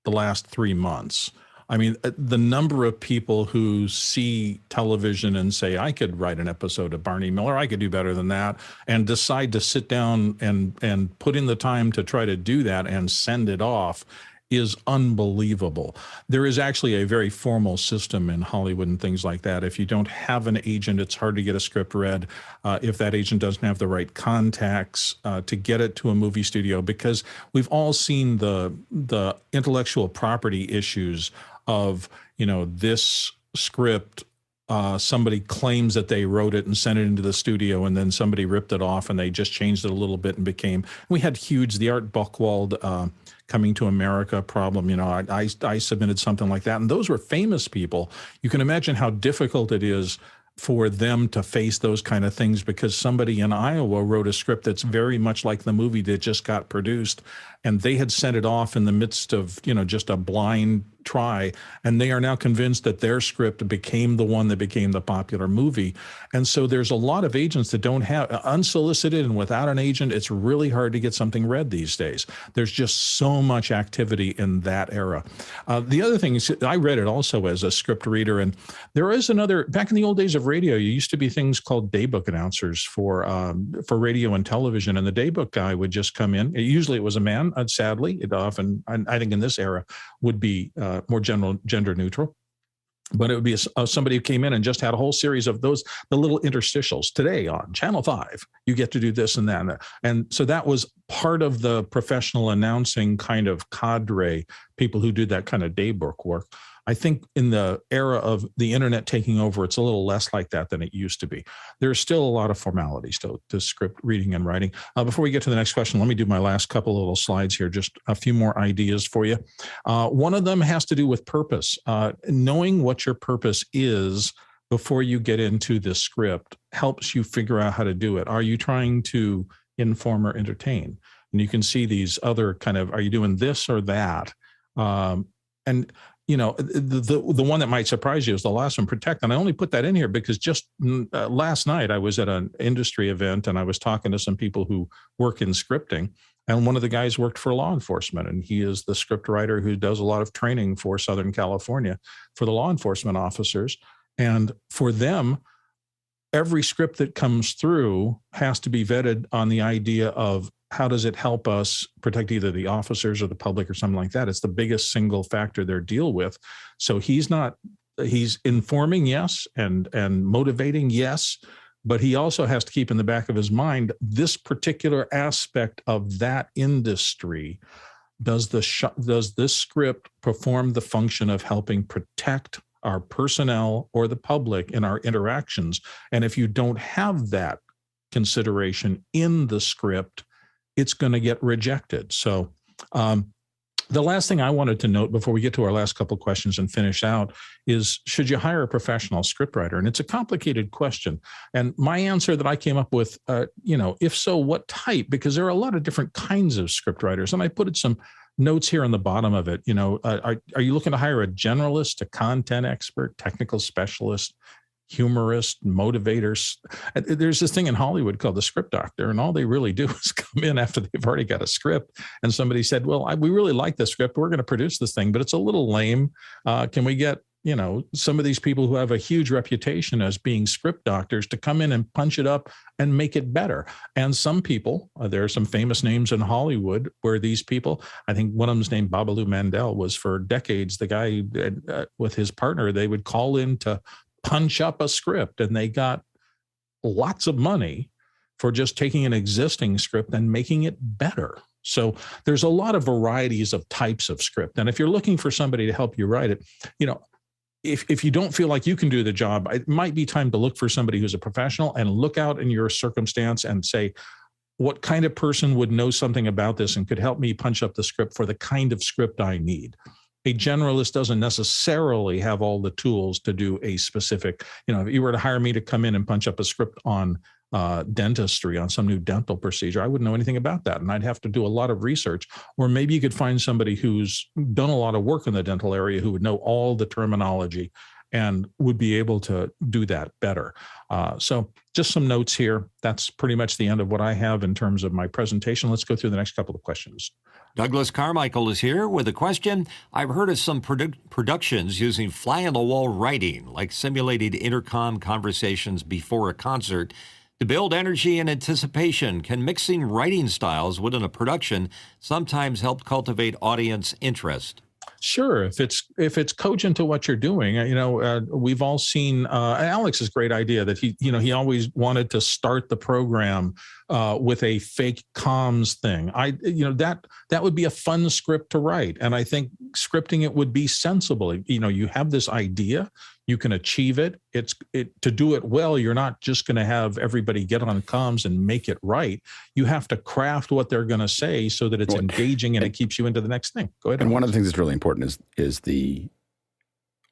[SPEAKER 1] the last 3 months. I mean, the number of people who see television and say, I could write an episode of Barney Miller, I could do better than that, and decide to sit down and put in the time to try to do that and send it off is unbelievable. There is actually a very formal system in Hollywood and things like that. If you don't have an agent, it's hard to get a script read. If that agent doesn't have the right contacts to get it to a movie studio, because we've all seen the intellectual property issues of, this script, somebody claims that they wrote it and sent it into the studio, and then somebody ripped it off and they just changed it a little bit and we had the Art Buchwald Coming to America problem. I submitted something like that, and those were famous people. You can imagine how difficult it is for them to face those kind of things, because somebody in Iowa wrote a script that's very much like the movie that just got produced, and they had sent it off in the midst of, just a blind try, and they are now convinced that their script became the one that became the popular movie. And so there's a lot of agents that don't have, unsolicited and without an agent, it's really hard to get something read these days. There's just so much activity in that era. The other thing is, I read it also as a script reader, and there is back in the old days of radio, you used to be things called daybook announcers for radio and television, and the daybook guy would just come in. Usually it was a man, sadly. It often, I think in this era, would be more gender neutral. But it would be somebody who came in and just had a whole series of the little interstitials. Today on Channel 5, you get to do this and that. And so that was part of the professional announcing kind of cadre, people who did that kind of daybook work. I think in the era of the internet taking over, it's a little less like that than it used to be. There's still a lot of formalities to script reading and writing. Before we get to the next question, let me do my last couple of little slides here, just a few more ideas for you. One of them has to do with purpose. Knowing what your purpose is before you get into the script helps you figure out how to do it. Are you trying to inform or entertain? And you can see these other kind of, are you doing this or that? And the one that might surprise you is the last one, protect. And I only put that in here because just last night I was at an industry event and I was talking to some people who work in scripting. And one of the guys worked for law enforcement, and he is the script writer who does a lot of training for Southern California for the law enforcement officers. And for them, every script that comes through has to be vetted on the idea of how does it help us protect either the officers or the public or something like that. It's the biggest single factor they're deal with. So he's informing, yes, and motivating, yes, but he also has to keep in the back of his mind this particular aspect of that industry. Does this script perform the function of helping protect our personnel or the public in our interactions? And if you don't have that consideration in the script, it's going to get rejected. So the last thing I wanted to note before we get to our last couple of questions and finish out is, should you hire a professional scriptwriter? And it's a complicated question. And my answer that I came up with, if so, what type? Because there are a lot of different kinds of scriptwriters. And I put some notes here on the bottom of it. Are you looking to hire a generalist, a content expert, technical specialist, humorist, motivators? There's this thing in Hollywood called the script doctor, and all they really do is come in after they've already got a script and somebody said, well, we really like this script, we're going to produce this thing, but it's a little lame. Can we get some of these people who have a huge reputation as being script doctors to come in and punch it up and make it better? And some people, there are some famous names in Hollywood where these people, I think one of them's named Babalu Mandel, was for decades the guy with his partner, they would call in to punch up a script, and they got lots of money for just taking an existing script and making it better. So there's a lot of varieties of types of script. And if you're looking for somebody to help you write it, if you don't feel like you can do the job, it might be time to look for somebody who's a professional and look out in your circumstance and say, what kind of person would know something about this and could help me punch up the script for the kind of script I need? A generalist doesn't necessarily have all the tools to do a specific, if you were to hire me to come in and punch up a script on dentistry, on some new dental procedure, I wouldn't know anything about that. And I'd have to do a lot of research. Or maybe you could find somebody who's done a lot of work in the dental area who would know all the terminology and would be able to do that better. So just some notes here. That's pretty much the end of what I have in terms of my presentation. Let's go through the next couple of questions.
[SPEAKER 2] Douglas Carmichael is here with a question. I've heard of some productions using fly-on-the-wall writing, like simulated intercom conversations before a concert, to build energy and anticipation. Can mixing writing styles within a production sometimes help cultivate audience interest?
[SPEAKER 1] Sure, if it's cogent to what you're doing, we've all seen Alex's great idea that he always wanted to start the program with a fake comms thing. That would be a fun script to write, and I think scripting it would be sensible. You have this idea, you can achieve it. To do it well, you're not just going to have everybody get on comms and make it right. You have to craft what they're going to say so that it's engaging and it keeps you into the next thing. Go ahead.
[SPEAKER 3] And one of the things that's really important is the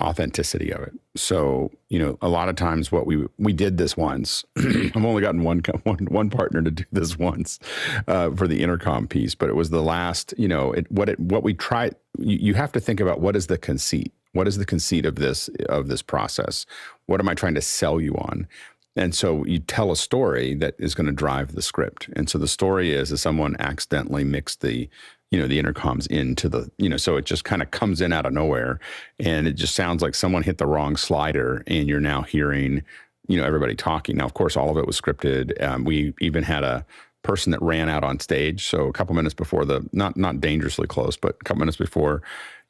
[SPEAKER 3] authenticity of it. So, a lot of times what we did this once. I've only gotten one partner to do this once for the intercom piece, but it was the last, what we tried. You have to think about, what is the conceit? What is the conceit of this process? What am I trying to sell you on? And so you tell a story that is going to drive the script. And so the story is someone accidentally mixed the intercoms into the, so it just kind of comes in out of nowhere, and it just sounds like someone hit the wrong slider, and you're now hearing, everybody talking. Now, of course, all of it was scripted. We even had a person that ran out on stage. So a couple minutes before not dangerously close, but a couple minutes before,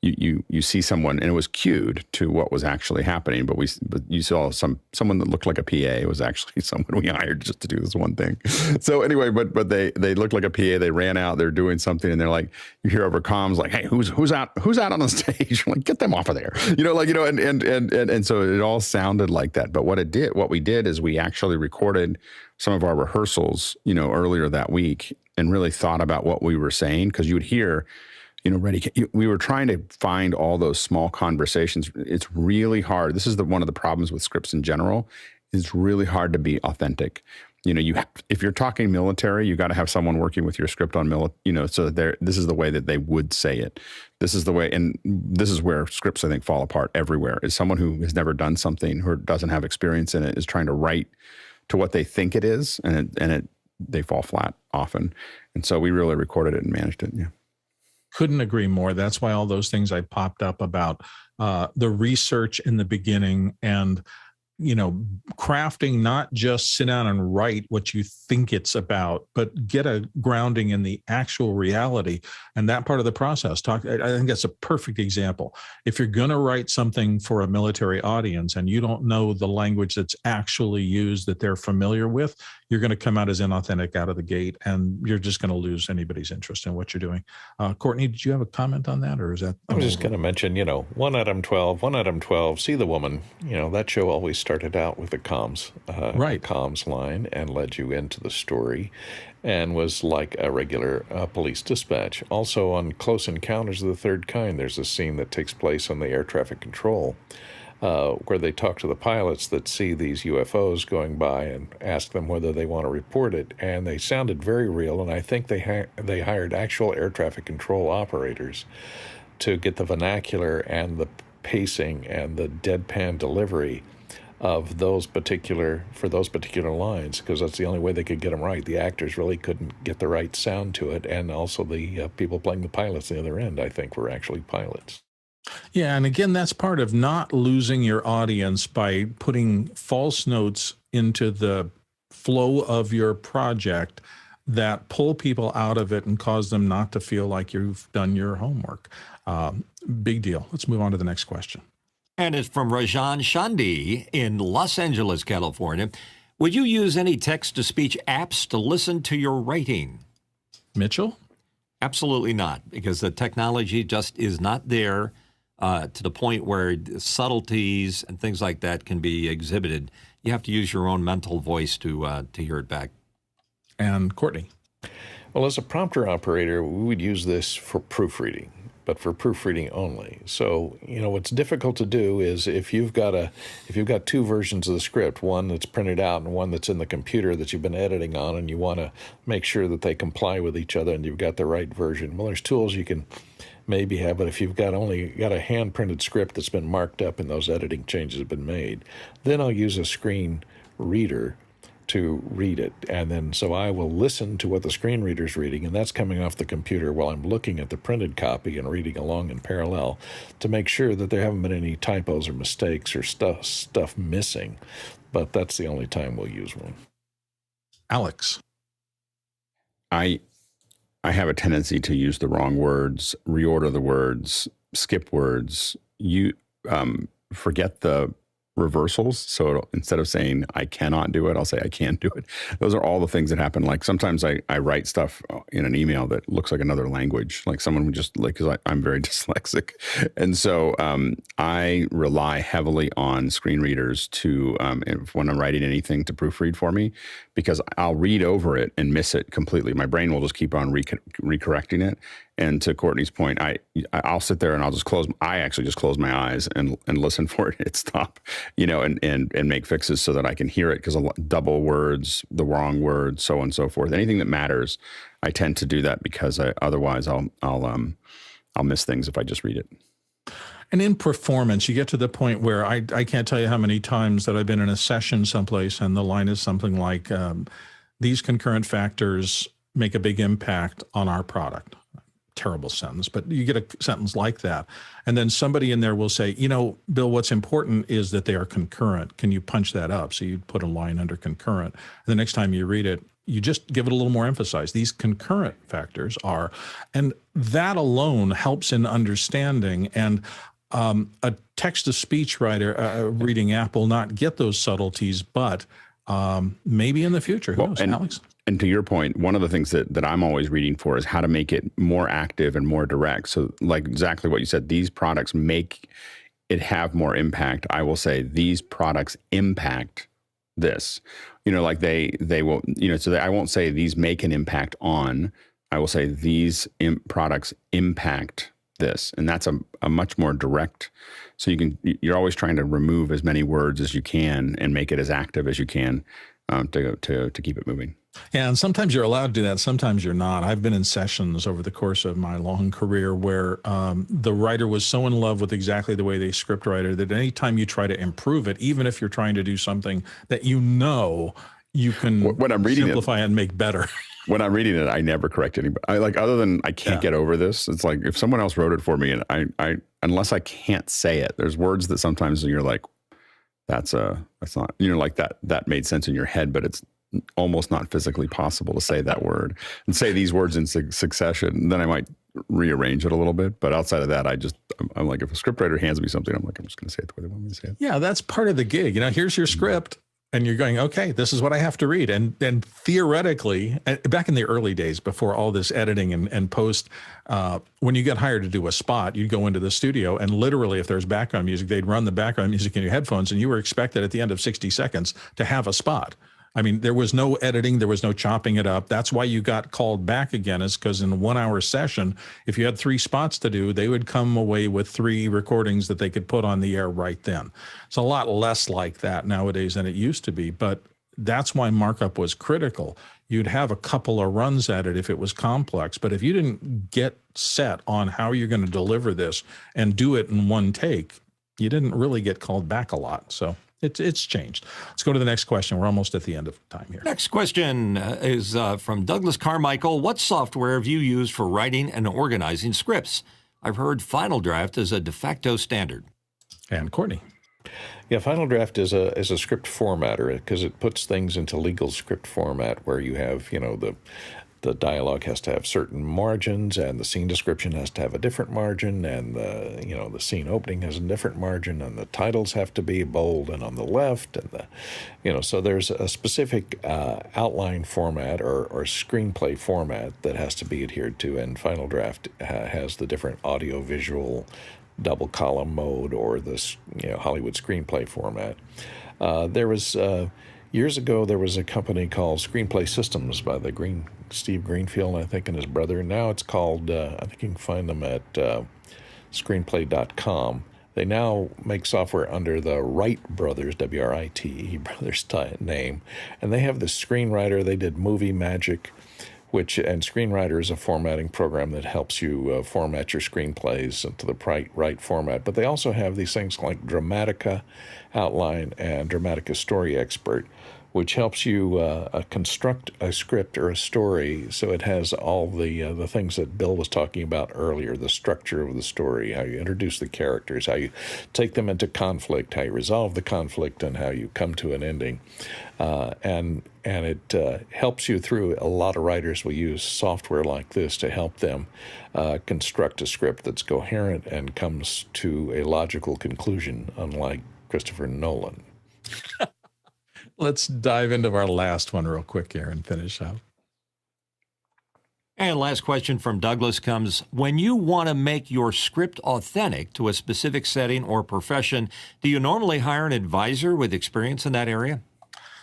[SPEAKER 3] you see someone, and it was cued to what was actually happening, but you saw someone that looked like a PA. It was actually someone we hired just to do this one thing. So anyway, but they looked like a PA. They ran out. They're doing something, and they're like, you hear over comms like, "Hey, who's out on the stage?" I'm like, get them off of there, and so it all sounded like that. But what we did is we actually recorded some of our rehearsals, earlier that week, and really thought about what we were saying, because you would hear. We were trying to find all those small conversations. It's really hard. This is one of the problems with scripts in general. It's really hard to be authentic. If you're talking military, you got to have someone working with your script on so this is the way that they would say it. This is the way, and this is where scripts, I think, fall apart everywhere, is someone who has never done something, who doesn't have experience in it, is trying to write to what they think it is, and they fall flat often. And so we really recorded it and managed it. Yeah.
[SPEAKER 1] Couldn't agree more. That's why all those things I popped up about the research in the beginning, and crafting, not just sit down and write what you think it's about, but get a grounding in the actual reality and that part of the process. I think that's a perfect example. If you're going to write something for a military audience and you don't know the language that's actually used that they're familiar with, you're going to come out as inauthentic out of the gate, and you're just going to lose anybody's interest in what you're doing. Courtney, did you have a comment on that, or is that?
[SPEAKER 5] I was just going to mention, 1 Adam 12, See the Woman. That show always started out with a comms, comms line and led you into the story, and was like a regular police dispatch. Also on Close Encounters of the Third Kind, there's a scene that takes place on the air traffic control, where they talk to the pilots that see these UFOs going by and ask them whether they want to report it. And they sounded very real, and I think they hired actual air traffic control operators to get the vernacular and the pacing and the deadpan delivery of those particular lines, because that's the only way they could get them right. The actors really couldn't get the right sound to it, and also the people playing the pilots on the other end, I think, were actually pilots.
[SPEAKER 1] Yeah, and again, that's part of not losing your audience by putting false notes into the flow of your project that pull people out of it and cause them not to feel like you've done your homework. Big deal. Let's move on to the next question.
[SPEAKER 2] And it's from Rajan Shandi in Los Angeles, California. Would you use any text-to-speech apps to listen to your writing?
[SPEAKER 1] Mitchell?
[SPEAKER 2] Absolutely not, because the technology just is not there to the point where subtleties and things like that can be exhibited. You have to use your own mental voice to hear it back.
[SPEAKER 1] And Courtney?
[SPEAKER 5] Well, as a prompter operator, we would use this for proofreading, but for proofreading only. So, what's difficult to do is if you've got two versions of the script, one that's printed out and one that's in the computer that you've been editing on, and you want to make sure that they comply with each other and you've got the right version. Well, there's tools you can maybe have, but if you've got a hand-printed script that's been marked up and those editing changes have been made, then I'll use a screen reader to read it. And then so I will listen to what the screen reader's reading, and that's coming off the computer while I'm looking at the printed copy and reading along in parallel to make sure that there haven't been any typos or mistakes or stuff missing. But that's the only time we'll use one.
[SPEAKER 1] Alex?
[SPEAKER 3] I have a tendency to use the wrong words, reorder the words, skip words. You forget the reversals. So instead of saying I cannot do it, I'll say I can do it. Those are all the things that happen. Like sometimes I write stuff in an email that looks like another language. Like someone would just because I'm very dyslexic. And so I rely heavily on screen readers to, when I'm writing anything to proofread for me, because I'll read over it and miss it completely. My brain will just keep on recorrecting it. And to Courtney's point, I'll sit there and I actually just close my eyes and listen for it hit stop, and make fixes so that I can hear it, because double words, the wrong words, so on and so forth. Anything that matters, I tend to do that, because otherwise I'll miss things if I just read it.
[SPEAKER 1] And in performance, you get to the point where I can't tell you how many times that I've been in a session someplace and the line is something like, these concurrent factors make a big impact on our product. Terrible sentence, but you get a sentence like that. And then somebody in there will say, Bill, what's important is that they are concurrent. Can you punch that up? So you put a line under concurrent. And the next time you read it, you just give it a little more emphasis. These concurrent factors are, and that alone helps in understanding. And a text-to-speech writer, reading app will not get those subtleties, but maybe in the future. Who knows, Alex?
[SPEAKER 3] And to your point, one of the things that I'm always reading for is how to make it more active and more direct. So like exactly what you said, these products make it have more impact. I will say these products impact this, like they will, so I won't say these make an impact on, I will say these products impact this. And that's a much more direct, so you're always trying to remove as many words as you can and make it as active as you can to keep it moving.
[SPEAKER 1] Yeah, and sometimes you're allowed to do that, sometimes you're not. I've been in sessions over the course of my long career where the writer was so in love with exactly the way they script write it that anytime you try to improve it, even if you're trying to do something that you can
[SPEAKER 3] when I'm reading
[SPEAKER 1] simplify and make better.
[SPEAKER 3] When I'm reading it, I never correct anybody. Other than I can't get over this. It's like if someone else wrote it for me, and I unless I can't say it, there's words that sometimes you're like, that's not, like that made sense in your head, but it's almost not physically possible to say that word and say these words in succession. Then I might rearrange it a little bit. But outside of that, I'm like, if a scriptwriter hands me something, I'm like, I'm just going to say it the way they want me to say it.
[SPEAKER 1] Yeah, that's part of the gig. Here's your script. And you're going, okay, this is what I have to read. And theoretically, back in the early days, before all this editing and post, when you get hired to do a spot, you'd go into the studio and literally, if there's background music, they'd run the background music in your headphones, and you were expected at the end of 60 seconds to have a spot. I mean, there was no editing. There was no chopping it up. That's why you got called back again, is because in a 1 hour session, if you had 3 spots to do, they would come away with 3 recordings that they could put on the air right then. It's a lot less like that nowadays than it used to be, but that's why markup was critical. You'd have a couple of runs at it if it was complex, but if you didn't get set on how you're going to deliver this and do it in one take, you didn't really get called back a lot. So it's changed. Let's go to the next question. We're almost at the end of time here.
[SPEAKER 2] Next question is from Douglas Carmichael. What software have you used for writing and organizing scripts? I've heard Final Draft is a de facto standard.
[SPEAKER 1] And Courtney.
[SPEAKER 5] Yeah, Final Draft is a script formatter because it puts things into legal script format where you have, the dialogue has to have certain margins, and the scene description has to have a different margin, and the scene opening has a different margin, and the titles have to be bold and on the left, and so there's a specific outline format or screenplay format that has to be adhered to, and Final Draft has the different audio-visual double column mode or this Hollywood screenplay format. There was years ago there was a company called Screenplay Systems by Steve Greenfield, I think, and his brother. Now it's called, I think you can find them at screenplay.com. They now make software under the Wright Brothers, W-R-I-T-E Brothers name, and they have the Screenwriter. They did Movie Magic, and Screenwriter is a formatting program that helps you format your screenplays into the right format. But they also have these things like Dramatica Outline and Dramatica Story Expert, which helps you construct a script or a story so it has all the things that Bill was talking about earlier, the structure of the story, how you introduce the characters, how you take them into conflict, how you resolve the conflict, and how you come to an ending. And it helps you through. A lot of writers will use software like this to help them construct a script that's coherent and comes to a logical conclusion, unlike Christopher Nolan.
[SPEAKER 1] Let's dive into our last one real quick here and finish up.
[SPEAKER 2] And last question from Douglas comes, when you want to make your script authentic to a specific setting or profession, do you normally hire an advisor with experience in that area?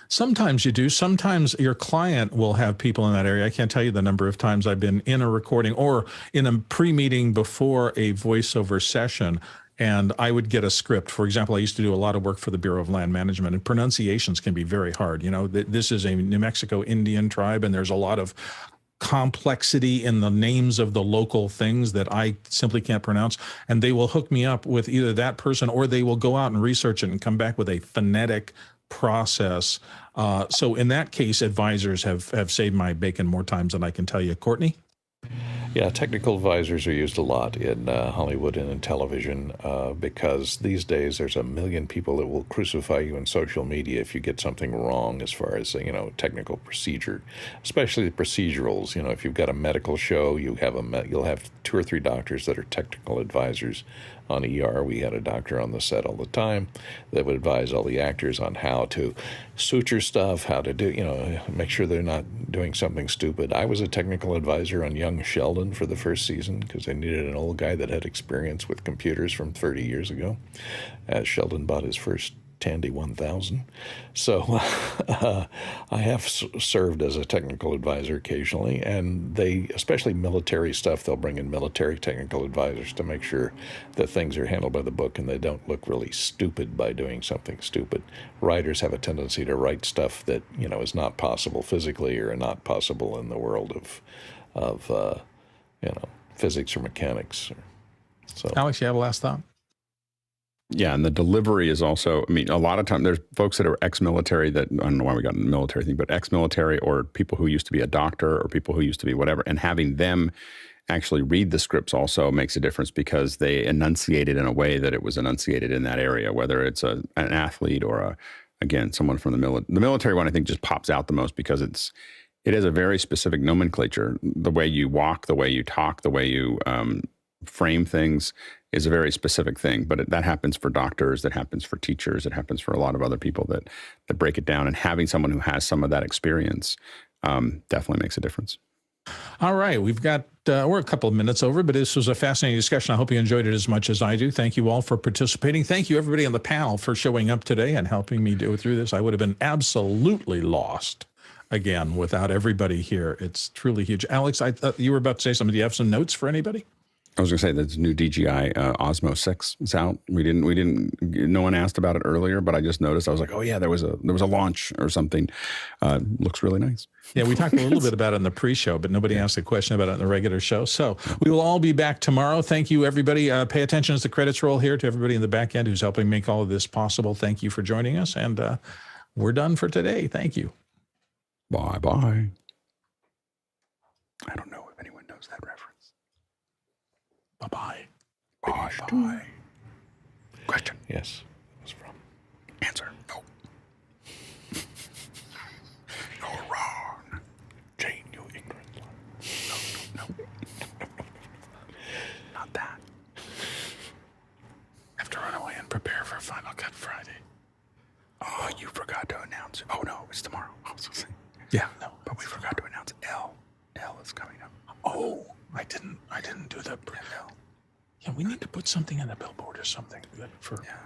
[SPEAKER 1] Sometimes you do. Sometimes your client will have people in that area. I can't tell you the number of times I've been in a recording or in a pre-meeting before a voiceover session, and I would get a script. For example, I used to do a lot of work for the Bureau of Land Management, and pronunciations can be very hard. This is a New Mexico Indian tribe, and there's a lot of complexity in the names of the local things that I simply can't pronounce. And they will hook me up with either that person, or they will go out and research it and come back with a phonetic process. So in that case, advisors have saved my bacon more times than I can tell you. Courtney?
[SPEAKER 5] Yeah, technical advisors are used a lot in Hollywood and in television because these days there's a million people that will crucify you in social media if you get something wrong as far as technical procedure, especially the procedurals. If you've got a medical show, you'll have 2 or 3 doctors that are technical advisors. On ER, we had a doctor on the set all the time that would advise all the actors on how to suture stuff, how to do, make sure they're not doing something stupid. I was a technical advisor on Young Sheldon for the first season because they needed an old guy that had experience with computers from 30 years ago, as Sheldon bought his first Tandy 1000. So I have served as a technical advisor occasionally, and especially military stuff, they'll bring in military technical advisors to make sure that things are handled by the book and they don't look really stupid by doing something stupid. Writers have a tendency to write stuff that, is not possible physically or not possible in the world of physics or mechanics. So,
[SPEAKER 1] Alex, you have a last thought?
[SPEAKER 3] Yeah, and the delivery is also, a lot of times there's folks that are ex-military that, I don't know why we got in the military thing, but ex-military or people who used to be a doctor or people who used to be whatever, and having them actually read the scripts also makes a difference because they enunciate it in a way that it was enunciated in that area, whether it's an athlete or again, someone from the military. The military one I think just pops out the most because it is a very specific nomenclature. The way you walk, the way you talk, the way you frame things is a very specific thing. But that happens for doctors, that happens for teachers, it happens for a lot of other people that break it down. And having someone who has some of that experience definitely makes a difference.
[SPEAKER 1] All right, we've got, we're a couple of minutes over, but this was a fascinating discussion. I hope you enjoyed it as much as I do. Thank you all for participating. Thank you, everybody on the panel, for showing up today and helping me go through this. I would have been absolutely lost, again, without everybody here. It's truly huge. Alex, I thought you were about to say something. Do you have some notes for anybody?
[SPEAKER 3] I was going to say that the new DJI Osmo 6 is out. No one asked about it earlier, but I just noticed. I was like, oh yeah, there was a launch or something. Looks really nice.
[SPEAKER 1] Yeah, we talked a little bit about it in the pre-show, but nobody asked a question about it in the regular show. So we will all be back tomorrow. Thank you, everybody. Pay attention as the credits roll here to everybody in the back end who's helping make all of this possible. Thank you for joining us, and we're done for today. Thank you.
[SPEAKER 3] Bye-bye. I don't know if anyone knows that reference.
[SPEAKER 1] Bye-bye.
[SPEAKER 3] Bye-bye. Question.
[SPEAKER 5] Yes. That's from.
[SPEAKER 3] Answer. No. You're wrong.
[SPEAKER 5] Jane, you ignorant one.
[SPEAKER 3] No. Not that.
[SPEAKER 1] Have to run away and prepare for Final Cut Friday.
[SPEAKER 3] Oh, you forgot to announce it. Oh, no, it's tomorrow. I was going to say.
[SPEAKER 1] Yeah, no.
[SPEAKER 3] But we forgot to announce L. L is coming up.
[SPEAKER 1] Oh, I didn't do the. Yeah, we need to put something in the billboard or something good for.
[SPEAKER 3] Yeah.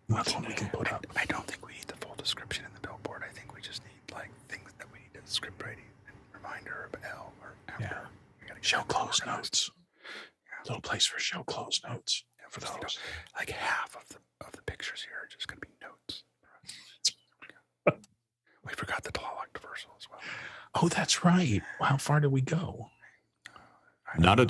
[SPEAKER 1] That's what we can put up.
[SPEAKER 3] I don't think we need the full description in the billboard. I think we just need like things that we need to script writing and reminder of L or after.
[SPEAKER 1] Yeah.
[SPEAKER 3] We gotta get
[SPEAKER 1] Show
[SPEAKER 3] that
[SPEAKER 1] close
[SPEAKER 3] organized.
[SPEAKER 1] notes.
[SPEAKER 3] Yeah.
[SPEAKER 1] Little place for show close notes for
[SPEAKER 3] You know,
[SPEAKER 1] those.
[SPEAKER 3] like half of the pictures here are just going to be notes. We forgot the dialogue diversal as well.
[SPEAKER 1] Oh, that's right. How far did we go?
[SPEAKER 2] Not a